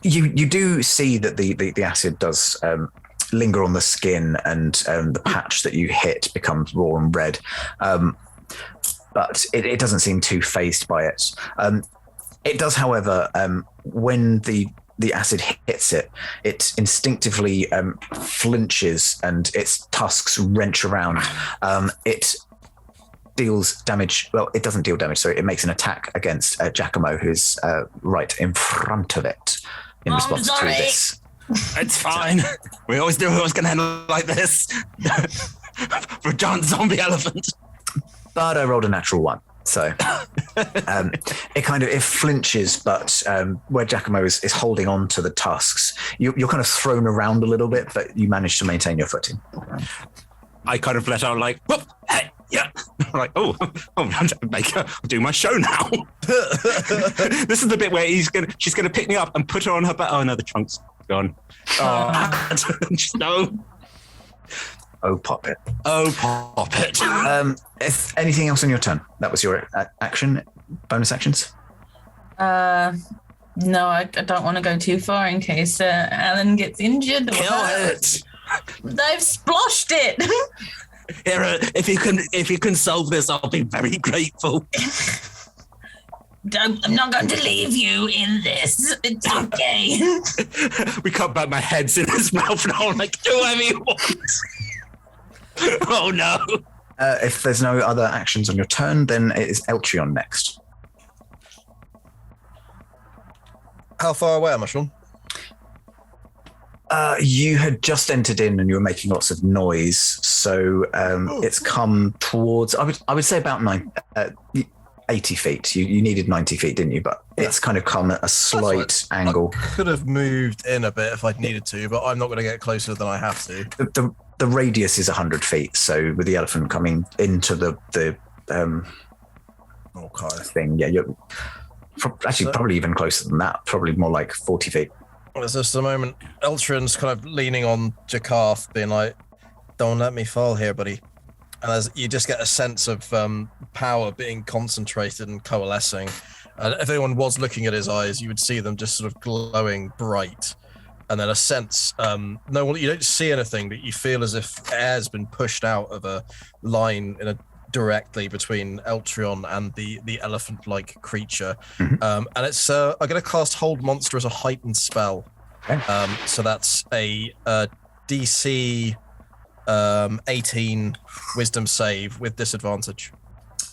You do see that the acid does linger on the skin, and the patch that you hit becomes raw and red, but it doesn't seem too fazed by it. It does, however, when the acid hits it, it instinctively flinches and its tusks wrench around. It deals damage. Well, it doesn't deal damage, so it makes an attack against Giacomo, who's right in front of it in response to this. It's fine. We always knew it was going to end like this. For a giant zombie elephant. But I rolled a natural 1. So it flinches, but where Giacomo is holding on to the tusks, you're kind of thrown around a little bit, but you manage to maintain your footing. I kind of let out like, whoop, hey, yeah. I'm like, I'll do my show now. This is the bit where she's gonna pick me up and put her on her back. Oh no, the trunk's gone. No. Oh, pop it. If anything else on your turn? That was your action, bonus actions? No, I don't want to go too far in case Alan gets injured. Kill it. They've sploshed it. Hera, if you can solve this, I'll be very grateful. I'm not going to leave you in this. It's okay. We cut back, my head's in his mouth now. I'm like, do whatever you want. Oh no. If there's no other actions on your turn, then it is Eltrion next. How far away am I, Sean? You had just entered in and you were making lots of noise, so it's come towards, I would say about 80 feet. You needed 90 feet, didn't you? But it's kind of come at a slight angle. I could have moved in a bit if I'd needed to, but I'm not going to get closer than I have to. The radius is 100 feet, so with the elephant coming into the thing, yeah, you're probably even closer than that, probably more like 40 feet. There's just a moment, Eltrion's kind of leaning on Jakarth, being like, don't let me fall here, buddy. And as you just get a sense of power being concentrated and coalescing. If anyone was looking at his eyes, you would see them just sort of glowing bright. And then a sense, you don't see anything, but you feel as if air's been pushed out of a line directly between Eltrion and the elephant-like creature. Mm-hmm. And it's, I'm going to cast Hold Monster as a heightened spell. Okay. So that's a DC 18 Wisdom save with disadvantage.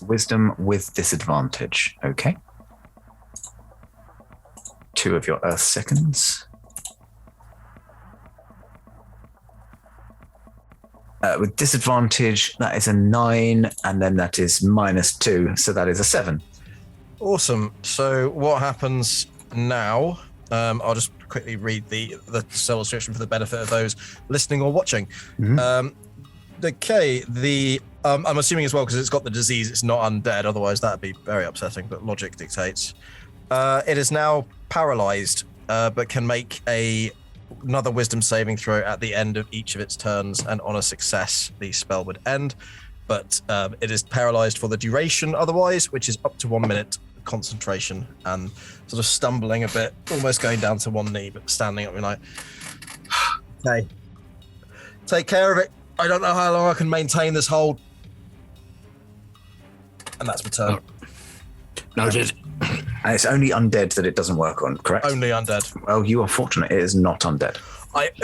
Wisdom with disadvantage. Okay. 2 of your Earth seconds. With disadvantage, that is a 9, and then that is -2, so that is a 7. Awesome. So what happens now? I'll just quickly read the spell description for the benefit of those listening or watching. Mm-hmm. I'm assuming as well, because it's got the disease, it's not undead. Otherwise, that'd be very upsetting. But logic dictates. It is now paralyzed, but can make another wisdom saving throw at the end of each of its turns, and on a success, the spell would end. But it is paralyzed for the duration otherwise, which is up to 1 minute concentration, and sort of stumbling a bit, almost going down to one knee, but standing up and like, okay, take care of it. I don't know how long I can maintain this hold. And that's my turn. Noted. And it's only undead that it doesn't work on, correct? Only undead. Well, you are fortunate. It is not undead.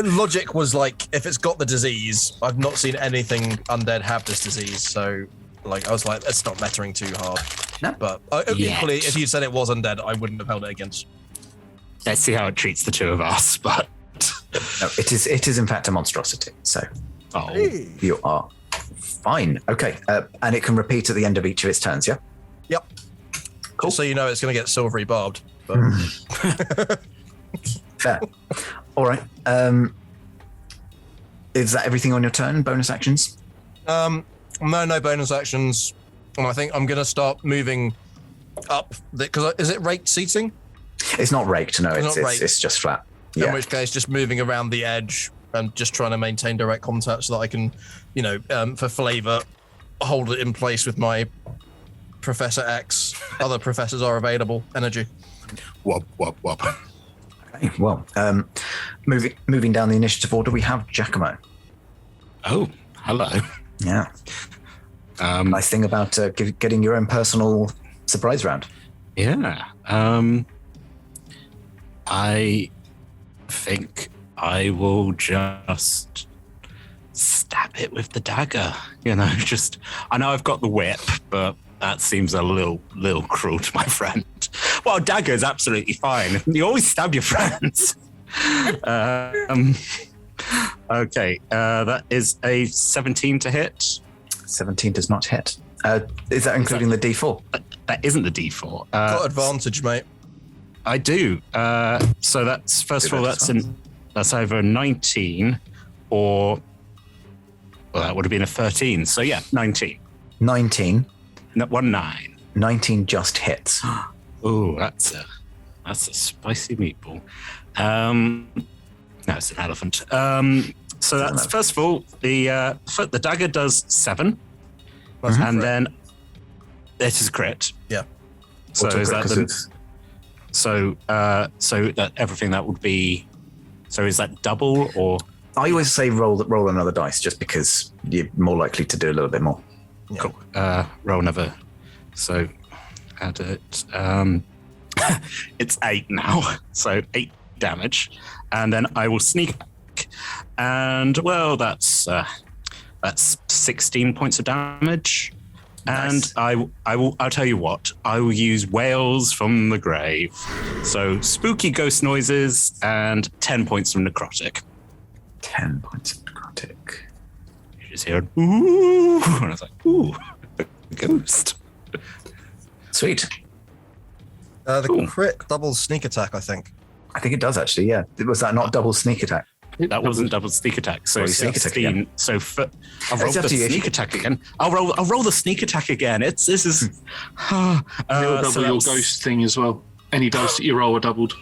Logic was like, if it's got the disease, I've not seen anything undead have this disease, so I was like, it's not lettering too hard. No. But equally, if you said it was undead, I wouldn't have held it against. Let's see how it treats the two of us, but no, it is in fact a monstrosity. So you are fine. Okay, and it can repeat at the end of each of its turns. Yeah. Yep. Cool. Just so you know, it's going to get silvery barbed. But... Fair. All right. is that everything on your turn? Bonus actions? No bonus actions. And I think I'm going to start moving up. Because is it raked seating? It's not raked, no. It's not raked. It's just flat. In Yeah. which case, just moving around the edge and just trying to maintain direct contact so that I can, for flavor, hold it in place with my Professor X. Other professors are available. Energy. Wop, wop, wop. Okay, well, moving down the initiative order, we have Giacomo. Oh, hello. Yeah. Nice thing about getting your own personal surprise round. Yeah. I think I will just stab it with the dagger. I know I've got the whip, but that seems a little cruel to my friend. Well, a dagger is absolutely fine. You always stab your friends. Okay, that is a 17 to hit. 17 does not hit. Is that including the D4? That isn't the D4. Got advantage, mate. I do. So that's first of all, that's either 19 or that would have been a 13. So yeah, 19. 19. No, 19. 19 just hits. Oh, that's a spicy meatball. No, it's an elephant. So that's first of all the dagger does 7, and then it is a crit. Yeah. So is that so that everything that would be? So is that double or? I always say roll another dice just because you're more likely to do a little bit more. Yeah. Cool. Roll another. So add it. It's 8 now. So 8 damage, and then I will sneak back, and well, that's 16 points of damage. Nice. And I'll tell you what, I will use Wails from the Grave. So spooky ghost noises and 10 points from necrotic. 10 points of necrotic. You just hear ooh, and I was like, ooh, a ghost. Sweet. The crit double sneak attack, I think. I think it does actually, yeah. Was that not double sneak attack? That wasn't double sneak attack. So Sorry, sneak attack again. So I'll roll the sneak attack again. I'll roll the sneak attack again. This is You'll double your ghost thing as well. Any dice that you roll are doubled.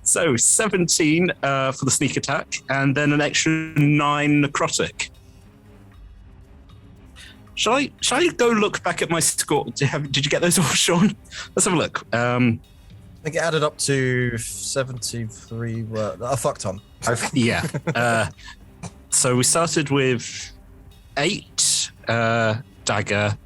So 17 for the sneak attack, and then an extra 9 necrotic. Shall I go look back at my score? Did you get those all, Sean? Let's have a look. I think it added up to 73. A fuck ton. Yeah. So we started with 8 dagger,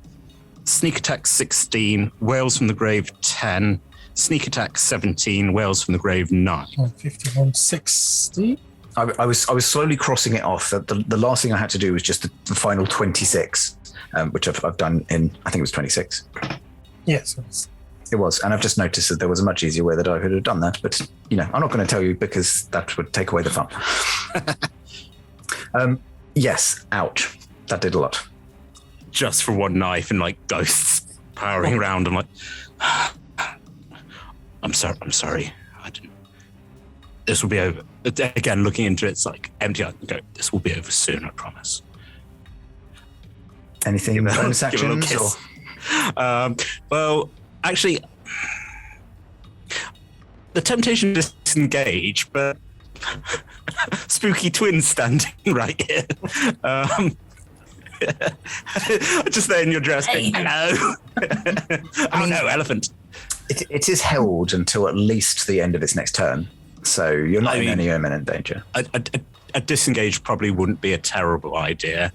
sneak attack 16, Wails from the Grave 10, sneak attack 17, Wails from the Grave 9. 51, 60. I was slowly crossing it off. The last thing I had to do was just the final 26, which I've done in, I think it was 26. Yes. It was, and I've just noticed that there was a much easier way that I could have done that, but I'm not going to tell you because that would take away the fun. Yes, ouch. That did a lot. Just for one knife and like ghosts powering around. I'm like, I'm sorry. I didn't. This will be over. Again, looking into it, it's like empty. I go, this will be over soon, I promise. Anything bonus actions? Well, actually, the temptation to disengage, but spooky twins standing right here. Just there in your dress. Hey. Hello. Oh no, elephant. It is held until at least the end of its next turn, so you're not in any imminent danger. A disengage probably wouldn't be a terrible idea.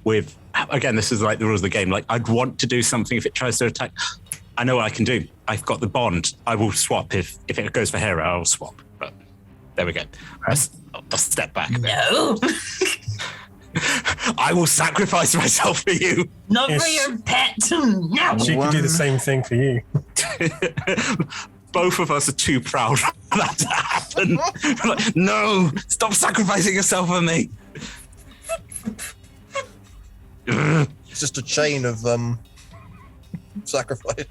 With again, this is like the rules of the game. Like, I'd want to do something if it tries to attack. I know what I can do. I've got the bond. I will swap if it goes for Hera. I'll swap. But there we go. I'll step back. No, I will sacrifice myself for you. not Yes. for your pet. No. She could do the same thing for you. Both of us are too proud for that to happen. We're like, no, stop sacrificing yourself for me. It's just a chain of sacrifice.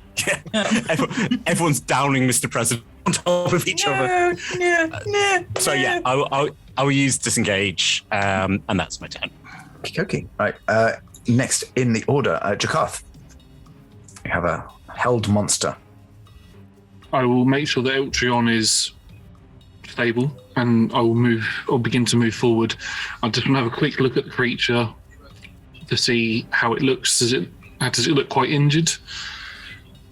Everyone's downing Mr. President on top of each other. So yeah, I will use disengage, and that's my turn. Okay. Right. Next in the order, Jakarth. We have a held monster. I will make sure that Eltrion is stable, and I will begin to move forward. I just want to have a quick look at the creature to see how it looks. Does it look quite injured?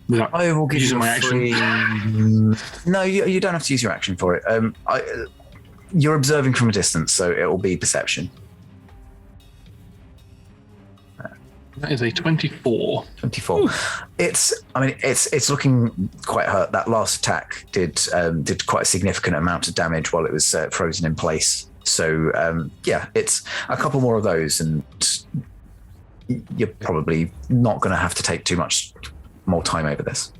Without I will give using you my action. No, you don't have to use your action for it. You're observing from a distance, so it will be perception. That is a 24. 24. Ooh. It's looking quite hurt. That last attack did quite a significant amount of damage while it was frozen in place. So it's a couple more of those, and you're probably not going to have to take too much more time over this.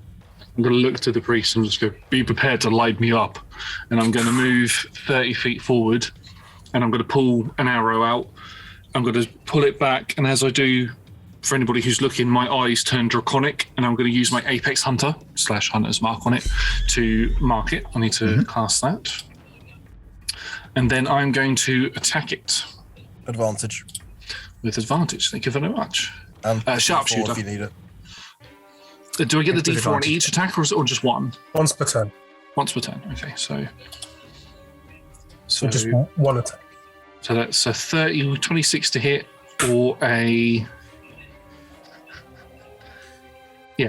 I'm going to look to the priest and just go, be prepared to light me up. And I'm going to move 30 feet forward, and I'm going to pull an arrow out. I'm going to pull it back, and as I do, for anybody who's looking, my eyes turn draconic, and I'm going to use my Apex Hunter / Hunter's Mark on it to mark it. I need to cast that. And then I'm going to attack it. Advantage. With advantage. Thank you very much. Sharpshooter. If you need it. Do I get the D4 on each attack, or just one? Once per turn. Once per turn. Okay, so just one attack. So that's a 26 to hit, or a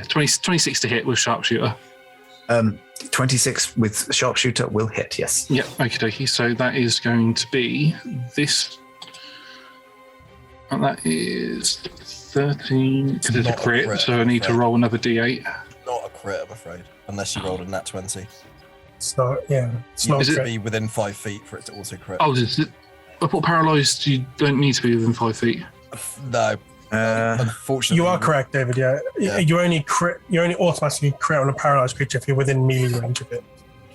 26 to hit with sharpshooter. 26 with sharpshooter will hit. Yes. Yeah. Okie dokie. So that is going to be this. And that is 13. Because it's a crit, so I need to roll another D8. Not a crit, I'm afraid, unless you rolled a nat 20. It's not. Yeah. It's not. Is it be within 5 feet for it to also crit? Oh, I thought paralyzed. You don't need to be within 5 feet. No. Unfortunately, you are correct, David. Yeah. You only automatically crit on a paralyzed creature if you're within melee range of it.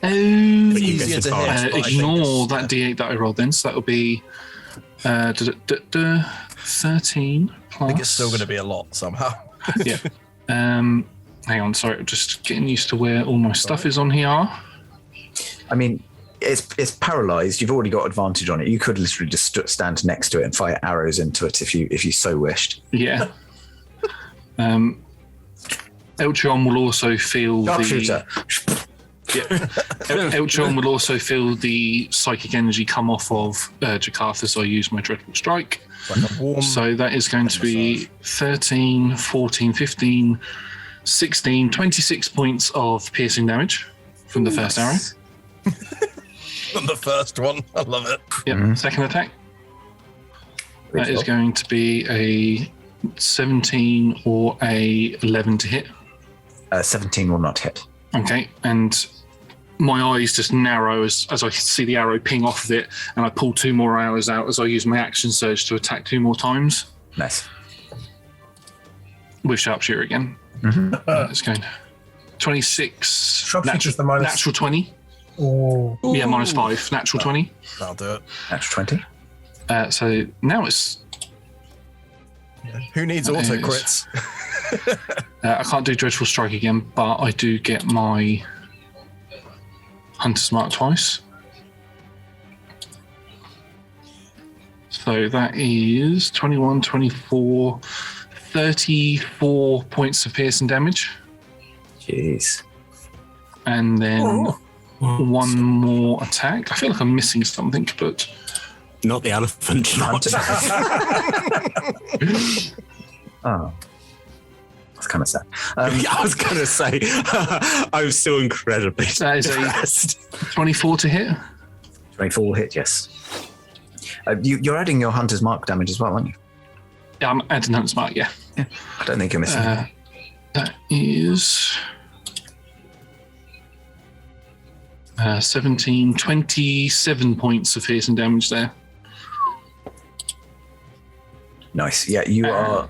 Oh, easier to hit. Ignore that D8 that I rolled then. So that will be 13 plus. I think it's still going to be a lot somehow. Yeah. Hang on. Sorry, I'm just getting used to where all my stuff is on here. I mean, it's paralyzed. You've already got advantage on it. You could literally just stand next to it and fire arrows into it if you so wished. Yeah. Eltron will also feel Sharpshooter. Eltron will also feel the psychic energy come off of Jakarth as I use my Dreadful Strike. So that is going to be 13, 14, 15, 16, 26 points of piercing damage from the first arrow. From the first one. I love it. Yep. Second attack. That is going to be a 17 or a 11 to hit. 17 will not hit. Okay, and my eyes just narrow as I see the arrow ping off of it, and I pull 2 more arrows out as I use my action surge to attack 2 more times. Nice. With sharpshooter again. It's going 26. Natural 20. Oh. Yeah, -5. Natural 20. That'll do it. Natural 20. So now it's. Who needs auto crits? I can't do Dreadful Strike again, but I do get my Hunter's Mark twice. So that is 21, 24, 34 points of piercing damage. Jeez. And then one more attack. I feel like I'm missing something, but... Not the elephant. Oh. That's kind of sad. I was going to say, I'm still incredibly That is a 24 to hit. 24 will hit, yes. You're adding your Hunter's Mark damage as well, aren't you? Yeah, I'm adding Hunter's Mark, yeah. I don't think you're missing. That is 17, 27 points of piercing damage there. Nice. Yeah, you are...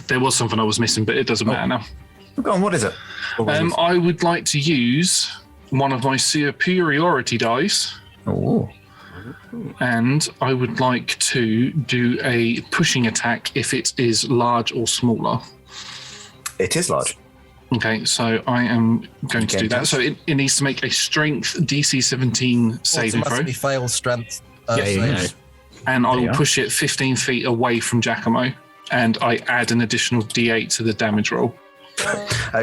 there was something I was missing, but it doesn't matter now. Go on, what is it? I would like to use one of my superiority dice. Oh. And I would like to do a pushing attack if it is large or smaller. It is large. Okay, so I am going to do that. So it needs to make a strength DC 17 saving throw. Automatically fails strength. Yeah. And I There you will are. push it 15 feet away from Giacomo. And I add an additional D8 to the damage roll.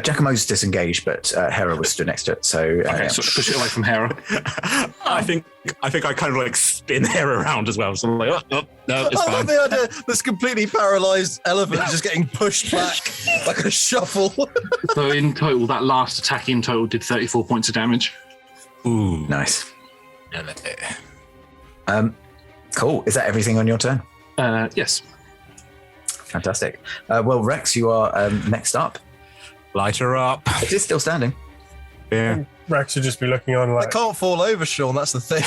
Giacomo's disengaged, but Hera was stood next to it. So, Okay, so push it away from Hera. I think I kind of like spin her around as well. So I'm like, oh, no, it's I fine. love the idea. This completely paralyzed elephant just getting pushed back like a shuffle. So in total, that last attack in total did 34 points of damage. Ooh, nice. Cool. Is that everything on your turn? Yes. Fantastic. Well, Rex, you are next up. light her up. It is still standing. Yeah. Rex should just be looking on I like, can't fall over, Sean. That's the thing.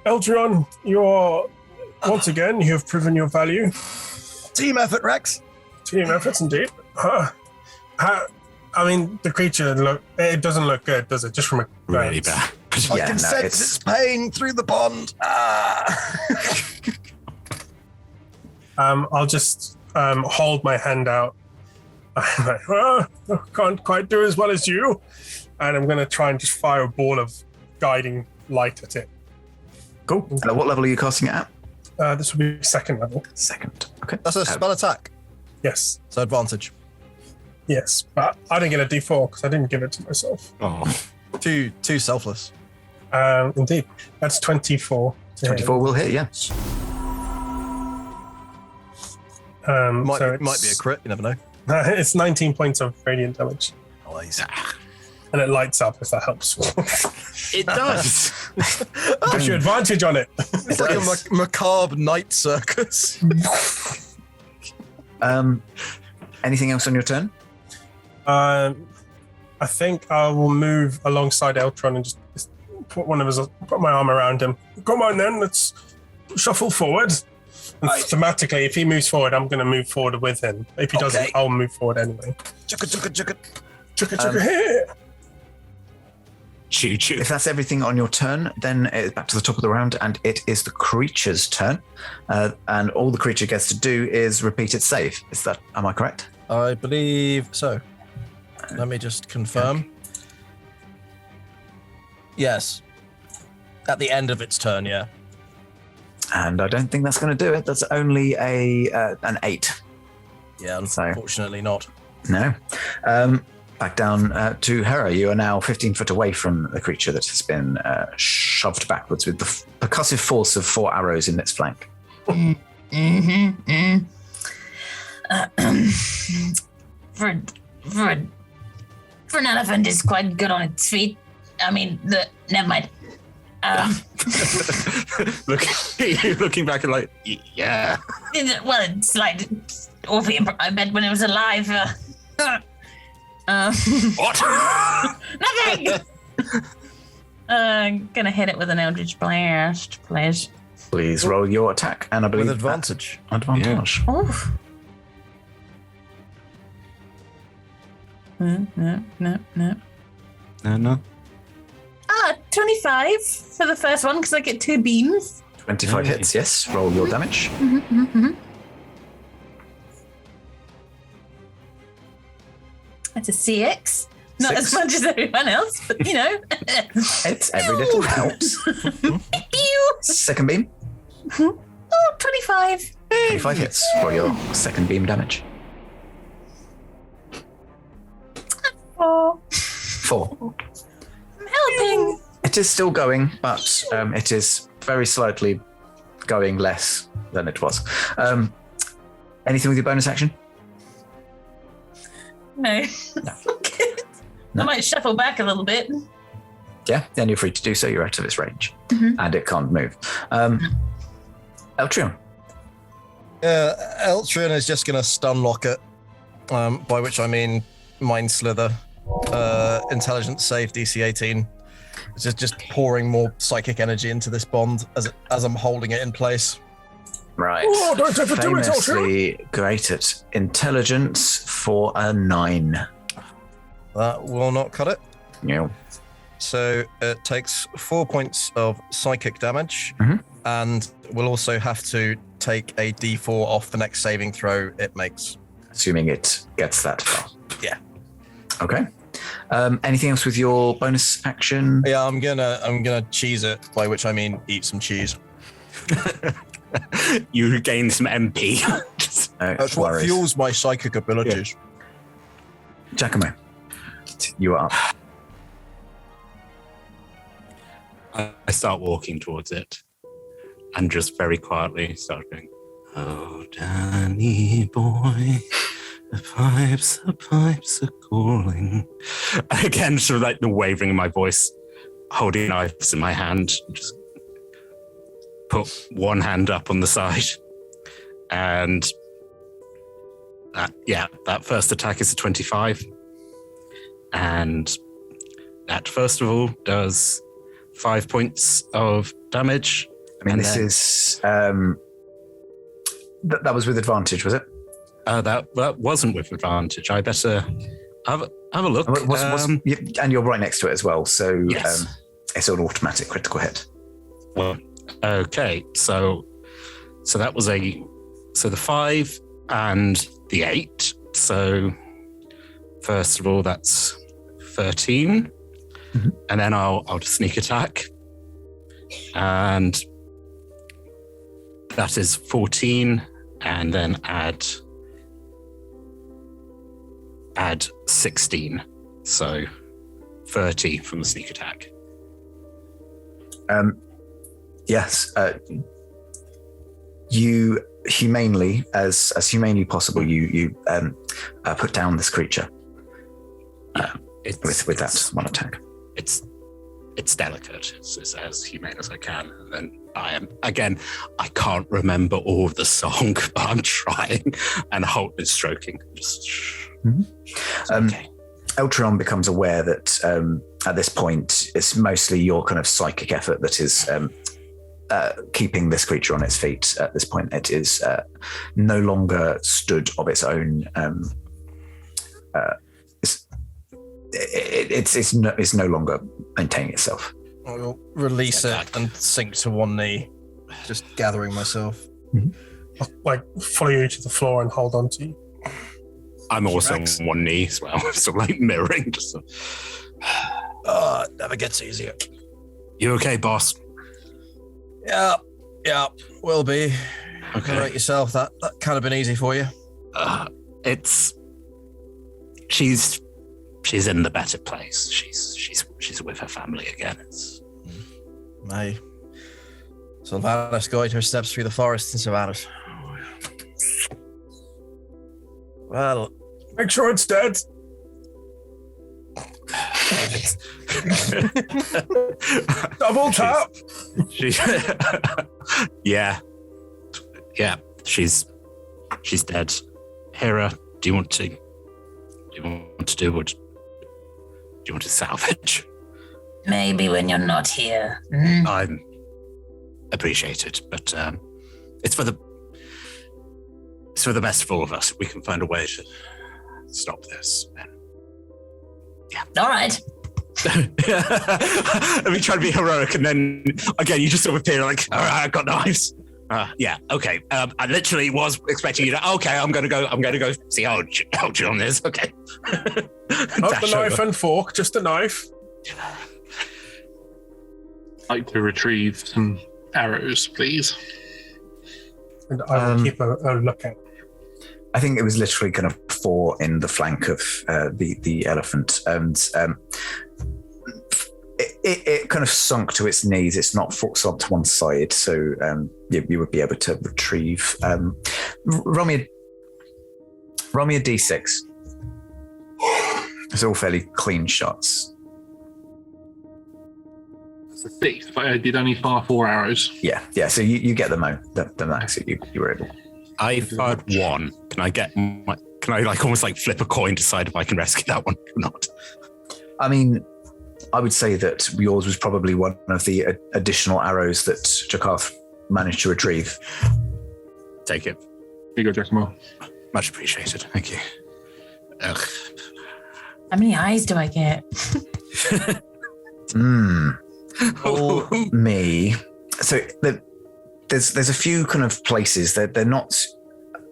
Eltron, you are, once again, you have proven your value. Team effort, Rex. Team efforts, indeed. I mean, the creature, it doesn't look good, does it? Just from a Really glance. bad. I can sense its pain through the bond. I'll just hold my hand out. I'm like, I can't quite do as well as you. And I'm going to try and just fire a ball of guiding light at it. Cool. What level are you casting it at? This will be second level. Second. Okay. That's a spell attack. Yes. So advantage. Yes. But I didn't get a D4 because I didn't give it to myself. Oh, Too selfless. Indeed. That's 24. 24 will hit, yeah. So It might be a crit. You never know. It's 19 points of radiant damage. Nice. And it lights up if that helps. it does. Gives you advantage on it. It's like a macabre night circus. Anything else on your turn? I think I will move alongside Eltron and just put my arm around him. Come on then, let's shuffle forward. And thematically, if he moves forward, I'm going to move forward with him. If he doesn't, I'll move forward anyway. Chugga here. Choo choo. If that's everything on your turn, then it's back to the top of the round, and it is the creature's turn. And all the creature gets to do is repeat its save. Am I correct? I believe so. Let me just confirm. Okay. Yes. At the end of its turn, yeah. And I don't think that's going to do it. That's only an 8. Yeah, So- unfortunately not. No. Back down to Hera. You are now 15 foot away from the creature that has been shoved backwards with the percussive force of 4 arrows in its flank. For an elephant, is quite good on its feet. I mean, never mind. Looking back and like, yeah. Well, it's like awfully. I bet when it was alive. What? Nothing. Gonna hit it with an Eldritch Blast, please. Please roll your attack, and I believe With advantage. Advantage. Oof. No. No. 25 for the first one because I get 2 beams. 25 hits, yes. Roll your damage. That's a CX. Not 6. as much as everyone else, but you know. It's every little helps. Pew! Second beam. Oh, 25. 25 hits for your second beam damage. 4. 4. I'm helping. It is still going, but it is very slightly going less than it was. Anything with your bonus action? No. No. I might shuffle back a little bit. Yeah, then you're free to do so. You're out of its range. And it can't move. Eltrion. Eltrion is just going to stun lock it, by which I mean Mind Slither. Intelligence save DC 18. It's just pouring more psychic energy into this bond as I'm holding it in place. Right. Oh, don't overdo it, Eltrion. Famously great at intelligence for a 9. That will not cut it. Yeah. So it takes 4 points of psychic damage, and will also have to take a D4 off the next saving throw it makes. assuming it gets that far. Yeah. Okay. Anything else with your bonus action? Yeah, I'm gonna cheese it, by which I mean eat some cheese. You gain some MP. That's what fuels my psychic abilities. Yeah. Giacomo, you are up. I start walking towards it and just very quietly start going, "Oh, Danny boy, the pipes are calling." And again, sort of like the wavering in my voice, holding knives in my hand, just put one hand up on the side. And that first attack is a 25. And that, first of all, does 5 points of damage. I mean, this is... that was with advantage, was it? That wasn't with advantage. I better have a look. And you're right next to it as well, so yes. It's an automatic critical hit. Well, okay, so that was the 5 and the 8. So first of all, that's 13, and then I'll just sneak attack, and that is 14, and then add 16, so 30 from the sneak attack. Yes, you humanely, as humanely possible, you put down this creature. With that one attack. It's delicate. It's as humane as I can. And then I can't remember all of the song, but I'm trying. And Holt is stroking. Just okay. Eltron becomes aware that at this point, it's mostly your kind of psychic effort that is keeping this creature on its feet. At this point, it is no longer stood of its own. It's no longer maintaining itself. I will release it and sink to one knee, just gathering myself. I'll, follow you to the floor and hold on to you. I'm also on one knee as well, so mirroring. Just it never gets easier. You okay, boss? Yeah, will be. Okay. All right, yourself. That can't have been easy for you. She's in the better place. She's with her family again. Aye. Sylvanas guide her steps through the forest in Sylvanas. Well, make sure it's dead. Double tap. Yeah. She's dead. Hera, do you want to do what? Do you want to salvage? Maybe when you're not here. I'm appreciated, but it's for the best of all of us. We can find a way to stop this. And yeah. All right. Let me try to be heroic, and then again, you just sort of appear like, all right, I've got knives. Yeah, okay. I literally was expecting you to. Okay, I'm gonna go see how John is. Okay. Not the knife and fork, just a knife. I'd like to retrieve some arrows, please. And I will keep a lookout. I think it was literally kind of 4 in the flank of the elephant, and it kind of sunk to its knees. It's not sunk to one side, so you would be able to retrieve. Roll me a d6. It's all fairly clean shots. It's a 6, but I did only fire 4 arrows. Yeah. So you get the max that you were able. I fired 1. Can I almost flip a coin to decide if I can rescue that one or not? I mean, I would say that yours was probably one of the additional arrows that Jakarth managed to retrieve. Take it. Here you go, Giacomo. Much appreciated. Thank you. Ugh. How many eyes do I get? For me. So there's a few kind of places that they're not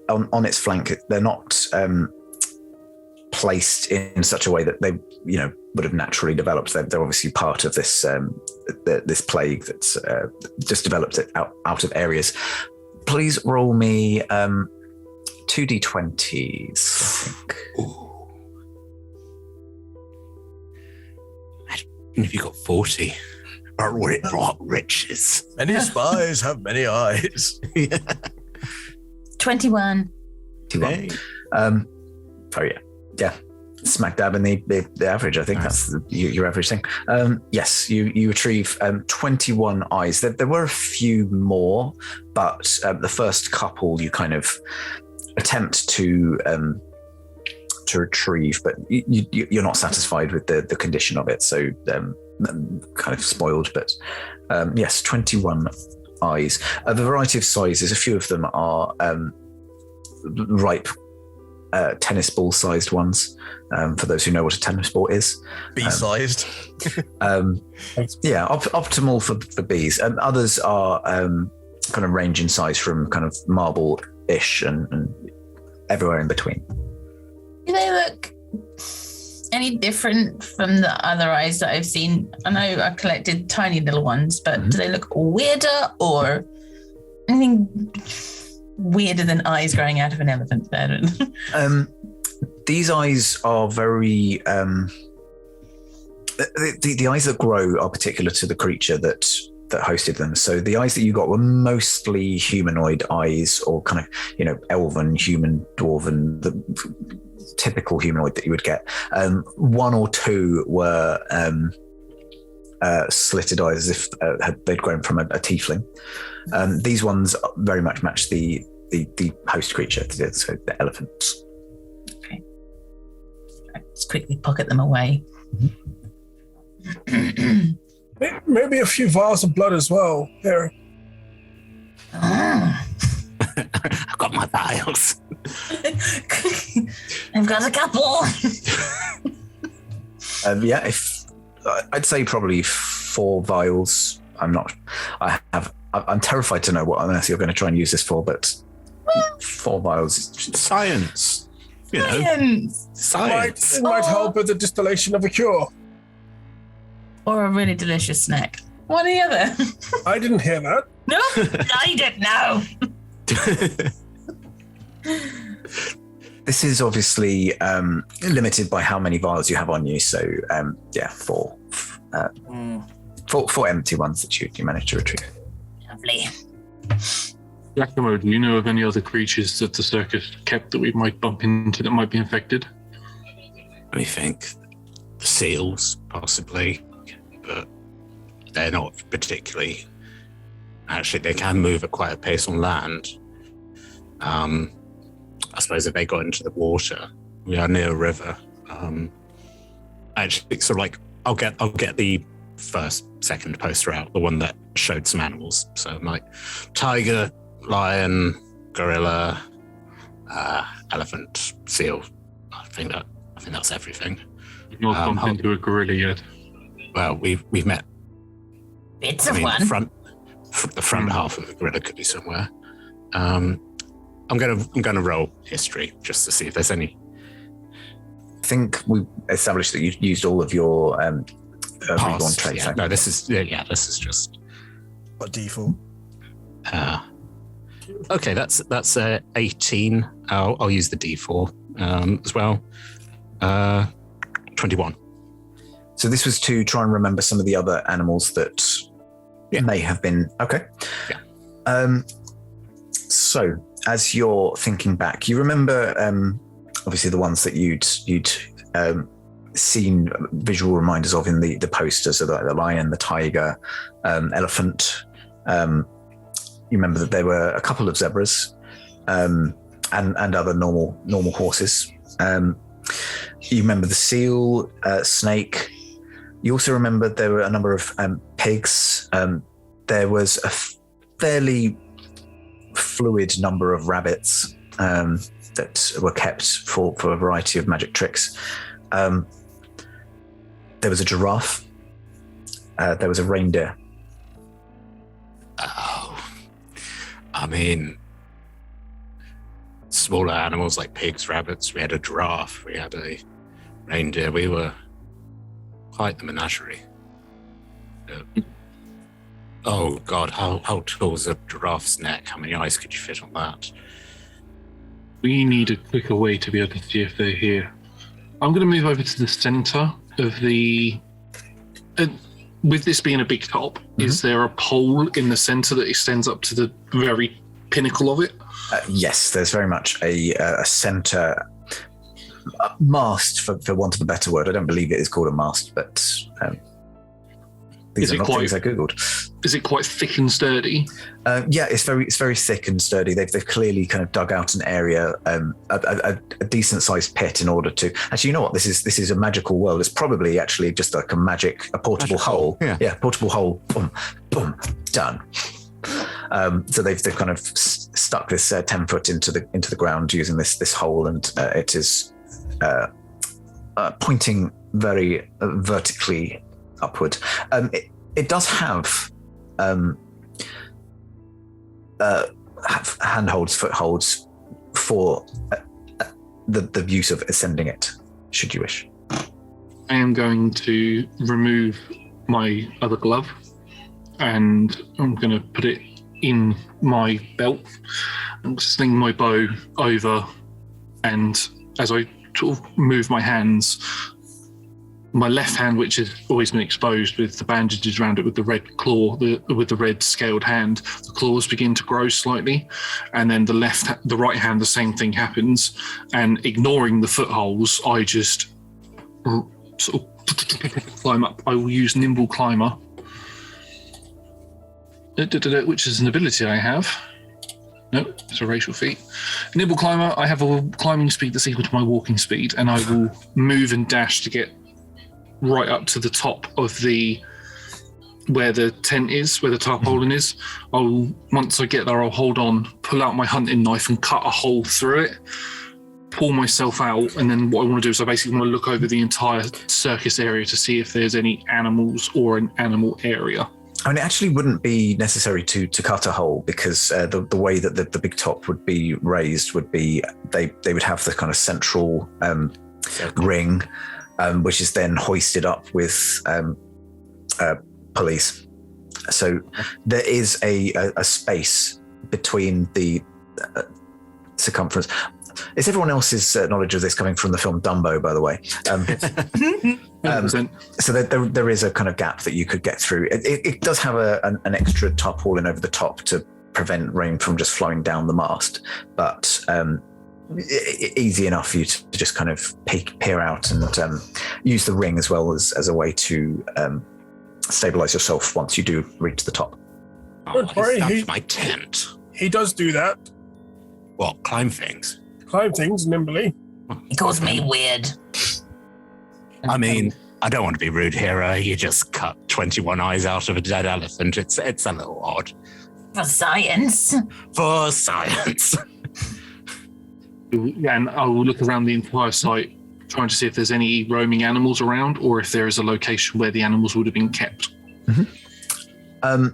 on its flank. They're not placed in such a way that they, would have naturally developed. They're obviously part of this this plague that's just developed it out of areas. Please roll me 2d20s. I think. And if you got 40, what riches? Many spies have many eyes. 21. Hey. Yeah. Smack dab in the average. I think that's your average thing. Yes, you retrieve 21 eyes. There were a few more, but the first couple you kind of attempt to retrieve, but you're not satisfied with the condition of it, so kind of spoiled. But yes, 21 eyes. A variety of sizes. A few of them are ripe tennis ball sized ones, for those who know what a tennis ball is. Bee sized. Optimal for bees. Others are kind of range in size from kind of marble-ish and everywhere in between. Do they look any different from the other eyes that I've seen? I know I collected tiny little ones, but do they look weirder or anything weirder than eyes growing out of an elephant, Faerun? These eyes are very... the eyes that grow are particular to the creature that hosted them. So the eyes that you got were mostly humanoid eyes, or kind of, elven, human, dwarven, the typical humanoid that you would get. One or two were slitted eyes, as if they'd grown from a tiefling. These ones very much match the host creature, so the elephants. Okay. Let's quickly pocket them away. Maybe a few vials of blood as well. Here. I've got my vials. I've got a couple. I'd say probably 4 vials. I'm terrified to know what on earth you're going to try and use this for, but 4 vials. Science. Science. It might help with the distillation of a cure. Or a really delicious snack. One or the other. I didn't hear that. No, I didn't know. This is obviously limited by how many vials you have on you. So, 4. 4 empty ones that you managed to retrieve. Lovely. Giacomo, do you know of any other creatures that the circus kept that we might bump into that might be infected? Let me think. Seals, possibly, but they're not particularly. Actually, they can move at quite a pace on land. I suppose if they got into the water, we are near a river. Actually, so I'll get the second poster out, the one that showed some animals. So tiger, lion, gorilla, elephant, seal. I think that's everything. You've not bumped into a gorilla yet. Well, we've met. Bits of one. The front half of the gorilla could be somewhere. I'm gonna roll history just to see if there's any. I think we established that you used all of your reborn traits. Yeah. No, this is just By default. Okay, that's 18. I'll use the D4 as well. 21. So this was to try and remember some of the other animals that may have been okay. Yeah. So as you're thinking back, you remember obviously the ones that you'd seen visual reminders of in the posters, so the lion, the tiger, elephant. You remember that there were a couple of zebras and other normal horses. You remember the seal, snake. You also remember there were a number of pigs. There was a fairly fluid number of rabbits that were kept for a variety of magic tricks. There was a giraffe. There was a reindeer. Oh, I mean, smaller animals like pigs, rabbits. We had a giraffe. We had a reindeer. We were quite the menagerie. Oh God, how tall is a giraffe's neck? How many eyes could you fit on that? We need a quicker way to be able to see if they're here. I'm going to move over to the center of the... with this being a big top, is there a pole in the center that extends up to the very pinnacle of it? Yes, there's very much a center mast, for want of a better word. I don't believe it is called a mast, but these are not things I googled. Is it quite thick and sturdy? Yeah, it's very thick and sturdy. They've clearly kind of dug out an area, a decent sized pit in order to. Actually, you know what? This is a magical world. It's probably actually just like a portable hole. Yeah, portable hole. Boom, boom, done. So they've kind of stuck this 10 foot into the ground using this hole, and it is pointing very vertically upward. It does have handholds, footholds for the use of ascending it, should you wish. I am going to remove my other glove, and I'm going to put it in my belt and sling my bow over, and as I sort of move my hands, my left hand, which has always been exposed with the bandages around it with the red claw, with the red scaled hand, the claws begin to grow slightly, and then the right hand, the same thing happens, and ignoring the footholds, I just sort of climb up. I will use Nimble Climber, which is an ability I have. No, it's a racial feat. Nimble Climber, I have a climbing speed that's equal to my walking speed, and I will move and dash to get right up to the top of where the tent is, where the tarpaulin is. Once I get there, I'll hold on, pull out my hunting knife and cut a hole through it, pull myself out, and then what I want to do is I basically want to look over the entire circus area to see if there's any animals or an animal area. I mean, it actually wouldn't be necessary to cut a hole, because the way that the big top would be raised would be they would have the kind of central ring, which is then hoisted up with pulleys. So there is a space between the circumference. Is everyone else's knowledge of this coming from the film Dumbo, by the way? So there is a kind of gap that you could get through. It does have an extra tarpaulin over the top to prevent rain from just flowing down the mast, but easy enough for you to just kind of peer out and use the ring as well as a way to stabilize yourself once you do reach the top. Don't worry, that's my tent. He does do that. What, climb things? Climb things nimbly. He calls me weird. I mean, I don't want to be rude here. You just cut 21 eyes out of a dead elephant. It's a little odd. For science. For science. Yeah, and I will look around the entire site, trying to see if there's any roaming animals around, or if there is a location where the animals would have been kept. Mm-hmm.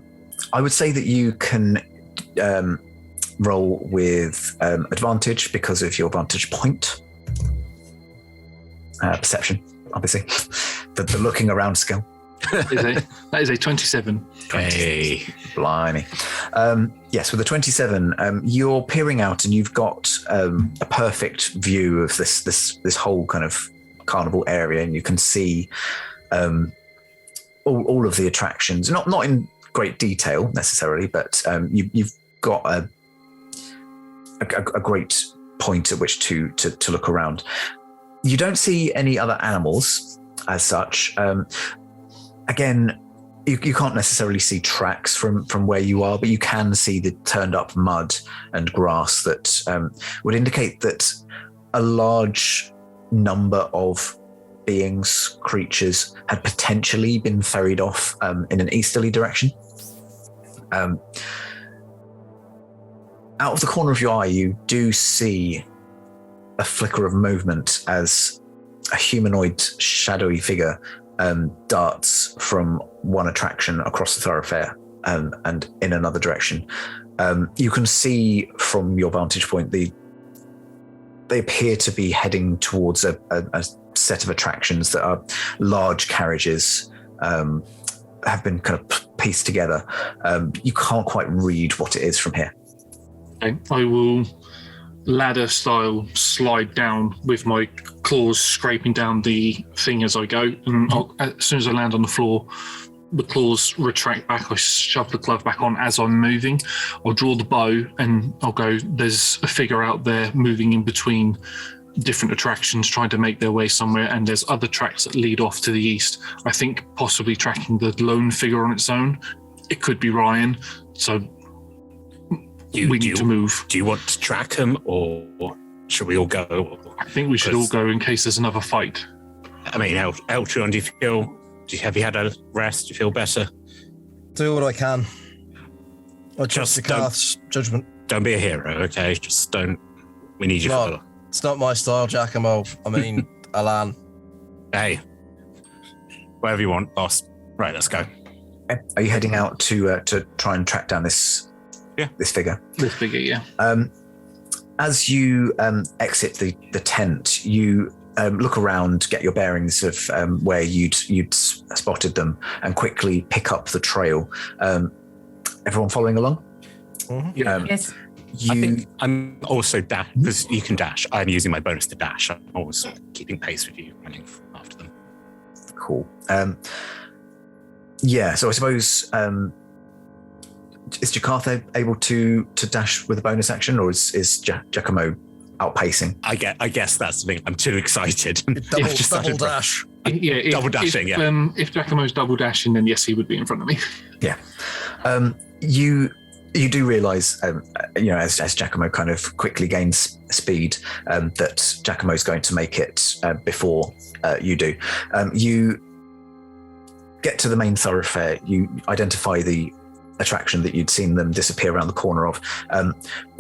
I would say that you can roll with advantage because of your vantage point. Perception, obviously. The looking around skill. That is a 27. Hey. Blimey. Yes, with a 27, you're peering out and you've got a perfect view of this whole kind of carnival area, and you can see all of the attractions, not in great detail necessarily, but you've got a great point at which to look around. You don't see any other animals as such. Again, you can't necessarily see tracks from where you are, but you can see the turned up mud and grass that would indicate that a large number of beings, creatures, had potentially been ferried off in an easterly direction. Out of the corner of your eye, you do see a flicker of movement as a humanoid shadowy figure darts from one attraction across the thoroughfare and in another direction. You can see from your vantage point the they appear to be heading towards a set of attractions that are large carriages, have been kind of pieced together. You can't quite read what it is from here. Okay. I will ladder style slide down with my claws scraping down the thing as I go, and as soon as I land on the floor, the claws retract back. I shove the glove back on as I'm moving. I'll draw the bow and I'll go, there's a figure out there moving in between different attractions trying to make their way somewhere, and there's other tracks that lead off to the east. I think possibly tracking the lone figure on its own. It could be Ryan, so we need to move. Do you want to track him, or should we all go? I think we should all go in case there's another fight. I mean, Eltron, have you had a rest? Do you feel better? Do what I can. I trust Jakarth's judgment. Don't be a hero, okay? Just don't. We need you for. It's not my style, Giacomo. I mean, Alan. Hey, whatever you want, boss. Right, let's go. Are you heading out to try and track down this figure? This figure, yeah. As you exit the tent, you look around, get your bearings of where you'd spotted them, and quickly pick up the trail. Everyone following along? Mm-hmm. Yes. I think I'm also dash, because you can dash. I'm using my bonus to dash. I'm always keeping pace with you, running after them. Cool. So I suppose is Jakarth able to dash with a bonus action, or is Giacomo outpacing? I guess that's the thing. I'm too excited. Double dash. Double dashing. If Giacomo's double dashing, then yes, he would be in front of me. Yeah. You do realise, as Giacomo kind of quickly gains speed, that Giacomo's going to make it before you do. You get to the main thoroughfare. You identify the attraction that you'd seen them disappear around the corner of.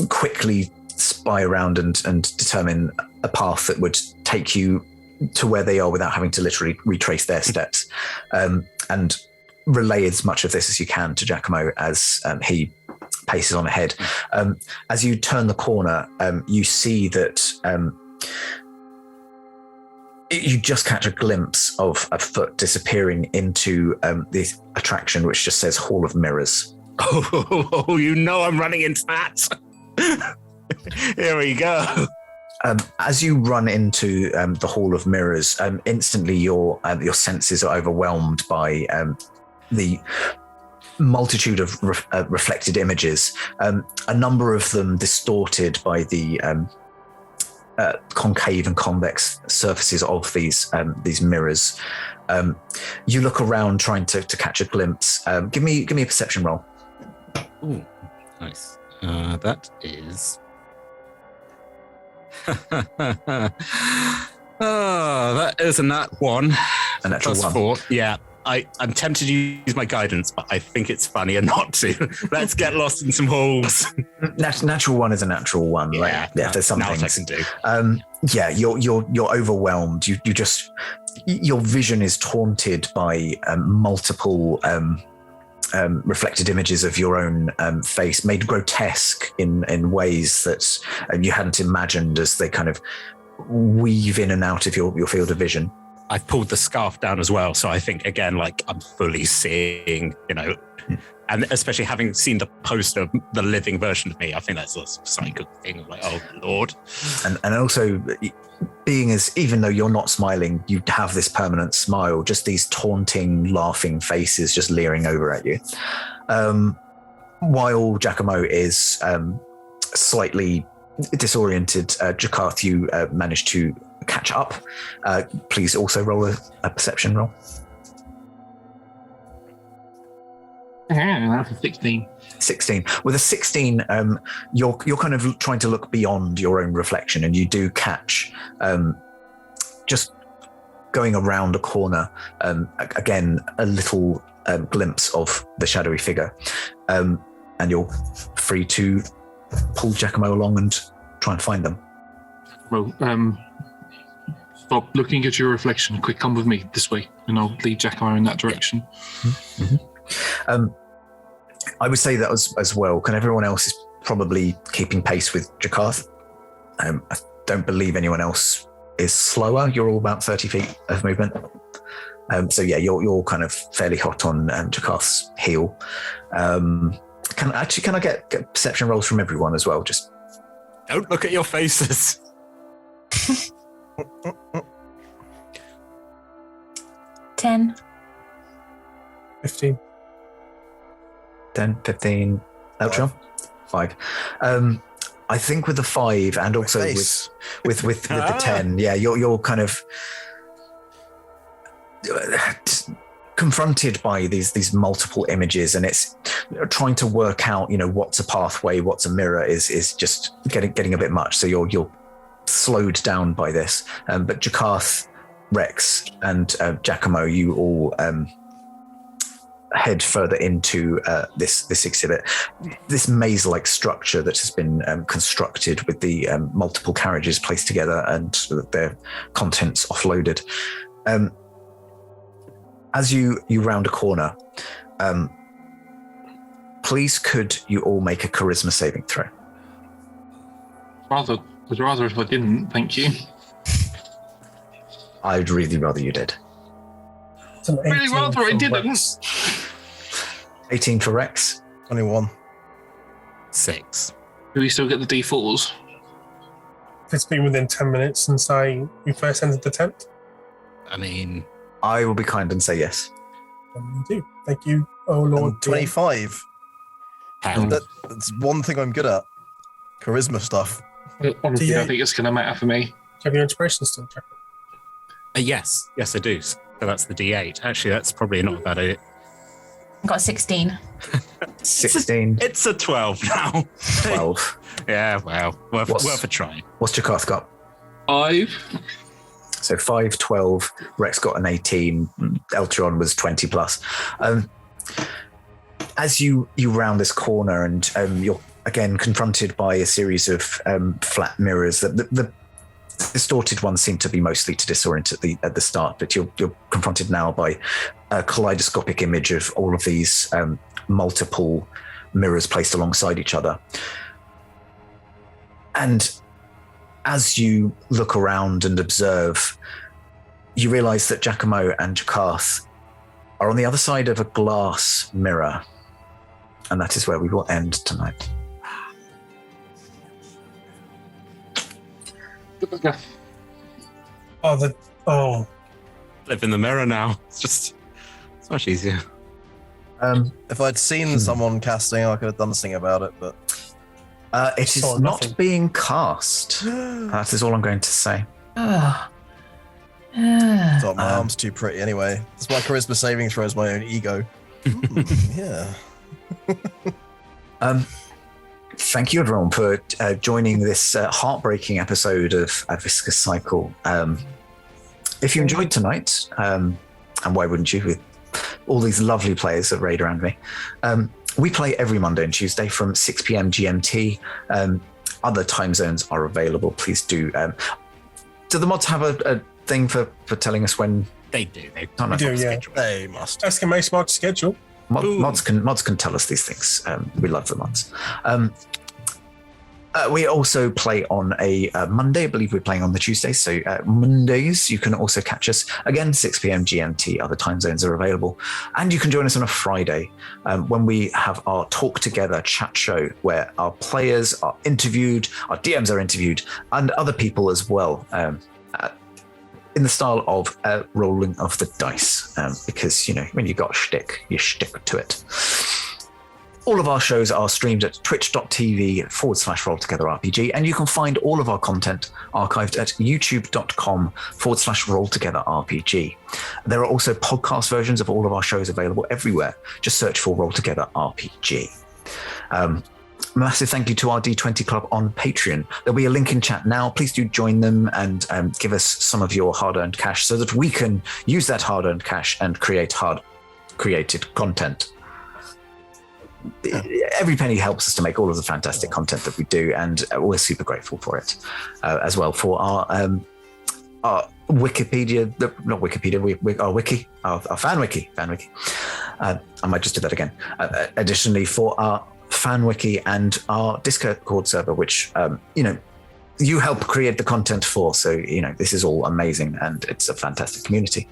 Quickly spy around and determine a path that would take you to where they are without having to literally retrace their steps. And relay as much of this as you can to Giacomo as he paces on ahead. As you turn the corner, you see that you just catch a glimpse of a foot disappearing into the attraction, which just says Hall of Mirrors. Oh, I'm running into that. Here we go. As you run into the Hall of Mirrors, instantly your senses are overwhelmed by the multitude of reflected images, a number of them distorted by the concave and convex surfaces of these mirrors. You look around trying to catch a glimpse. Give me a perception roll. Ooh, nice. That is. That is a nat 1. A natural plus 1. 4. Yeah. I'm tempted to use my guidance, but I think it's funnier not to. Let's get lost in some halls. Natural 1 is a natural 1, right? Yeah, there's some things I can do. You're overwhelmed. You just, your vision is taunted by multiple reflected images of your own face, made grotesque in ways that you hadn't imagined, as they kind of weave in and out of your field of vision. I've pulled the scarf down as well, so I think again, like, I'm fully seeing, and especially having seen the poster, the living version of me, I think that's a psychic thing. Like, oh Lord, and also being even though you're not smiling, you have this permanent smile, just these taunting, laughing faces just leering over at you. While Giacomo is slightly disoriented, Jakarth, you managed to catch up. Please also roll a perception roll. That's a 16. 16. With a 16, you're kind of trying to look beyond your own reflection, and you do catch, just going around a corner, again, a little glimpse of the shadowy figure. And you're free to pull Giacomo along and try and find them. Well, stop looking at your reflection. Quick, come with me this way, and I'll lead Giacomo in that direction. Mm-hmm. I would say that as well. Can everyone else is probably keeping pace with Jakarth? don't believe anyone else is slower. You're all about 30 feet of movement. So yeah, you're kind of fairly hot on Jakarth's heel. Can I get perception rolls from everyone as well? Just don't look at your faces. 10. 15. 10, 15. Eltron? 5. I think with the 5 and also with the 10, yeah, you're kind of confronted by these multiple images, and it's trying to work out, what's a pathway, what's a mirror is just getting a bit much. So you're slowed down by this. But Jakarth, Rex, and Giacomo, you all head further into this exhibit, this maze-like structure that has been constructed with the multiple carriages placed together and their contents offloaded. As you round a corner, please could you all make a charisma saving throw? I'd rather if I didn't, thank you. I'd really rather you did. Really rather I didn't. 18 for Rex. 21. 6. Do we still get the D4s? It's been within 10 minutes since we first entered the tent. I mean, I will be kind and say yes. You do. Thank you, oh Lord. 25. That's one thing I'm good at. Charisma stuff. Honestly, I don't think it's going to matter for me. Do you have your inspiration still, Jack? yes, I do. So that's the D8. Actually, that's probably not a bad idea. I got 16. 16. It's a 12 now. 12. Yeah, well, worth a try. What's Jakarth got? 5. So 5, 12. Rex got an 18. Eltron was 20 plus. As you round this corner and you're again confronted by a series of flat mirrors, the distorted ones seem to be mostly to disorient at the start, but you're confronted now by a kaleidoscopic image of all of these multiple mirrors placed alongside each other. And as you look around and observe, you realize that Giacomo and Jakarth are on the other side of a glass mirror. And that is where we will end tonight. Live in the mirror now. It's much easier. If I'd seen someone casting, I could have done something about it, but it is not being cast. That is all I'm going to say. my arm's too pretty anyway. That's why charisma saving throws my own ego. Yeah. Thank you, everyone, for joining this heartbreaking episode of Viscous Cycle. If you enjoyed tonight, and why wouldn't you, with all these lovely players that raid around me, we play every Monday and Tuesday from 6 p.m. GMT. Other time zones are available. Please do. Do the mods have a thing for telling us when? They do. They do, yeah. They must. Ask a most mod schedule. Mods can tell us these things. We love the mods. We also play on a Monday. I believe we're playing on the Tuesday. So Mondays, you can also catch us. Again, 6 p.m. GMT. Other time zones are available. And you can join us on a Friday when we have our Talk Together chat show where our players are interviewed, our DMs are interviewed, and other people as well. In the style of rolling of the dice, because, when you got shtick, you stick to it. All of our shows are streamed at twitch.tv/rolltogetherrpg, and you can find all of our content archived at youtube.com/rolltogetherrpg. There are also podcast versions of all of our shows available everywhere. Just search for Roll Together RPG. Massive thank you to our D20 Club on Patreon. There'll be a link in chat now. Please do join them and give us some of your hard-earned cash so that we can use that hard-earned cash and create hard-created content. Every penny helps us to make all of the fantastic content that we do, and we're super grateful for it. As well for our Wikipedia, not Wikipedia, our wiki, our fan wiki. I might just do that again. Additionally, for our fan wiki and our Discord server, which you help create the content for. So, this is all amazing and it's a fantastic community.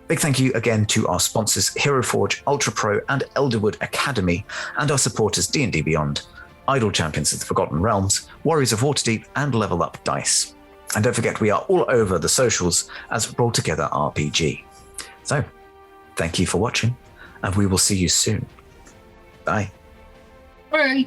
Big thank you again to our sponsors, Hero Forge, Ultra Pro, and Elderwood Academy, and our supporters, D&D Beyond, Idle Champions of the Forgotten Realms, Warriors of Waterdeep, and Level Up Dice. And don't forget, we are all over the socials as Roll Together RPG. So, thank you for watching, and we will see you soon. Bye. Bye.